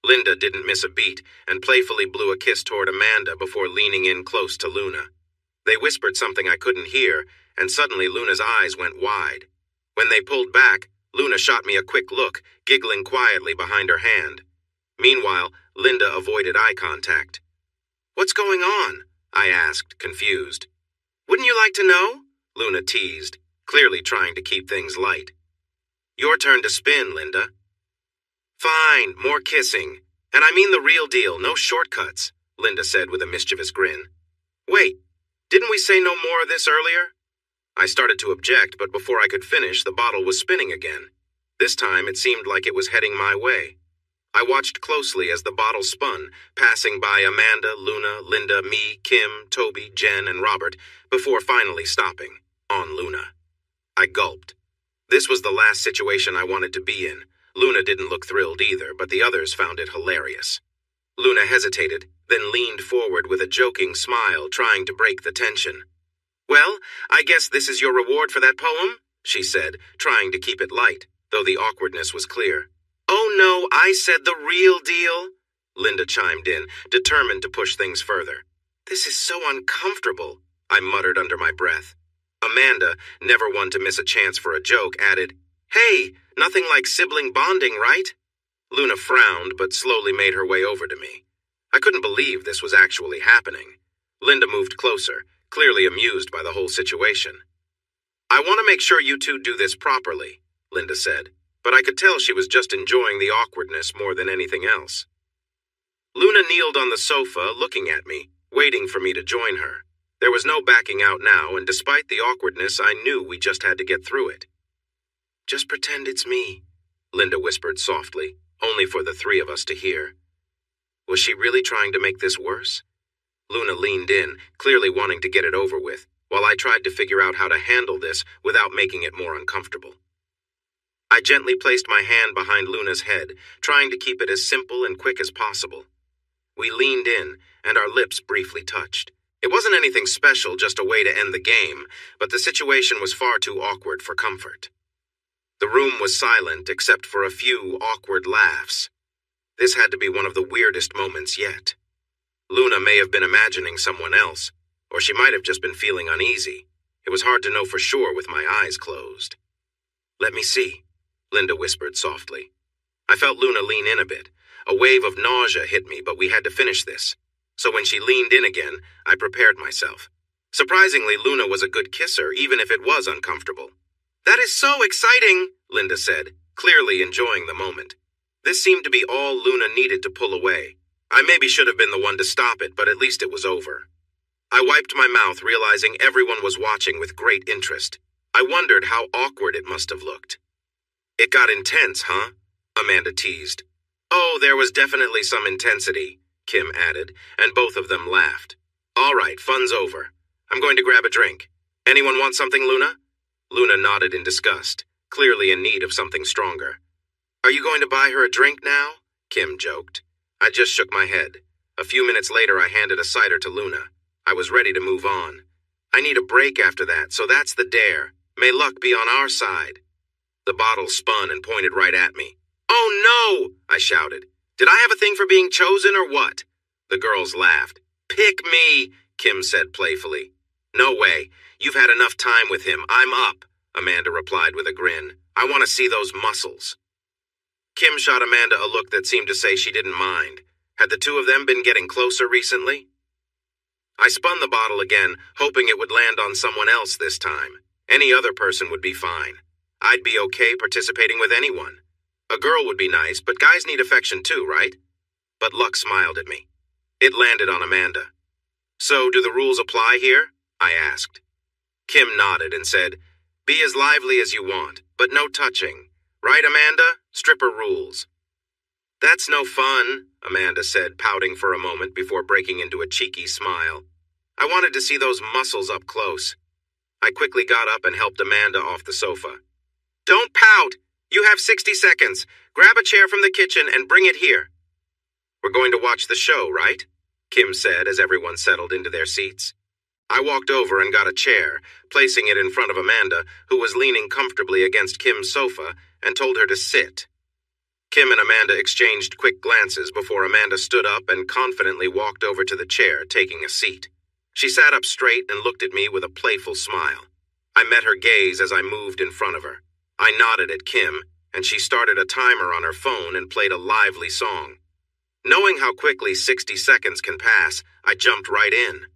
Linda didn't miss a beat and playfully blew a kiss toward Amanda before leaning in close to Luna. They whispered something I couldn't hear, and suddenly Luna's eyes went wide. When they pulled back, Luna shot me a quick look, giggling quietly behind her hand. Meanwhile, Linda avoided eye contact. What's going on? I asked, confused. Wouldn't you like to know? Luna teased, clearly trying to keep things light. Your turn to spin, Linda. Fine, more kissing. And I mean the real deal, no shortcuts, Linda said with a mischievous grin. Wait, didn't we say no more of this earlier? I started to object, but before I could finish, the bottle was spinning again. This time, it seemed like it was heading my way. I watched closely as the bottle spun, passing by Amanda, Luna, Linda, me, Kim, Toby, Jen, and Robert, before finally stopping, on Luna. I gulped. This was the last situation I wanted to be in. Luna didn't look thrilled either, but the others found it hilarious. Luna hesitated, then leaned forward with a joking smile, trying to break the tension. Well, I guess this is your reward for that poem, she said, trying to keep it light, though the awkwardness was clear. Oh no, I said the real deal, Linda chimed in, determined to push things further. This is so uncomfortable, I muttered under my breath. Amanda, never one to miss a chance for a joke, added, Hey, nothing like sibling bonding, right? Luna frowned, but slowly made her way over to me. I couldn't believe this was actually happening. Linda moved closer, clearly amused by the whole situation. I want to make sure you two do this properly, Linda said, but I could tell she was just enjoying the awkwardness more than anything else. Luna kneeled on the sofa, looking at me, waiting for me to join her. There was no backing out now, and despite the awkwardness, I knew we just had to get through it. Just pretend it's me, Linda whispered softly, only for the three of us to hear. Was she really trying to make this worse? Luna leaned in, clearly wanting to get it over with, while I tried to figure out how to handle this without making it more uncomfortable. I gently placed my hand behind Luna's head, trying to keep it as simple and quick as possible. We leaned in, and our lips briefly touched. It wasn't anything special, just a way to end the game, but the situation was far too awkward for comfort. The room was silent except for a few awkward laughs. This had to be one of the weirdest moments yet. Luna may have been imagining someone else, or she might have just been feeling uneasy. It was hard to know for sure with my eyes closed. Let me see, Linda whispered softly. I felt Luna lean in a bit. A wave of nausea hit me, but we had to finish this. So when she leaned in again, I prepared myself. Surprisingly, Luna was a good kisser, even if it was uncomfortable. That is so exciting, Linda said, clearly enjoying the moment. This seemed to be all Luna needed to pull away. I maybe should have been the one to stop it, but at least it was over. I wiped my mouth, realizing everyone was watching with great interest. I wondered how awkward it must have looked. It got intense, huh? Amanda teased. Oh, there was definitely some intensity, Kim added, and both of them laughed. All right, fun's over. I'm going to grab a drink. Anyone want something, Luna? Luna nodded in disgust, clearly in need of something stronger. Are you going to buy her a drink now? Kim joked. I just shook my head. A few minutes later, I handed a cider to Luna. I was ready to move on. I need a break after that, so that's the dare. May luck be on our side. The bottle spun and pointed right at me. Oh no! I shouted. Did I have a thing for being chosen or what? The girls laughed. "Pick me," Kim said playfully. "No way. You've had enough time with him. I'm up," Amanda replied with a grin. "I want to see those muscles." Kim shot Amanda a look that seemed to say she didn't mind. Had the two of them been getting closer recently? I spun the bottle again, hoping it would land on someone else this time. Any other person would be fine. I'd be okay participating with anyone. A girl would be nice, but guys need affection too, right? But luck smiled at me. It landed on Amanda. "So, do the rules apply here?" I asked. Kim nodded and said, "Be as lively as you want, but no touching. Right, Amanda? Stripper rules." "That's no fun," Amanda said, pouting for a moment before breaking into a cheeky smile. I wanted to see those muscles up close. I quickly got up and helped Amanda off the sofa. "Don't pout! You have 60 seconds. Grab a chair from the kitchen and bring it here." "We're going to watch the show, right?" Kim said as everyone settled into their seats. I walked over and got a chair, placing it in front of Amanda, who was leaning comfortably against Kim's sofa, and told her to sit. Kim and Amanda exchanged quick glances before Amanda stood up and confidently walked over to the chair, taking a seat. She sat up straight and looked at me with a playful smile. I met her gaze as I moved in front of her. I nodded at Kim, and she started a timer on her phone and played a lively song. Knowing how quickly 60 seconds can pass, I jumped right in.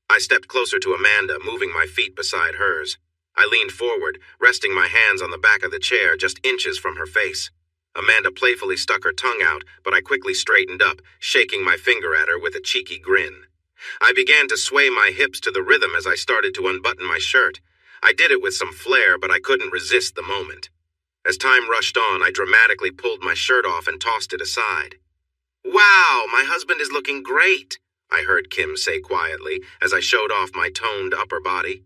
I stepped closer to Amanda, moving my feet beside hers. I leaned forward, resting my hands on the back of the chair just inches from her face. Amanda playfully stuck her tongue out, but I quickly straightened up, shaking my finger at her with a cheeky grin. I began to sway my hips to the rhythm as I started to unbutton my shirt. I did it with some flair, but I couldn't resist the moment. As time rushed on, I dramatically pulled my shirt off and tossed it aside. "Wow, my husband is looking great," I heard Kim say quietly as I showed off my toned upper body.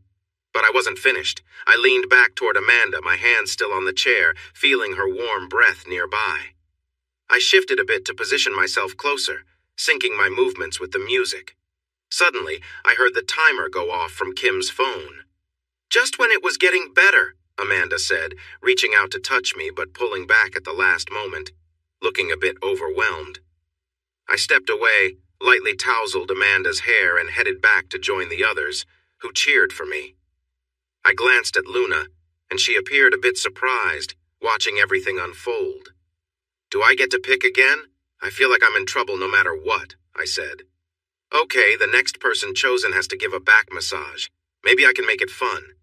But I wasn't finished. I leaned back toward Amanda, my hands still on the chair, feeling her warm breath nearby. I shifted a bit to position myself closer, syncing my movements with the music. Suddenly, I heard the timer go off from Kim's phone. "Just when it was getting better," Amanda said, reaching out to touch me but pulling back at the last moment, looking a bit overwhelmed. I stepped away, lightly tousled Amanda's hair and headed back to join the others, who cheered for me. I glanced at Luna, and she appeared a bit surprised, watching everything unfold. "Do I get to pick again? I feel like I'm in trouble no matter what," I said. "Okay, the next person chosen has to give a back massage. Maybe I can make it fun."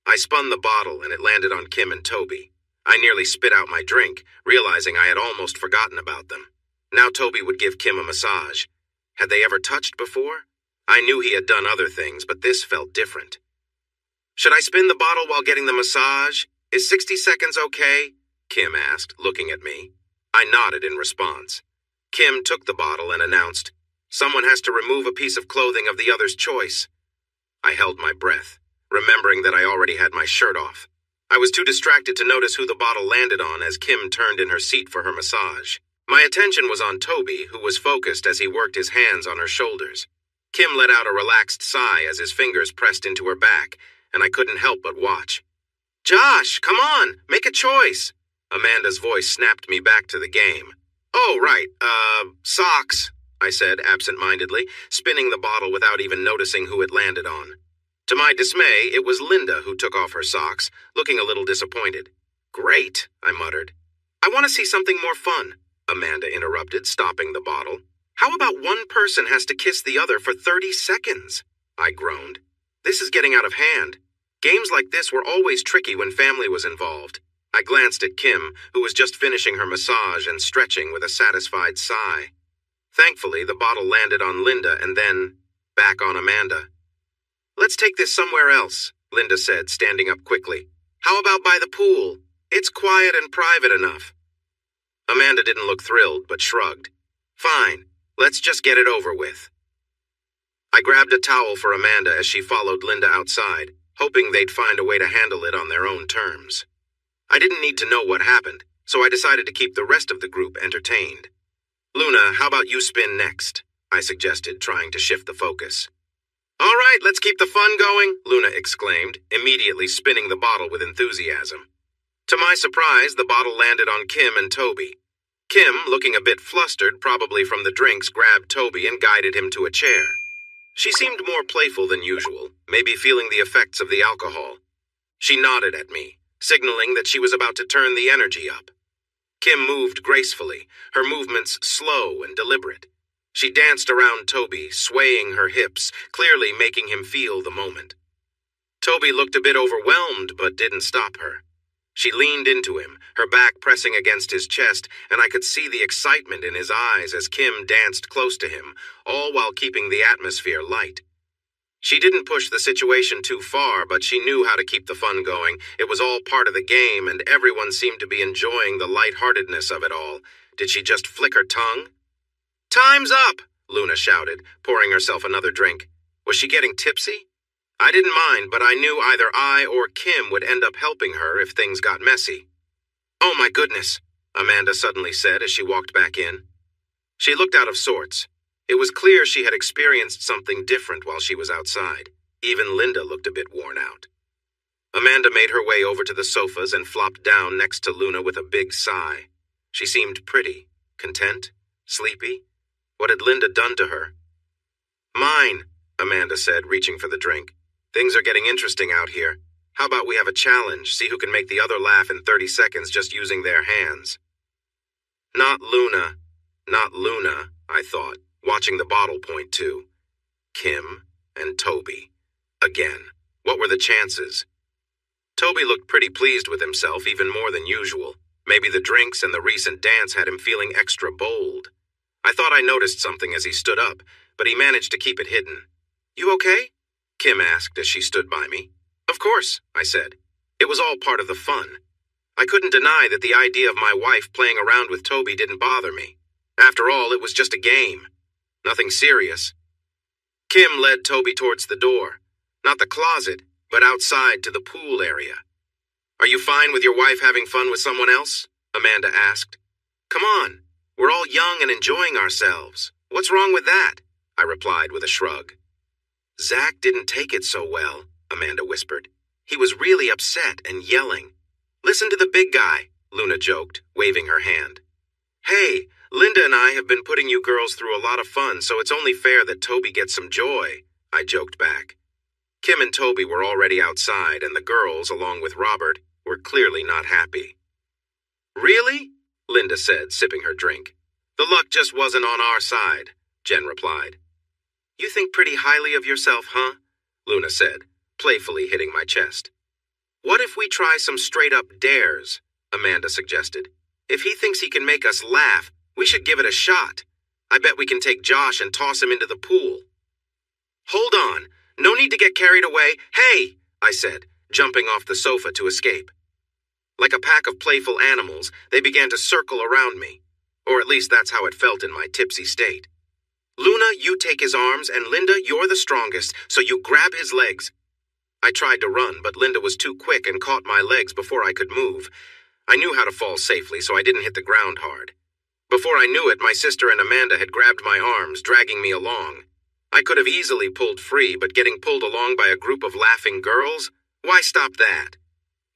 I spun the bottle and it landed on Kim and Toby. I nearly spit out my drink, realizing I had almost forgotten about them. Now Toby would give Kim a massage. Had they ever touched before? I knew he had done other things, but this felt different. "Should I spin the bottle while getting the massage? Is 60 seconds okay?" Kim asked, looking at me. I nodded in response. Kim took the bottle and announced, "Someone has to remove a piece of clothing of the other's choice." I held my breath, remembering that I already had my shirt off. I was too distracted to notice who the bottle landed on as Kim turned in her seat for her massage. My attention was on Toby, who was focused as he worked his hands on her shoulders. Kim let out a relaxed sigh as his fingers pressed into her back, and I couldn't help but watch. "Josh, come on, make a choice." Amanda's voice snapped me back to the game. "Oh, right, socks," I said absent-mindedly, spinning the bottle without even noticing who it landed on. To my dismay, it was Linda who took off her socks, looking a little disappointed. "Great," I muttered. "I want to see something more fun," Amanda interrupted, stopping the bottle. "How about one person has to kiss the other for 30 seconds? I groaned. "This is getting out of hand. Games like this were always tricky when family was involved." I glanced at Kim, who was just finishing her massage and stretching with a satisfied sigh. Thankfully, the bottle landed on Linda and then back on Amanda. "Let's take this somewhere else," Linda said, standing up quickly. "How about by the pool? It's quiet and private enough." Amanda didn't look thrilled, but shrugged. "Fine, let's just get it over with." I grabbed a towel for Amanda as she followed Linda outside, hoping they'd find a way to handle it on their own terms. I didn't need to know what happened, so I decided to keep the rest of the group entertained. "Luna, how about you spin next?" I suggested, trying to shift the focus. "All right, let's keep the fun going," Luna exclaimed, immediately spinning the bottle with enthusiasm. To my surprise, the bottle landed on Kim and Toby. Kim, looking a bit flustered, probably from the drinks, grabbed Toby and guided him to a chair. She seemed more playful than usual, maybe feeling the effects of the alcohol. She nodded at me, signaling that she was about to turn the energy up. Kim moved gracefully, her movements slow and deliberate. She danced around Toby, swaying her hips, clearly making him feel the moment. Toby looked a bit overwhelmed, but didn't stop her. She leaned into him, her back pressing against his chest, and I could see the excitement in his eyes as Kim danced close to him, all while keeping the atmosphere light. She didn't push the situation too far, but she knew how to keep the fun going. It was all part of the game, and everyone seemed to be enjoying the lightheartedness of it all. Did she just flick her tongue? "Time's up!" Luna shouted, pouring herself another drink. Was she getting tipsy? I didn't mind, but I knew either I or Kim would end up helping her if things got messy. "Oh my goodness," Amanda suddenly said as she walked back in. She looked out of sorts. It was clear she had experienced something different while she was outside. Even Linda looked a bit worn out. Amanda made her way over to the sofas and flopped down next to Luna with a big sigh. She seemed pretty, content, sleepy. What had Linda done to her? "Mine," Amanda said, reaching for the drink. "Things are getting interesting out here. How about we have a challenge, see who can make the other laugh in 30 seconds just using their hands?" Not Luna, I thought, watching the bottle point too. Kim and Toby. Again. What were the chances? Toby looked pretty pleased with himself, even more than usual. Maybe the drinks and the recent dance had him feeling extra bold. I thought I noticed something as he stood up, but he managed to keep it hidden. "You okay?" Kim asked as she stood by me. "Of course," I said. It was all part of the fun. I couldn't deny that the idea of my wife playing around with Toby didn't bother me. After all, it was just a game. Nothing serious. Kim led Toby towards the door. Not the closet, but outside to the pool area. "Are you fine with your wife having fun with someone else?" Amanda asked. "Come on, we're all young and enjoying ourselves. What's wrong with that?" I replied with a shrug. "Zach didn't take it so well," Amanda whispered. "He was really upset and yelling." "Listen to the big guy," Luna joked, waving her hand. "Hey, Linda and I have been putting you girls through a lot of fun, so it's only fair that Toby gets some joy," I joked back. Kim and Toby were already outside, and the girls, along with Robert, were clearly not happy. "Really?" Linda said, sipping her drink. "The luck just wasn't on our side," Jen replied. "You think pretty highly of yourself, huh?" Luna said, playfully hitting my chest. "What if we try some straight-up dares?" Amanda suggested. "If he thinks he can make us laugh, we should give it a shot. I bet we can take Josh and toss him into the pool." "Hold on. No need to get carried away. Hey!" I said, jumping off the sofa to escape. Like a pack of playful animals, they began to circle around me. Or at least that's how it felt in my tipsy state. "Luna, you take his arms, and Linda, you're the strongest, so you grab his legs." I tried to run, but Linda was too quick and caught my legs before I could move. I knew how to fall safely, so I didn't hit the ground hard. Before I knew it, my sister and Amanda had grabbed my arms, dragging me along. I could have easily pulled free, but getting pulled along by a group of laughing girls? Why stop that?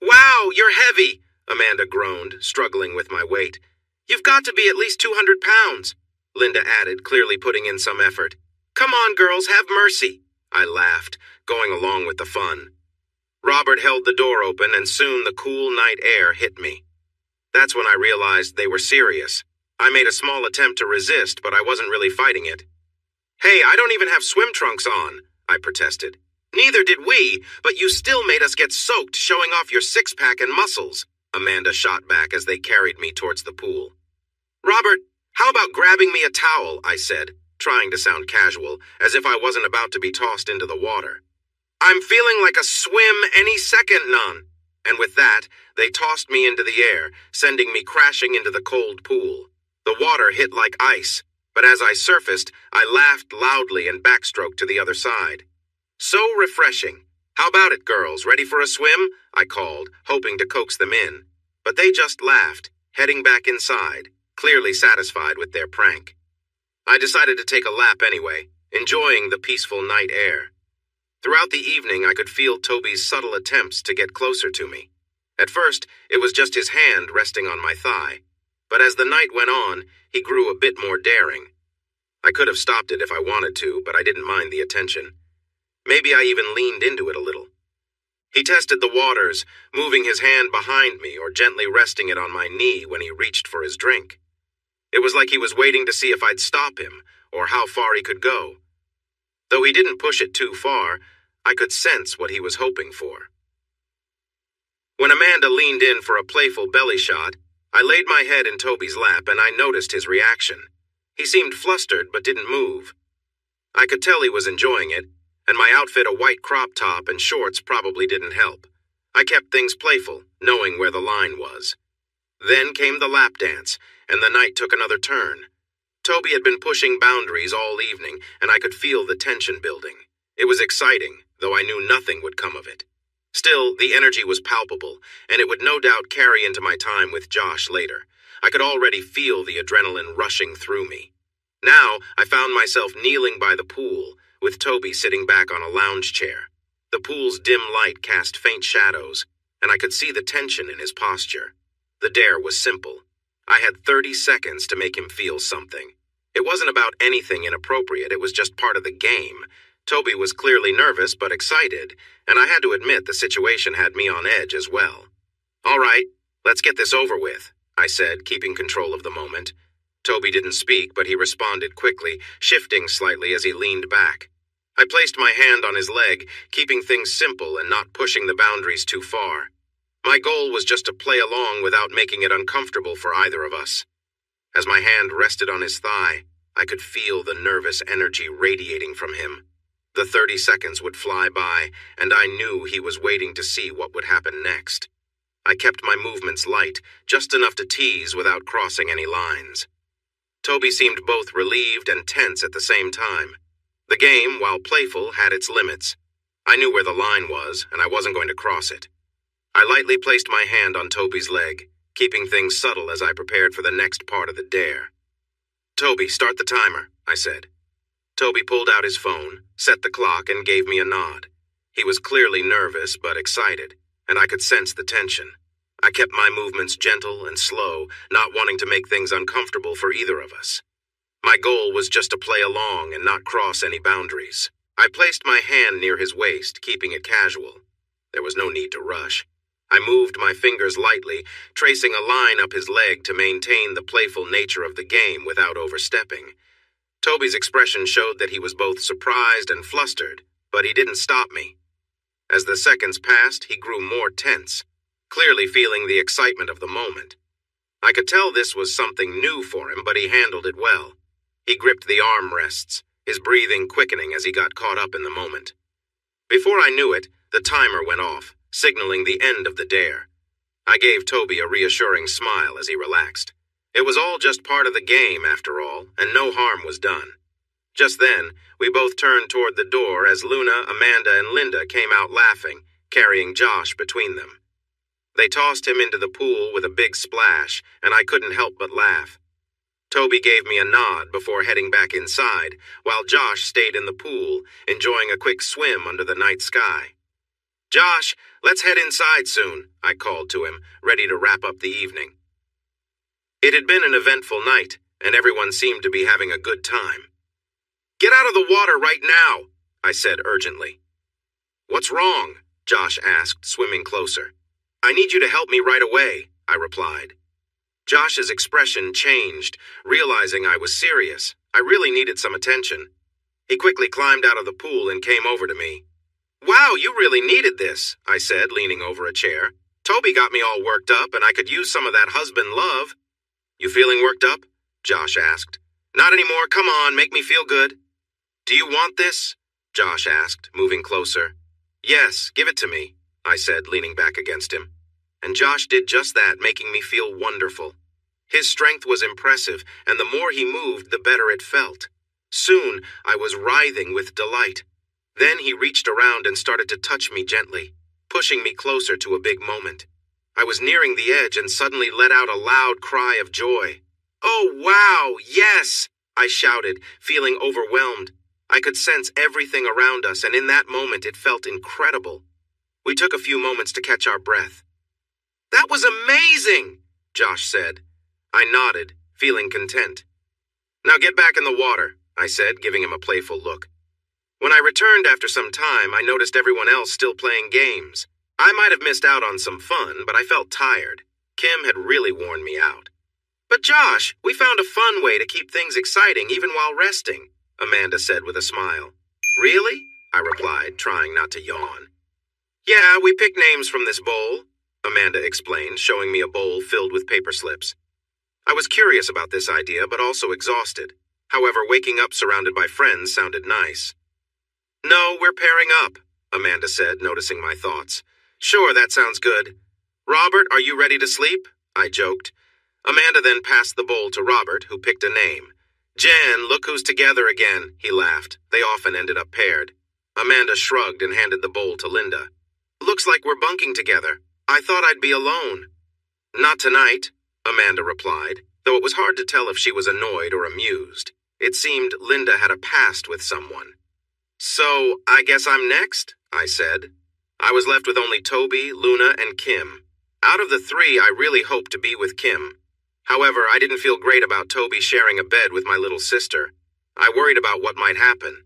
"Wow, you're heavy," Amanda groaned, struggling with my weight. "You've got to be at least 200 pounds, Linda added, clearly putting in some effort. "Come on, girls, have mercy," I laughed, going along with the fun. Robert held the door open, and soon the cool night air hit me. That's when I realized they were serious. I made a small attempt to resist, but I wasn't really fighting it. "Hey, I don't even have swim trunks on," I protested. "Neither did we, but you still made us get soaked, showing off your six-pack and muscles," Amanda shot back as they carried me towards the pool. "Robert, how about grabbing me a towel?" I said, trying to sound casual, as if I wasn't about to be tossed into the water. "I'm feeling like a swim any second, none." And with that, they tossed me into the air, sending me crashing into the cold pool. The water hit like ice, but as I surfaced, I laughed loudly and backstroked to the other side. "So refreshing. How about it, girls? Ready for a swim?" I called, hoping to coax them in. But they just laughed, heading back inside, clearly satisfied with their prank. I decided to take a lap anyway, enjoying the peaceful night air. Throughout the evening, I could feel Toby's subtle attempts to get closer to me. At first, it was just his hand resting on my thigh. But as the night went on, he grew a bit more daring. I could have stopped it if I wanted to, but I didn't mind the attention. Maybe I even leaned into it a little. He tested the waters, moving his hand behind me or gently resting it on my knee when he reached for his drink. It was like he was waiting to see if I'd stop him or how far he could go. Though he didn't push it too far, I could sense what he was hoping for. When Amanda leaned in for a playful belly shot, I laid my head in Toby's lap and I noticed his reaction. He seemed flustered but didn't move. I could tell he was enjoying it, and my outfit, a white crop top and shorts, probably didn't help. I kept things playful, knowing where the line was. Then came the lap dance, and the night took another turn. Toby had been pushing boundaries all evening, and I could feel the tension building. It was exciting, though I knew nothing would come of it. Still, the energy was palpable, and it would no doubt carry into my time with Josh later. I could already feel the adrenaline rushing through me. Now, I found myself kneeling by the pool, with Toby sitting back on a lounge chair. The pool's dim light cast faint shadows, and I could see the tension in his posture. The dare was simple. I had 30 seconds to make him feel something. It wasn't about anything inappropriate, it was just part of the game. Toby was clearly nervous but excited, and I had to admit the situation had me on edge as well. "All right, let's get this over with," I said, keeping control of the moment. Toby didn't speak, but he responded quickly, shifting slightly as he leaned back. I placed my hand on his leg, keeping things simple and not pushing the boundaries too far. My goal was just to play along without making it uncomfortable for either of us. As my hand rested on his thigh, I could feel the nervous energy radiating from him. The 30 seconds would fly by, and I knew he was waiting to see what would happen next. I kept my movements light, just enough to tease without crossing any lines. Toby seemed both relieved and tense at the same time. The game, while playful, had its limits. I knew where the line was, and I wasn't going to cross it. I lightly placed my hand on Toby's leg, keeping things subtle as I prepared for the next part of the dare. "Toby, start the timer," I said. Toby pulled out his phone, set the clock, and gave me a nod. He was clearly nervous but excited, and I could sense the tension. I kept my movements gentle and slow, not wanting to make things uncomfortable for either of us. My goal was just to play along and not cross any boundaries. I placed my hand near his waist, keeping it casual. There was no need to rush. I moved my fingers lightly, tracing a line up his leg to maintain the playful nature of the game without overstepping. Toby's expression showed that he was both surprised and flustered, but he didn't stop me. As the seconds passed, he grew more tense, clearly feeling the excitement of the moment. I could tell this was something new for him, but he handled it well. He gripped the armrests, his breathing quickening as he got caught up in the moment. Before I knew it, the timer went off, signaling the end of the dare. I gave Toby a reassuring smile as he relaxed. It was all just part of the game, after all, and no harm was done. Just then, we both turned toward the door as Luna, Amanda, and Linda came out laughing, carrying Josh between them. They tossed him into the pool with a big splash, and I couldn't help but laugh. Toby gave me a nod before heading back inside, while Josh stayed in the pool, enjoying a quick swim under the night sky. "Josh, let's head inside soon," I called to him, ready to wrap up the evening. It had been an eventful night, and everyone seemed to be having a good time. "Get out of the water right now," I said urgently. "What's wrong?" Josh asked, swimming closer. "I need you to help me right away," I replied. Josh's expression changed, realizing I was serious. I really needed some attention. He quickly climbed out of the pool and came over to me. "Wow, you really needed this," I said, leaning over a chair. "Toby got me all worked up, and I could use some of that husband love." "You feeling worked up?" Josh asked. "Not anymore. Come on, make me feel good." "Do you want this?" Josh asked, moving closer. "Yes, give it to me," I said, leaning back against him. And Josh did just that, making me feel wonderful. His strength was impressive, and the more he moved, the better it felt. Soon, I was writhing with delight. Then he reached around and started to touch me gently, pushing me closer to a big moment. I was nearing the edge and suddenly let out a loud cry of joy. "Oh, wow, yes!" I shouted, feeling overwhelmed. I could sense everything around us, and in that moment it felt incredible. We took a few moments to catch our breath. "That was amazing," Josh said. I nodded, feeling content. "Now get back in the water," I said, giving him a playful look. When I returned after some time, I noticed everyone else still playing games. I might have missed out on some fun, but I felt tired. Kim had really worn me out. "But Josh, we found a fun way to keep things exciting even while resting," Amanda said with a smile. "Really?" I replied, trying not to yawn. "Yeah, we picked names from this bowl," Amanda explained, showing me a bowl filled with paper slips. I was curious about this idea, but also exhausted. However, waking up surrounded by friends sounded nice. "No, we're pairing up," Amanda said, noticing my thoughts. "Sure, that sounds good. Robert, are you ready to sleep?" I joked. Amanda then passed the bowl to Robert, who picked a name. "Jen, look who's together again," he laughed. They often ended up paired. Amanda shrugged and handed the bowl to Linda. "Looks like we're bunking together. I thought I'd be alone." "Not tonight," Amanda replied, though it was hard to tell if she was annoyed or amused. It seemed Linda had a past with someone. "So, I guess I'm next," I said. I was left with only Toby, Luna, and Kim. Out of the three, I really hoped to be with Kim. However, I didn't feel great about Toby sharing a bed with my little sister. I worried about what might happen.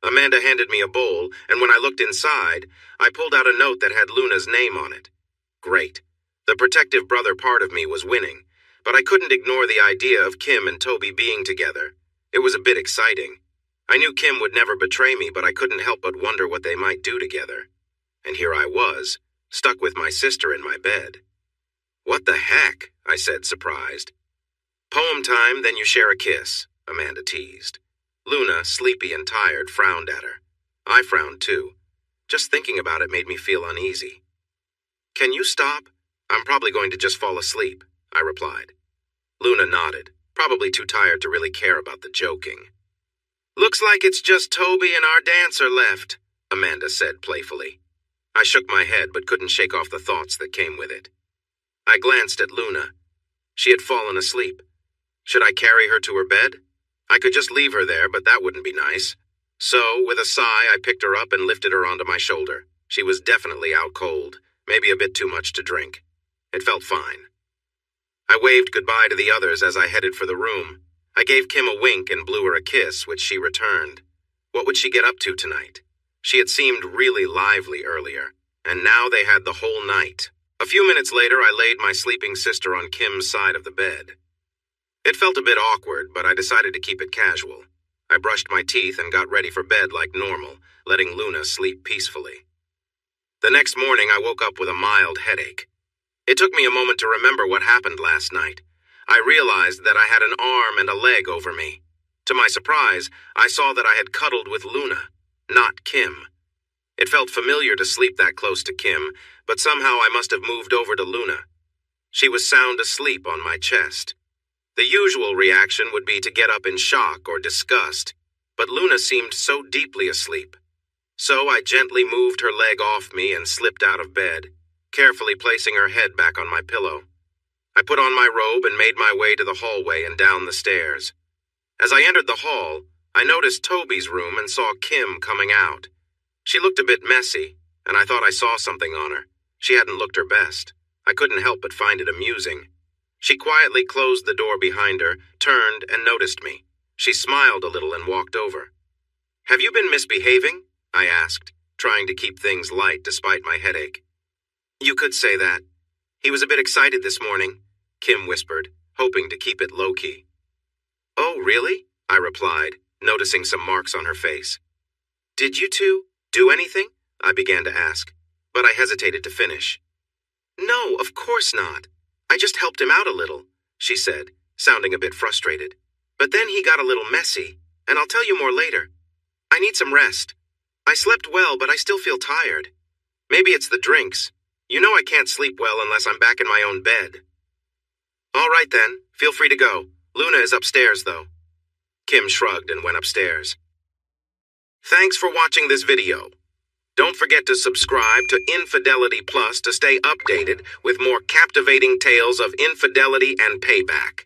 Amanda handed me a bowl, and when I looked inside, I pulled out a note that had Luna's name on it. Great. The protective brother part of me was winning, but I couldn't ignore the idea of Kim and Toby being together. It was a bit exciting. I knew Kim would never betray me, but I couldn't help but wonder what they might do together. And here I was, stuck with my sister in my bed. "What the heck?" I said, surprised. "Poem time, then you share a kiss," Amanda teased. Luna, sleepy and tired, frowned at her. I frowned too. Just thinking about it made me feel uneasy. "Can you stop? I'm probably going to just fall asleep," I replied. Luna nodded, probably too tired to really care about the joking. "Looks like it's just Toby and our dancer left," Amanda said playfully. I shook my head but couldn't shake off the thoughts that came with it. I glanced at Luna. She had fallen asleep. Should I carry her to her bed? I could just leave her there, but that wouldn't be nice. So, with a sigh, I picked her up and lifted her onto my shoulder. She was definitely out cold, maybe a bit too much to drink. It felt fine. I waved goodbye to the others as I headed for the room. I gave Kim a wink and blew her a kiss, which she returned. What would she get up to tonight? She had seemed really lively earlier, and now they had the whole night. A few minutes later, I laid my sleeping sister on Kim's side of the bed. It felt a bit awkward, but I decided to keep it casual. I brushed my teeth and got ready for bed like normal, letting Luna sleep peacefully. The next morning, I woke up with a mild headache. It took me a moment to remember what happened last night. I realized that I had an arm and a leg over me. To my surprise, I saw that I had cuddled with Luna, not Kim. It felt familiar to sleep that close to Kim, but somehow I must have moved over to Luna. She was sound asleep on my chest. The usual reaction would be to get up in shock or disgust, but Luna seemed so deeply asleep. So I gently moved her leg off me and slipped out of bed, carefully placing her head back on my pillow. I put on my robe and made my way to the hallway and down the stairs. As I entered the hall, I noticed Toby's room and saw Kim coming out. She looked a bit messy, and I thought I saw something on her. She hadn't looked her best. I couldn't help but find it amusing. She quietly closed the door behind her, turned, and noticed me. She smiled a little and walked over. "Have you been misbehaving?" I asked, trying to keep things light despite my headache. "You could say that. He was a bit excited this morning," Kim whispered, hoping to keep it low-key. "Oh, really?" I replied, noticing some marks on her face. "Did you two do anything?" I began to ask, but I hesitated to finish. "No, of course not. I just helped him out a little," she said, sounding a bit frustrated. "But then he got a little messy, and I'll tell you more later. I need some rest. I slept well, but I still feel tired. Maybe it's the drinks. You know I can't sleep well unless I'm back in my own bed." "All right then, feel free to go. Luna is upstairs, though." Kim shrugged and went upstairs. Thanks for watching this video. Don't forget to subscribe to Infidelity Plus to stay updated with more captivating tales of infidelity and payback.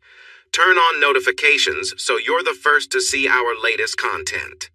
Turn on notifications so you're the first to see our latest content.